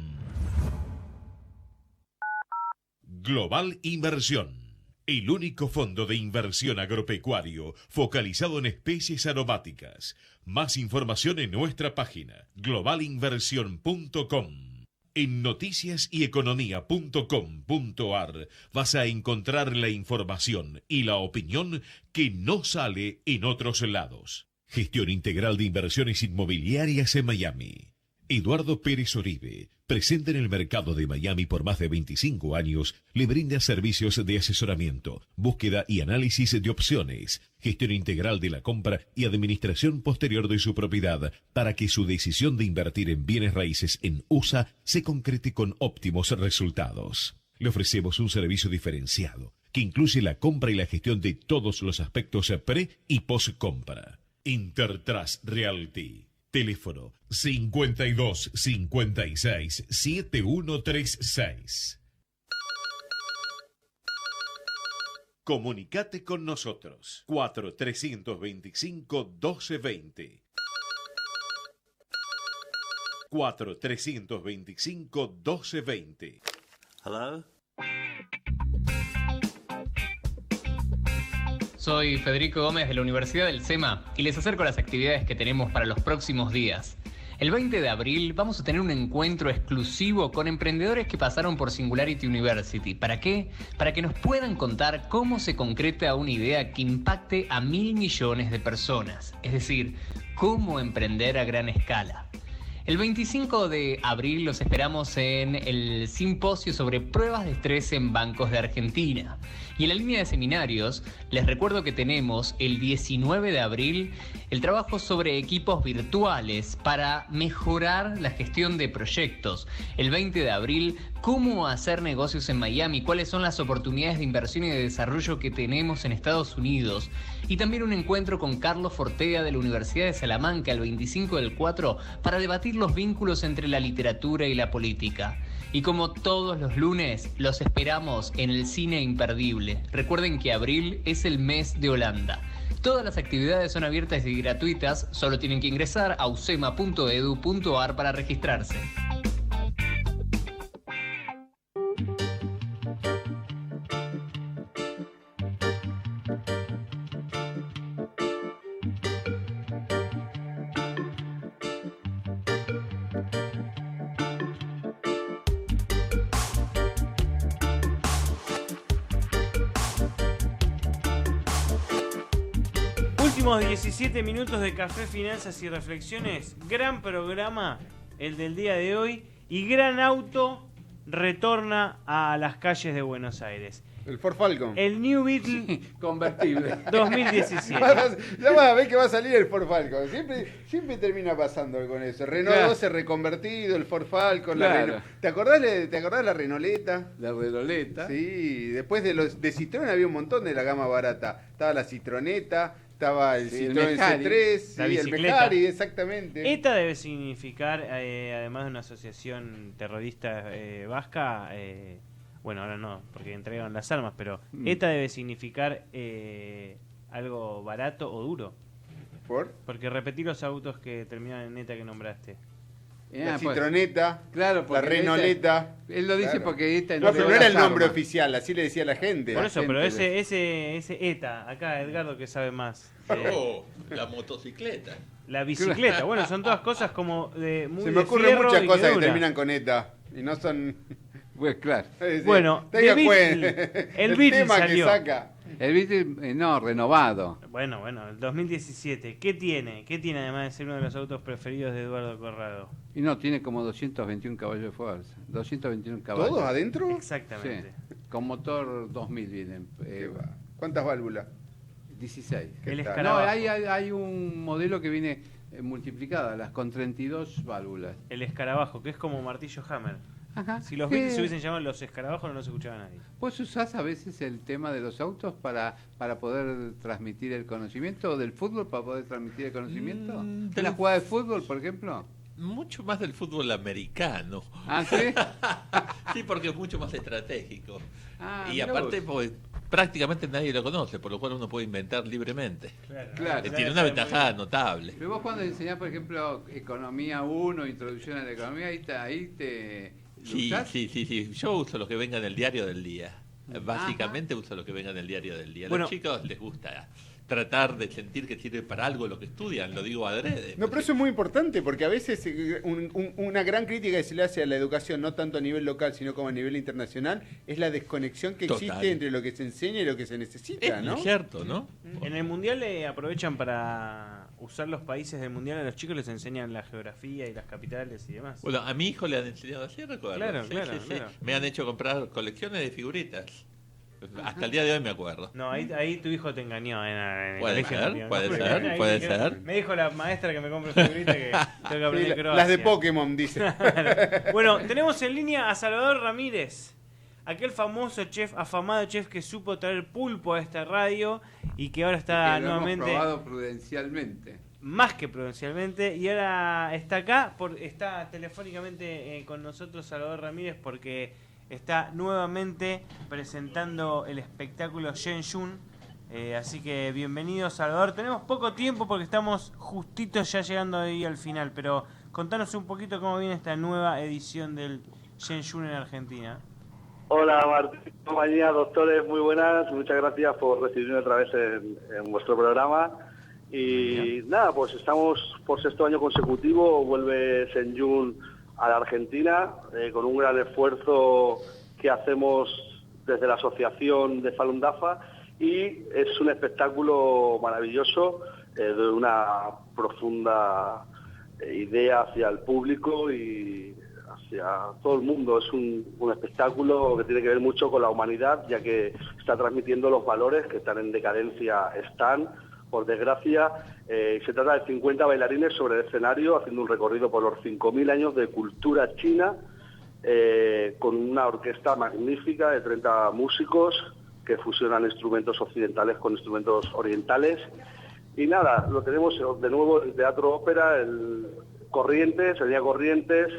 Global Inversión. El único fondo de inversión agropecuario focalizado en especies aromáticas. Más información en nuestra página globalinversión.com. En noticiasyeconomía.com.ar vas a encontrar la información y la opinión que no sale en otros lados. Gestión integral de inversiones inmobiliarias en Miami. Eduardo Pérez Oribe, presente en el mercado de Miami por más de 25 años, le brinda servicios de asesoramiento, búsqueda y análisis de opciones, gestión integral de la compra y administración posterior de su propiedad, para que su decisión de invertir en bienes raíces en USA se concrete con óptimos resultados. Le ofrecemos un servicio diferenciado, que incluye la compra y la gestión de todos los aspectos pre- y post-compra. Intertrust Realty. Teléfono 52 56 7136. Comunicate con nosotros. 4-325-1220. 4-325-1220. Hello? Soy Federico Gómez de la Universidad del SEMA y les acerco las actividades que tenemos para los próximos días. El 20 de abril vamos a tener un encuentro exclusivo con emprendedores que pasaron por Singularity University. ¿Para qué? Para que nos puedan contar cómo se concreta una idea que impacte a 1.000 millones de personas. Es decir, cómo emprender a gran escala. El 25 de abril los esperamos en el simposio sobre pruebas de estrés en bancos de Argentina. Y en la línea de seminarios, les recuerdo que tenemos el 19 de abril el trabajo sobre equipos virtuales para mejorar la gestión de proyectos. El 20 de abril, cómo hacer negocios en Miami, cuáles son las oportunidades de inversión y de desarrollo que tenemos en Estados Unidos. Y también un encuentro con Carlos Fortea de la Universidad de Salamanca el 25 del 4 para debatir los vínculos entre la literatura y la política. Y como todos los lunes, los esperamos en el Cine Imperdible. Recuerden que abril es el mes de Holanda. Todas las actividades son abiertas y gratuitas, solo tienen que ingresar a usema.edu.ar para registrarse. Últimos 17 minutos de Café, Finanzas y Reflexiones. Gran programa el del día de hoy. Y gran auto retorna a las calles de Buenos Aires. El Ford Falcon. El New Beetle convertible 2017. Ya vas a ver que va a salir el Ford Falcon. Siempre termina pasando con eso. Renault 12 reconvertido, el Ford Falcon, la Renault. ¿Te acordás de la Renoleta? La Renoleta. Sí, después de Citroën había un montón de la gama barata. Estaba la Citroneta, estaba el Citroën C3, la el Mejari, exactamente. ETA debe significar, además de una asociación terrorista vasca, bueno, ahora no, porque entregaron las armas, pero ETA debe significar algo barato o duro. ¿Por? Porque repetí los autos que terminan en ETA que nombraste. La Citroneta, claro, la Renoleta. Él lo dice porque ETA no, pero no era el nombre oficial, así le decía la gente. Por eso, pero ese ETA, acá Edgardo que sabe más. La motocicleta. La bicicleta, bueno, son todas cosas como de muy. Se me ocurren muchas cosas que terminan con ETA y no son. Pues claro. Bueno, tenga el Beetle tema salió. que saca. El Beetle, no, renovado. Bueno, el 2017. ¿Qué tiene? ¿Qué tiene además de ser uno de los autos preferidos de Eduardo Corrado? Y no, tiene como 221 caballos de fuerza. 221 caballos. ¿Todos adentro? Exactamente. Sí. Con motor 2000 vienen. ¿Cuántas válvulas? 16. El No, escarabajo. hay un modelo que viene multiplicada, las con 32 válvulas. El escarabajo, que es como martillo Hammer. Ajá. Si los Beatles se hubiesen llamado los escarabajos, no los escuchaba nadie. ¿Vos usás a veces el tema de los autos para poder transmitir el conocimiento, o del fútbol para poder transmitir el conocimiento? ¿De la jugada de fútbol, por ejemplo? Mucho más del fútbol americano. ¿Ah, sí? Sí, porque es mucho más estratégico. Y mira aparte, vos. pues, prácticamente nadie lo conoce, por lo cual uno puede inventar libremente. Claro. Tiene una ventaja notable. Pero vos cuando enseñás, por ejemplo, Economía 1, Introducción a la Economía, ahí te Sí. Yo uso lo que venga en el diario del día. Básicamente uso lo que venga en el diario del día. A los chicos les gusta tratar de sentir que sirve para algo lo que estudian, lo digo adrede. No, pero eso es muy importante, porque a veces una gran crítica que se le hace a la educación, no tanto a nivel local, sino como a nivel internacional, es la desconexión que existe entre lo que se enseña y lo que se necesita, ¿no? Es cierto, ¿no? En el Mundial aprovechan para usar los países del Mundial, a los chicos les enseñan la geografía y las capitales y demás. Bueno, a mi hijo le han enseñado así, recuerdo. Claro. Me han hecho comprar colecciones de figuritas. Hasta el día de hoy me acuerdo. No, ahí tu hijo te engañó. Puede ser. Me dijo la maestra que me compre figuritas que tengo que aprender Croacia. Las de Pokémon, dice. Bueno, tenemos en línea a Salvador Ramírez, aquel famoso chef, afamado chef que supo traer pulpo a esta radio y que ahora está nuevamente... Hemos probado prudencialmente. Más que prudencialmente, y ahora está acá, está telefónicamente con nosotros Salvador Ramírez porque está nuevamente presentando el espectáculo Shen Yun. Así que bienvenido, Salvador. Tenemos poco tiempo porque estamos justitos ya llegando ahí al final, pero contanos un poquito cómo viene esta nueva edición del Shen Yun en Argentina. Hola Martín, compañía, doctores, muy buenas. Muchas gracias por recibirme otra vez en vuestro programa. Y nada, pues estamos por sexto año consecutivo, vuelve Shen Yun a la Argentina, con un gran esfuerzo que hacemos desde la asociación de Falun Dafa, y es un espectáculo maravilloso, de una profunda idea hacia el público y hacia todo el mundo. Es un espectáculo que tiene que ver mucho con la humanidad, ya que está transmitiendo los valores que están en decadencia, por desgracia. Se trata de 50 bailarines sobre el escenario haciendo un recorrido por los 5.000 años de cultura china, con una orquesta magnífica de 30 músicos que fusionan instrumentos occidentales con instrumentos orientales. Y nada, lo tenemos de nuevo en Teatro Ópera, el día Corrientes,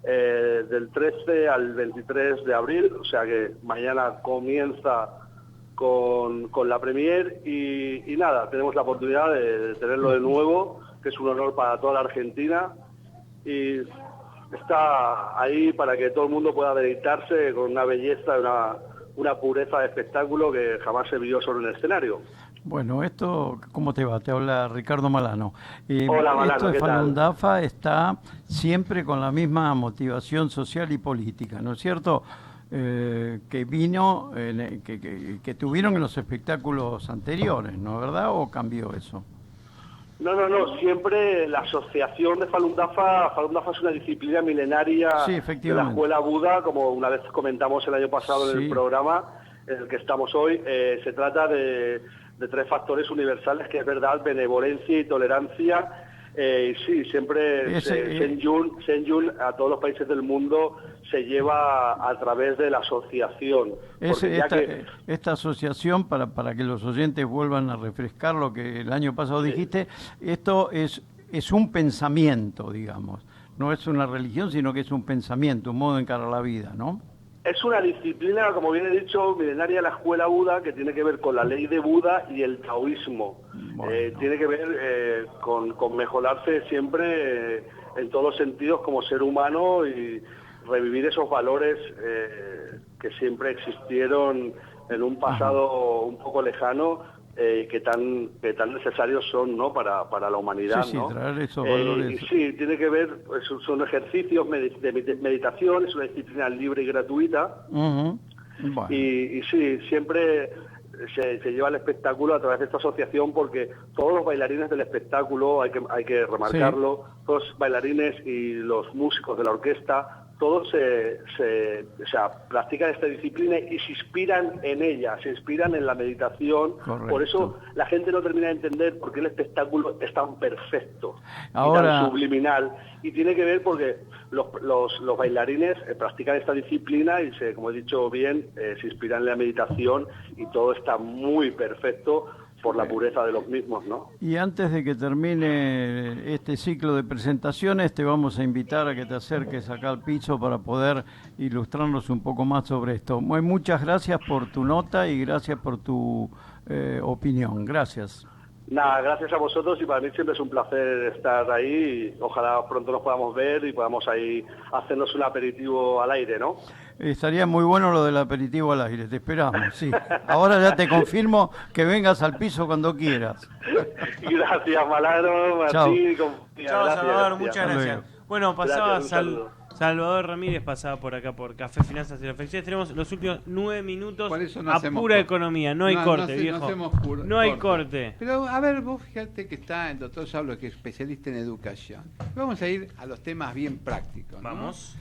del 13 al 23 de abril, o sea que mañana comienza con la premier y nada, tenemos la oportunidad de tenerlo de nuevo, que es un honor para toda la Argentina, y está ahí para que todo el mundo pueda deleitarse con una belleza, una pureza de espectáculo que jamás se vio sobre el escenario. Bueno, esto, ¿cómo te va? Te habla Ricardo Malano. Hola, Malano, esto de ¿qué Falun tal? Dafa está siempre con la misma motivación social y política, ¿no es cierto? Que vino, que tuvieron en los espectáculos anteriores, ¿no es verdad? ¿O cambió eso? No, siempre la asociación de Falun Dafa es una disciplina milenaria de la escuela Buda, como una vez comentamos el año pasado en el programa en el que estamos hoy. Se trata de 3 factores universales, que es verdad, benevolencia y tolerancia. Sí, siempre Shen Yun a todos los países del mundo se lleva a través de la asociación. Esta asociación, para que los oyentes vuelvan a refrescar lo que el año pasado dijiste, esto es un pensamiento, digamos. No es una religión, sino que es un pensamiento, un modo de encarar la vida, ¿no? Es una disciplina, como bien he dicho, milenaria de la escuela Buda, que tiene que ver con la ley de Buda y el taoísmo. Bueno. Tiene que ver con mejorarse siempre en todos los sentidos como ser humano y revivir esos valores que siempre existieron en un pasado un poco lejano, que tan necesarios son, ¿no?, para la humanidad, sí, ¿no? Traer esos valores. Sí, tiene que ver, son ejercicios de meditación, es una disciplina libre y gratuita. Bueno. Y sí, siempre se lleva el espectáculo a través de esta asociación, porque todos los bailarines del espectáculo, hay que remarcarlo, todos los bailarines y los músicos de la orquesta, todos practican esta disciplina y se inspiran en ella, se inspiran en la meditación. Correcto. Por eso la gente no termina de entender por qué el espectáculo es tan perfecto y tan subliminal. Y tiene que ver porque los bailarines practican esta disciplina y, como he dicho bien, se inspiran en la meditación, y todo está muy perfecto por la pureza de los mismos, ¿no? Y antes de que termine este ciclo de presentaciones, te vamos a invitar a que te acerques acá al piso para poder ilustrarnos un poco más sobre esto. Muchas gracias por tu nota y gracias por tu opinión. Gracias. Nada, gracias a vosotros, y para mí siempre es un placer estar ahí. Ojalá pronto nos podamos ver y podamos ahí hacernos un aperitivo al aire, ¿no? Estaría muy bueno lo del aperitivo al aire, te esperamos, sí. Ahora ya te confirmo que vengas al piso cuando quieras. Gracias, Malagro, Martín. Chao, Salvador, muchas gracias. Bueno, pasaba Salvador Ramírez, pasaba por acá por Café, Finanzas y Reflexiones. Tenemos los últimos 9 minutos a pura economía. No hay corte, viejo. No hay corte. Pero, a ver, vos fíjate que está el doctor Saulo, que es especialista en educación. Vamos a ir a los temas bien prácticos, ¿no? Vamos.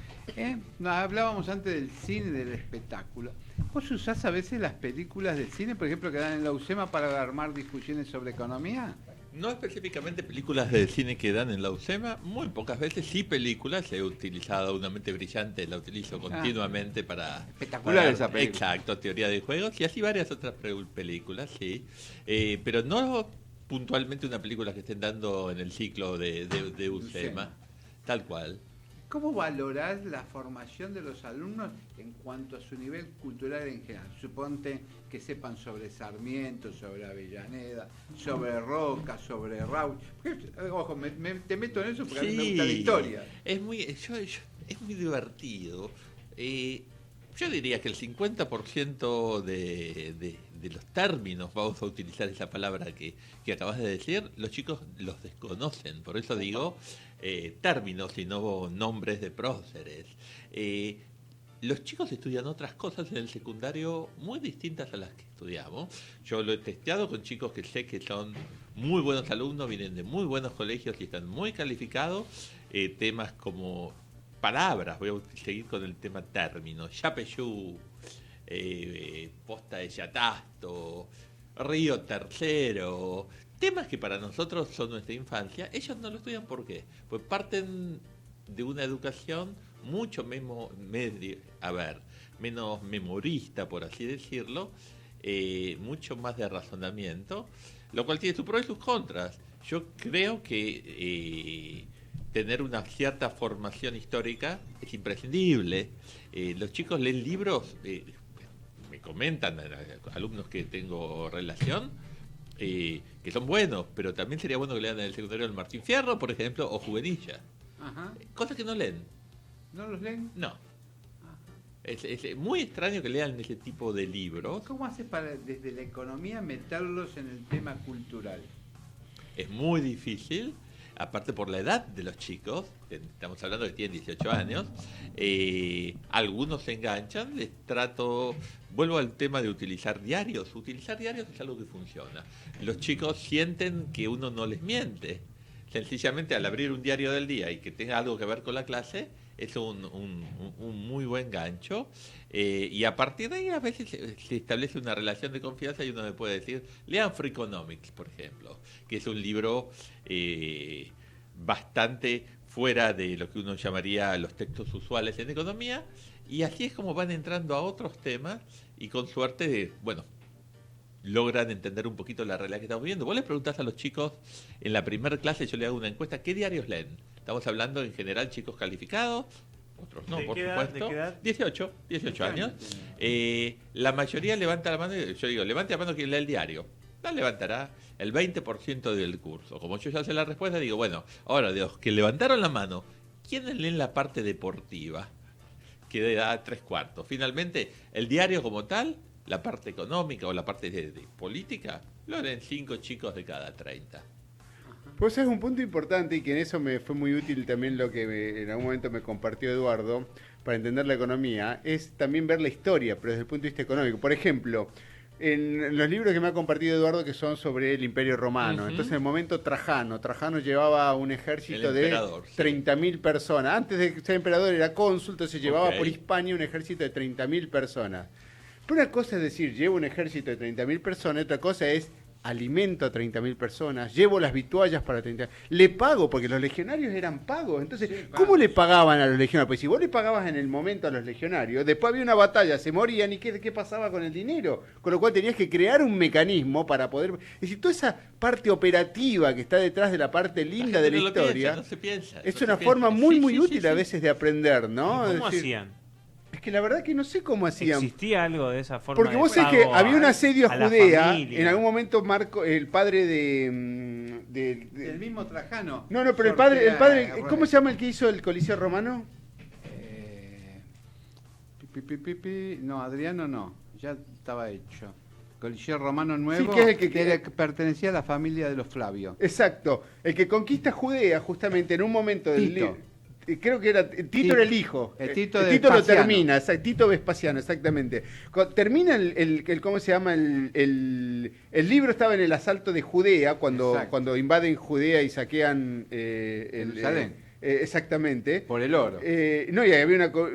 Hablábamos antes del cine y del espectáculo. ¿Vos usás a veces las películas del cine, por ejemplo, que dan en la UCEMA para armar discusiones sobre economía? No específicamente películas de cine que dan en la UCEMA, muy pocas veces. Sí, películas, he utilizado Una mente brillante, la utilizo continuamente para... Espectacular esa película. Exacto, teoría de juegos, y así varias otras películas, sí. Pero no puntualmente una película que estén dando en el ciclo de UCEMA, tal cual. ¿Cómo valorás la formación de los alumnos en cuanto a su nivel cultural en general? Suponte que sepan sobre Sarmiento, sobre Avellaneda, sobre Roca, sobre Raúl. Ojo, te meto en eso porque a mí me gusta la historia. Es muy divertido. Yo diría que el 50% de los términos, vamos a utilizar esa palabra que acabas de decir, los chicos los desconocen. Por eso digo términos y no nombres de próceres. Los chicos estudian otras cosas en el secundario muy distintas a las que estudiamos. Yo lo he testeado con chicos que sé que son muy buenos alumnos, vienen de muy buenos colegios y están muy calificados. Temas como palabras, voy a seguir con el tema términos, Yapeyú, Posta de Yatasto, Río Tercero, temas que para nosotros son nuestra infancia. Ellos no lo estudian, ¿por qué? Pues parten de una educación mucho menos memorista, por así decirlo, mucho más de razonamiento, lo cual tiene sus pros y sus contras. Yo creo que tener una cierta formación histórica es imprescindible. Los chicos leen libros, me comentan alumnos que tengo relación, que son buenos, pero también sería bueno que lean en el secundario el Martín Fierro, por ejemplo, o Juvenilla. Ajá. Cosas que no leen. ¿No los leen? No. Es muy extraño que lean ese tipo de libros. ¿Cómo haces para desde la economía meterlos en el tema cultural? Es muy difícil. aparte por la edad de los chicos, estamos hablando de que tienen 18 años, algunos se enganchan, les trato, vuelvo al tema de utilizar diarios. Utilizar diarios es algo que funciona. Los chicos sienten que uno no les miente. Sencillamente al abrir un diario del día y que tenga algo que ver con la clase, es un muy buen gancho. Y a partir de ahí a veces se establece una relación de confianza y uno me puede decir, lean Freakonomics, por ejemplo, que es un libro bastante fuera de lo que uno llamaría los textos usuales en economía, y así es como van entrando a otros temas y con suerte, bueno, logran entender un poquito la realidad que estamos viviendo. Vos les preguntás a los chicos, en la primera clase yo le hago una encuesta, ¿qué diarios leen? Estamos hablando en general chicos calificados, otros no, por supuesto. ¿De qué edad? 18 años. La mayoría levanta la mano, yo digo, levante la mano quien lee el diario. La levantará el 20% del curso. Como yo ya sé la respuesta, digo, bueno, ahora de los que levantaron la mano, ¿quiénes leen la parte deportiva? Que da 3/4. Finalmente, el diario como tal, la parte económica o la parte de política, lo leen 5 chicos de cada 30. Pues es un punto importante y que en eso me fue muy útil también lo que en algún momento me compartió Eduardo para entender la economía, es también ver la historia, pero desde el punto de vista económico. Por ejemplo, en los libros que me ha compartido Eduardo que son sobre el Imperio Romano, entonces en el momento Trajano llevaba un ejército de 30.000 personas. Antes de ser emperador era cónsul, entonces llevaba por Hispania un ejército de 30.000 personas. Pero una cosa es decir, llevo un ejército de 30.000 personas, otra cosa es alimento a 30.000 personas, llevo las vituallas para 30.000, le pago, porque los legionarios eran pagos. Entonces, ¿cómo le pagaban a los legionarios? Pues si vos le pagabas en el momento a los legionarios, después había una batalla, se morían, ¿y qué pasaba con el dinero? Con lo cual tenías que crear un mecanismo para poder... Es decir, toda esa parte operativa que está detrás de la parte linda de la historia, no se piensa, es una forma muy útil a veces de aprender, ¿no? ¿Cómo hacían? Es que la verdad que no sé cómo hacían. ¿Existía algo de esa forma? Porque vos sabés que había un asedio a Judea, en algún momento el padre del mismo Trajano. No, pero el padre, ¿cómo se llama el que hizo el Coliseo Romano? No, Adriano no, ya estaba hecho. Coliseo Romano Nuevo, sí, que es el que pertenecía a la familia de los Flavios. Exacto, el que conquista Judea justamente en un momento del libro. Creo que era Tito era el hijo. Tito lo termina, Tito Vespasiano, exactamente. Termina ¿cómo se llama? El libro estaba en el asalto de Judea, cuando invaden Judea y saquean Jerusalén. Exactamente. Por el oro.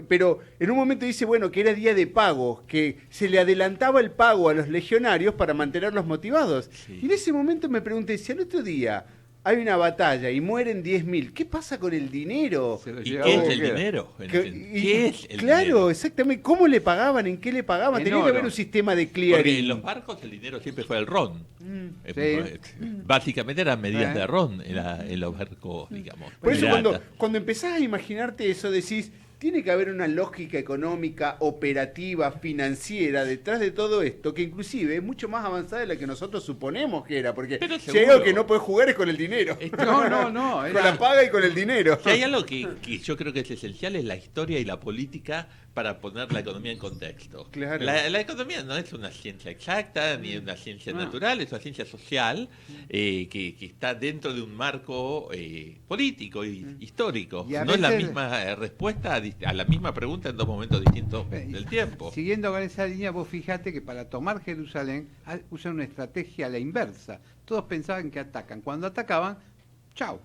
Pero en un momento dice, bueno, que era día de pago, que se le adelantaba el pago a los legionarios para mantenerlos motivados. Sí. Y en ese momento me pregunté, si al otro día hay una batalla y mueren 10.000, ¿qué pasa con el dinero? ¿Y qué es el dinero? ¿Qué es el claro, dinero? Exactamente. ¿Cómo le pagaban? ¿En qué le pagaban? Tenía que haber un sistema de clearing. Porque en los barcos el dinero siempre fue el ron. Básicamente eran medidas de ron en los barcos, digamos. Por eso cuando empezás a imaginarte eso, decís, tiene que haber una lógica económica, operativa, financiera detrás de todo esto, que inclusive es mucho más avanzada de la que nosotros suponemos que era, porque si hay algo que no puedes jugar es con el dinero. No. Con la paga y con el dinero. Si hay algo que yo creo que es esencial, es la historia y la política para poner la economía en contexto. Claro. La economía no es una ciencia exacta, ni una ciencia natural, es una ciencia social que está dentro de un marco político y histórico. No es la misma respuesta a la misma pregunta en dos momentos distintos del tiempo. Siguiendo con esa línea, vos fijate que para tomar Jerusalén usan una estrategia a la inversa. Todos pensaban que atacan. Cuando atacaban, chau,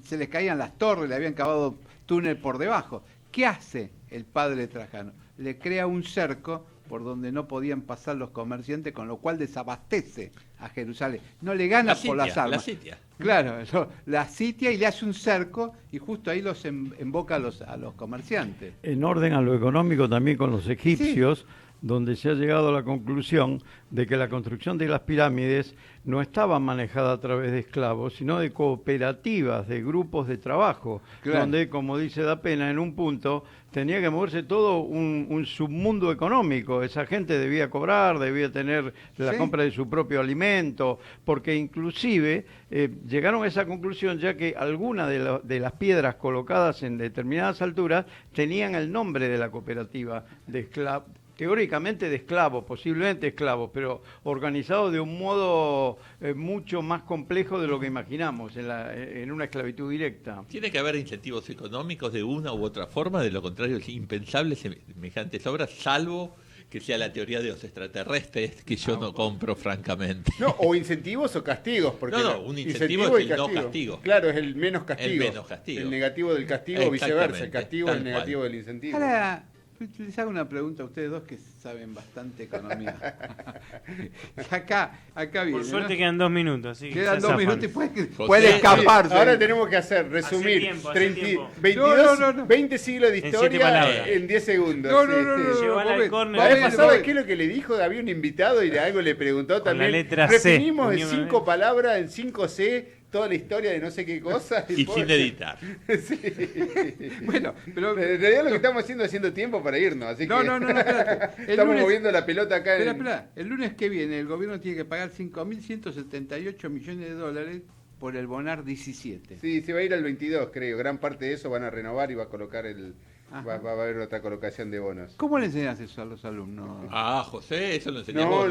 se les caían las torres, le habían cavado túnel por debajo. ¿Qué hace el padre Trajano? Le crea un cerco por donde no podían pasar los comerciantes, con lo cual desabastece a Jerusalén. No le gana por las armas. La sitia. Claro, la sitia y le hace un cerco y justo ahí los emboca a los comerciantes. En orden a lo económico también con los egipcios, donde se ha llegado a la conclusión de que la construcción de las pirámides no estaba manejada a través de esclavos, sino de cooperativas, de grupos de trabajo, donde, como dice Da Pena, en un punto tenía que moverse todo un submundo económico. Esa gente debía cobrar, debía tener la compra de su propio alimento, porque inclusive llegaron a esa conclusión ya que algunas de las piedras colocadas en determinadas alturas tenían el nombre de la cooperativa de esclavos, teóricamente de esclavos, posiblemente esclavos, pero organizados de un modo mucho más complejo de lo que imaginamos en una esclavitud directa. Tiene que haber incentivos económicos de una u otra forma, de lo contrario es impensable semejantes obras, salvo que sea la teoría de los extraterrestres, que yo no compro, francamente. No, o incentivos o castigos. Porque un incentivo es el no castigo. Claro, es el menos castigo. El menos castigo. El negativo del castigo o viceversa. El castigo es el negativo del incentivo. Ahora, les hago una pregunta a ustedes dos que saben bastante economía. acá viene. Por suerte ¿no? quedan 2 minutos. Así quedan 2 minutos y puede escaparse. Ahora tenemos que resumir 20 siglos de historia en 10 segundos. ¿Sabes qué es lo que le dijo? Había un invitado y de algo le preguntó también. La letra C. Refinimos en 5 palabras, en 5C, toda la historia de no sé qué cosa. Y sin editar. Sí. Bueno, pero en realidad lo que estamos haciendo tiempo para irnos. Así no, espérate. Estamos moviendo la pelota acá. Espera. El lunes que viene el gobierno tiene que pagar $5.178 millones por el Bonar 17. Sí, se va a ir al 22, creo. Gran parte de eso van a renovar y va a colocar va a haber otra colocación de bonos. ¿Cómo le enseñas eso a los alumnos? José, eso lo enseñamos.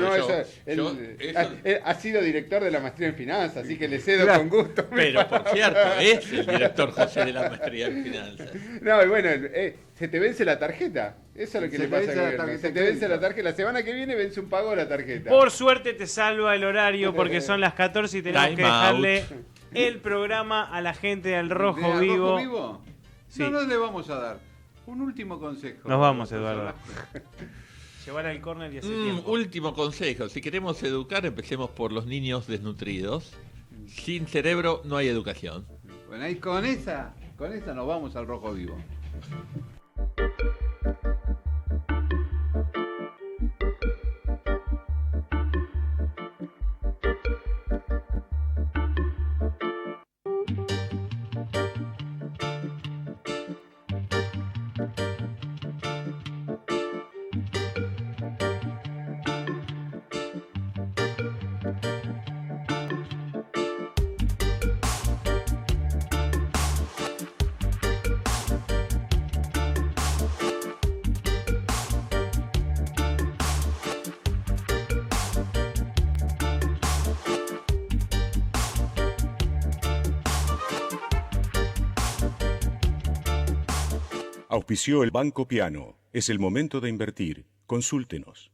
Él ha sido director de la maestría en finanzas, así que le cedo con gusto. Pero por cierto, es el director José de la maestría en finanzas. No, y bueno, se te vence la tarjeta. Eso es lo que le pasa al gobierno. Se te vence la tarjeta. La semana que viene vence un pago de la tarjeta. Por suerte te salva el horario porque son las 14 y tenemos que dejarle el programa a la gente del Rojo Vivo. ¿Rojo Vivo? Sí. No le vamos a dar. Un último consejo. Nos vamos, Eduardo. Llevar al córner y hacer tiempo. Último consejo. Si queremos educar, empecemos por los niños desnutridos. Sin cerebro no hay educación. Bueno, ahí con esa nos vamos al Rojo Vivo. Auspició el Banco Piano. Es el momento de invertir. Consúltenos.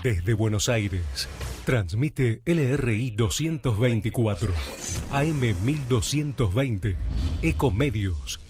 Desde Buenos Aires, transmite LRI 224, AM 1220, Ecomedios.